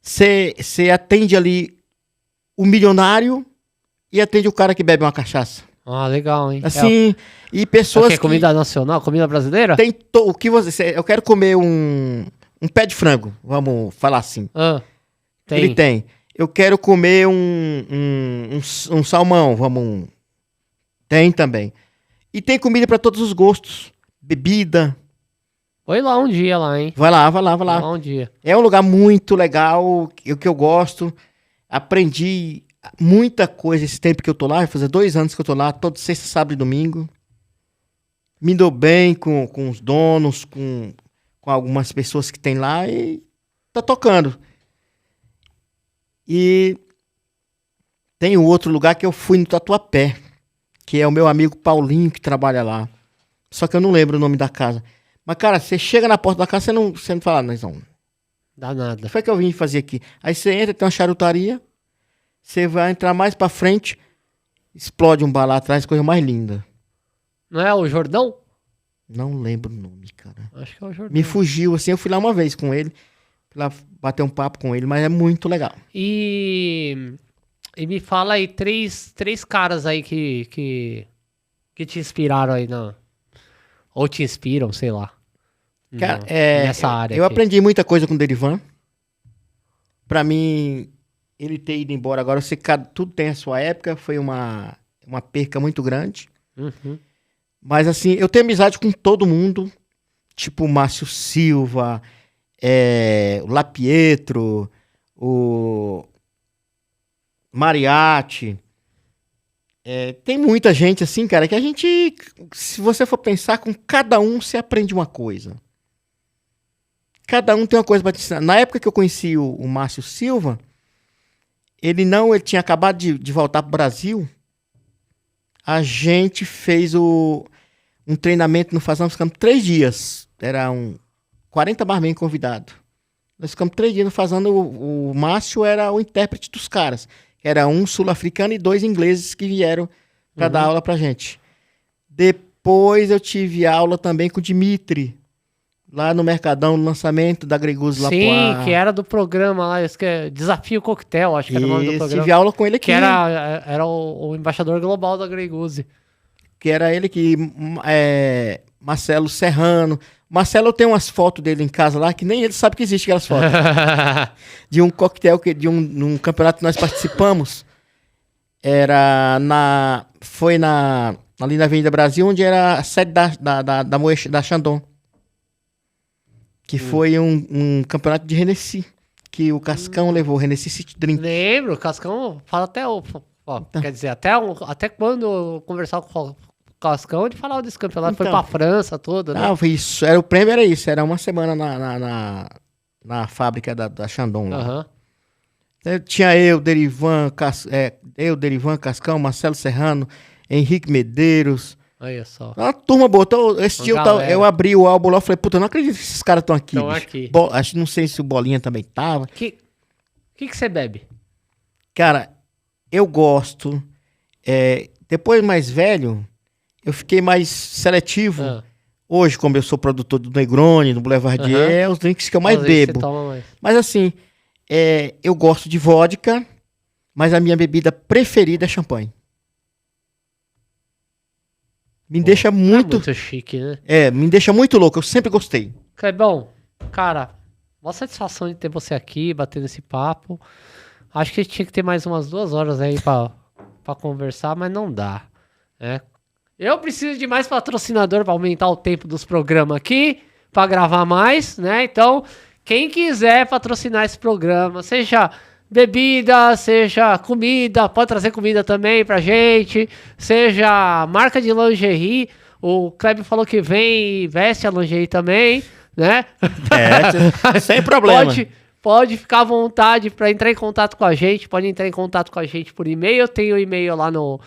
Você atende ali o milionário e atende o cara que bebe uma cachaça. Ah, legal, hein? Assim, e pessoas que... comida nacional, comida brasileira? Tem o que você... Eu quero comer um pé de frango, vamos falar assim. Tem. Ele tem. Eu quero comer um salmão, vamos... Tem também. E tem comida para todos os gostos. Bebida. Foi lá um dia lá, hein? Vai lá. Vai lá um dia. É um lugar muito legal, o que eu gosto. Aprendi muita coisa esse tempo que eu tô lá. Vai fazer 2 anos que eu tô lá, todo sexta, sábado e domingo. Me dou bem com os donos, com algumas pessoas que tem lá e tá tocando. E tem outro lugar que eu fui no Tatuapé, que é o meu amigo Paulinho que trabalha lá. Só que eu não lembro o nome da casa. Mas, cara, você chega na porta da casa, você não fala, não. Dá nada. O que foi que eu vim fazer aqui? Aí você entra, tem uma charutaria, você vai entrar mais pra frente, explode um bar lá atrás, coisa mais linda. Não é o Jordão? Não lembro o nome, cara. Acho que é o Jordão. Me fugiu, assim, eu fui lá uma vez com ele, fui lá bater um papo com ele, mas é muito legal. E me fala aí, três caras aí que te inspiraram aí ou te inspiram, sei lá. Cara, nessa área eu aqui. aprendi muita coisa com o Derivan. Pra mim, ele ter ido embora agora, eu sei que tudo tem a sua época, foi uma perca muito grande. Uhum. Mas assim, eu tenho amizade com todo mundo, tipo o Márcio Silva, o Lapietro, o Mariatti. Tem muita gente assim, cara, que a gente, se você for pensar, com cada um você aprende uma coisa. Cada um tem uma coisa pra te ensinar. Na época que eu conheci o Márcio Silva, ele tinha acabado de voltar pro Brasil. A gente fez um treinamento no Fazão, ficamos 3 dias. Era 40 barman convidados. Nós ficamos 3 dias no Fazão. O Márcio era o intérprete dos caras. Era um sul-africano e 2 ingleses que vieram para dar aula pra gente. Depois eu tive aula também com o Dimitri, lá no Mercadão, no lançamento da Greguzi lá. Sim, que era do programa lá, isso que é Desafio Coquetel, acho que era o nome do programa. Tive aula com ele aqui. Que era o embaixador global da Greguzi. Que era ele que... Marcelo Serrano. Marcelo tem umas fotos dele em casa lá, que nem ele sabe que existe aquelas fotos. De um coquetel, num campeonato que nós participamos. Foi ali na Avenida Brasil, onde era a sede da Chandon. Que foi um campeonato de Renessi. Que o Cascão levou, Renessi City Drink. Lembro, o Cascão fala até... Quer dizer, até quando eu conversava com o Cascão, ele falava desse campeonato, foi pra França toda, né? Não, foi isso. O prêmio era isso. Era uma semana na fábrica da Chandon lá. Tinha Derivan, Cascão, Marcelo Serrano, Henrique Medeiros. Olha só. Uma turma boa. Então, esse dia eu abri o álbum lá e falei, puta, eu não acredito que esses caras estão aqui. Não sei se o Bolinha também tava. Que você bebe? Cara, eu gosto. Depois, mais velho, eu fiquei mais seletivo. Hoje, como eu sou produtor do Negroni, do Boulevardier, é os drinks que eu mais bebo. Mas assim, eu gosto de vodka, mas a minha bebida preferida é champanhe. Me deixa muito... É muito chique, né? Me deixa muito louco, eu sempre gostei. Clebão, cara, uma satisfação de ter você aqui, batendo esse papo. Acho que a gente tinha que ter mais umas 2 horas aí pra conversar, mas não dá, né? Eu preciso de mais patrocinador para aumentar o tempo dos programas aqui, para gravar mais, né? Então, quem quiser patrocinar esse programa, seja bebida, seja comida, pode trazer comida também pra gente, seja marca de lingerie, o Kleber falou que vem e veste a lingerie também, né? Sem problema. Pode ficar à vontade para entrar em contato com a gente, pode entrar em contato com a gente por e-mail, tem o e-mail lá no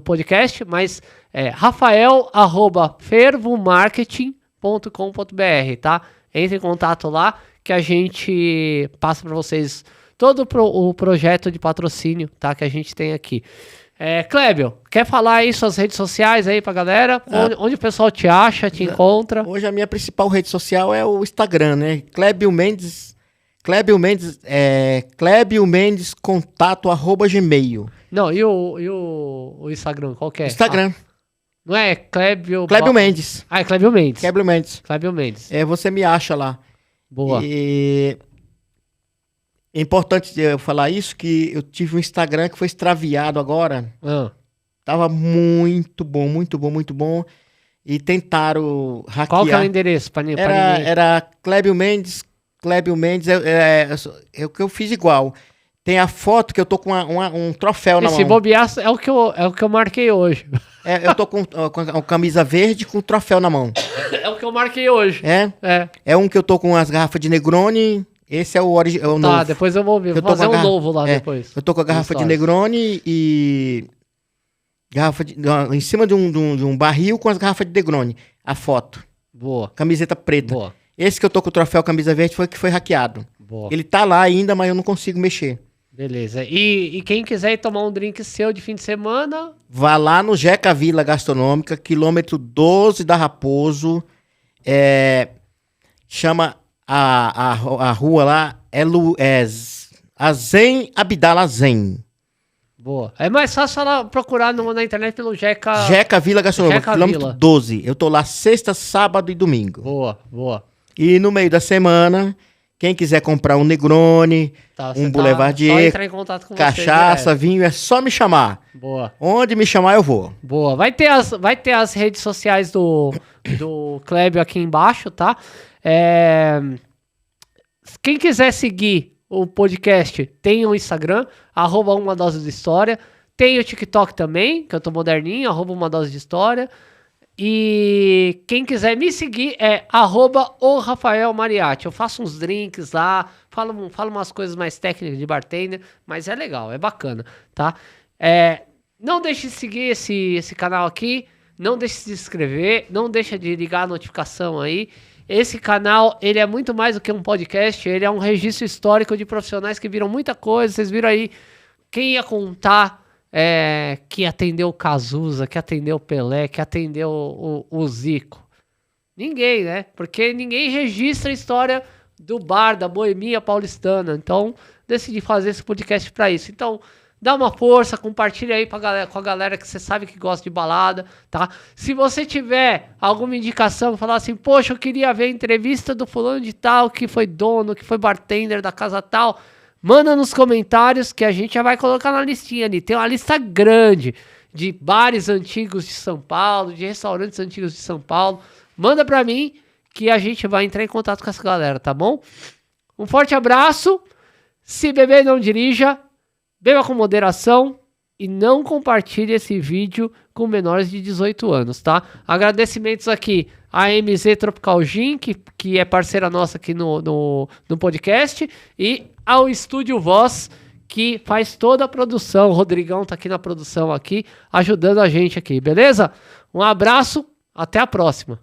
podcast, mas é rafael@fervomarketing.com.br, tá? Entre em contato lá que a gente passa para vocês todo o projeto de patrocínio, tá? Que a gente tem aqui. Clébio, quer falar aí suas redes sociais aí pra galera? Onde o pessoal te acha, te encontra? Hoje a minha principal rede social é o Instagram, né? Clébio Mendes, Clébio Mendes, Clébio Mendes contato @gmail. Não, e o Instagram, qual que é? Instagram. Não é Clébio... Mendes. Ah, é Clébio Mendes. Clébio Mendes. Clébio Mendes. Você me acha lá. Boa. E é importante eu falar isso, que eu tive um Instagram que foi extraviado agora. Tava muito bom, muito bom, muito bom. E tentaram hackear. Qual que é o endereço pra ninguém? Era Clébio Mendes. Clébio Mendes é o que eu fiz igual. Tem a foto que eu tô com um troféu na mão. Esse bobear é o que eu marquei hoje. Eu tô com a camisa verde com o troféu na mão. É o que eu marquei hoje. É um que eu tô com as garrafas de Negroni. Esse é o novo. Tá, depois eu vou ver. Vou fazer um novo lá depois. Eu tô com a garrafa de Negroni e... em cima de um barril com as garrafas de Negroni. A foto. Boa. Camiseta preta. Boa. Esse que eu tô com o troféu camisa verde foi que foi hackeado. Boa. Ele tá lá ainda, mas eu não consigo mexer. Beleza. E quem quiser ir tomar um drink seu de fim de semana... Vá lá no Jeca Vila Gastronômica, quilômetro 12 da Raposo. Chama a rua lá, Zen Abdala Zen. Boa. É mais fácil ela procurar na internet pelo Jeca... Jeca Vila Gastronômica, Jeca quilômetro Vila. 12. Eu tô lá sexta, sábado e domingo. Boa, boa. E no meio da semana, quem quiser comprar um Negroni, um Boulevardier, só entrar em contato com cachaça, você, vinho, é só me chamar. Boa. Onde me chamar eu vou. Boa. Vai ter as redes sociais do Clébio aqui embaixo, tá? Quem quiser seguir o podcast, tem o Instagram, @uma dose de história. Tem o TikTok também, que eu tô moderninho, @uma dose de história. E quem quiser me seguir é @o Rafael Mariatti. Eu faço uns drinks lá, falo umas coisas mais técnicas de bartender, mas é legal, é bacana, tá? Não deixe de seguir esse canal aqui, não deixe de se inscrever, não deixe de ligar a notificação aí. Esse canal, ele é muito mais do que um podcast, ele é um registro histórico de profissionais que viram muita coisa. Vocês viram aí quem ia contar que atendeu o Cazuza, que atendeu o Pelé, que atendeu o Zico. Ninguém, né? Porque ninguém registra a história do bar, da boemia paulistana. Então, decidi fazer esse podcast para isso. Então, dá uma força, compartilha aí com a galera que você sabe que gosta de balada, tá? Se você tiver alguma indicação, falar assim, poxa, eu queria ver a entrevista do fulano de tal, que foi dono, que foi bartender da casa tal, manda nos comentários que a gente já vai colocar na listinha ali. Tem uma lista grande de bares antigos de São Paulo, de restaurantes antigos de São Paulo. Manda pra mim que a gente vai entrar em contato com essa galera, tá bom? Um forte abraço. Se beber, não dirija. Beba com moderação e não compartilhe esse vídeo com menores de 18 anos, tá? Agradecimentos aqui à MZ Tropical Gin, que é parceira nossa aqui no podcast, e ao Estúdio Voz, que faz toda a produção. O Rodrigão tá aqui na produção aqui, ajudando a gente aqui, beleza? Um abraço, até a próxima.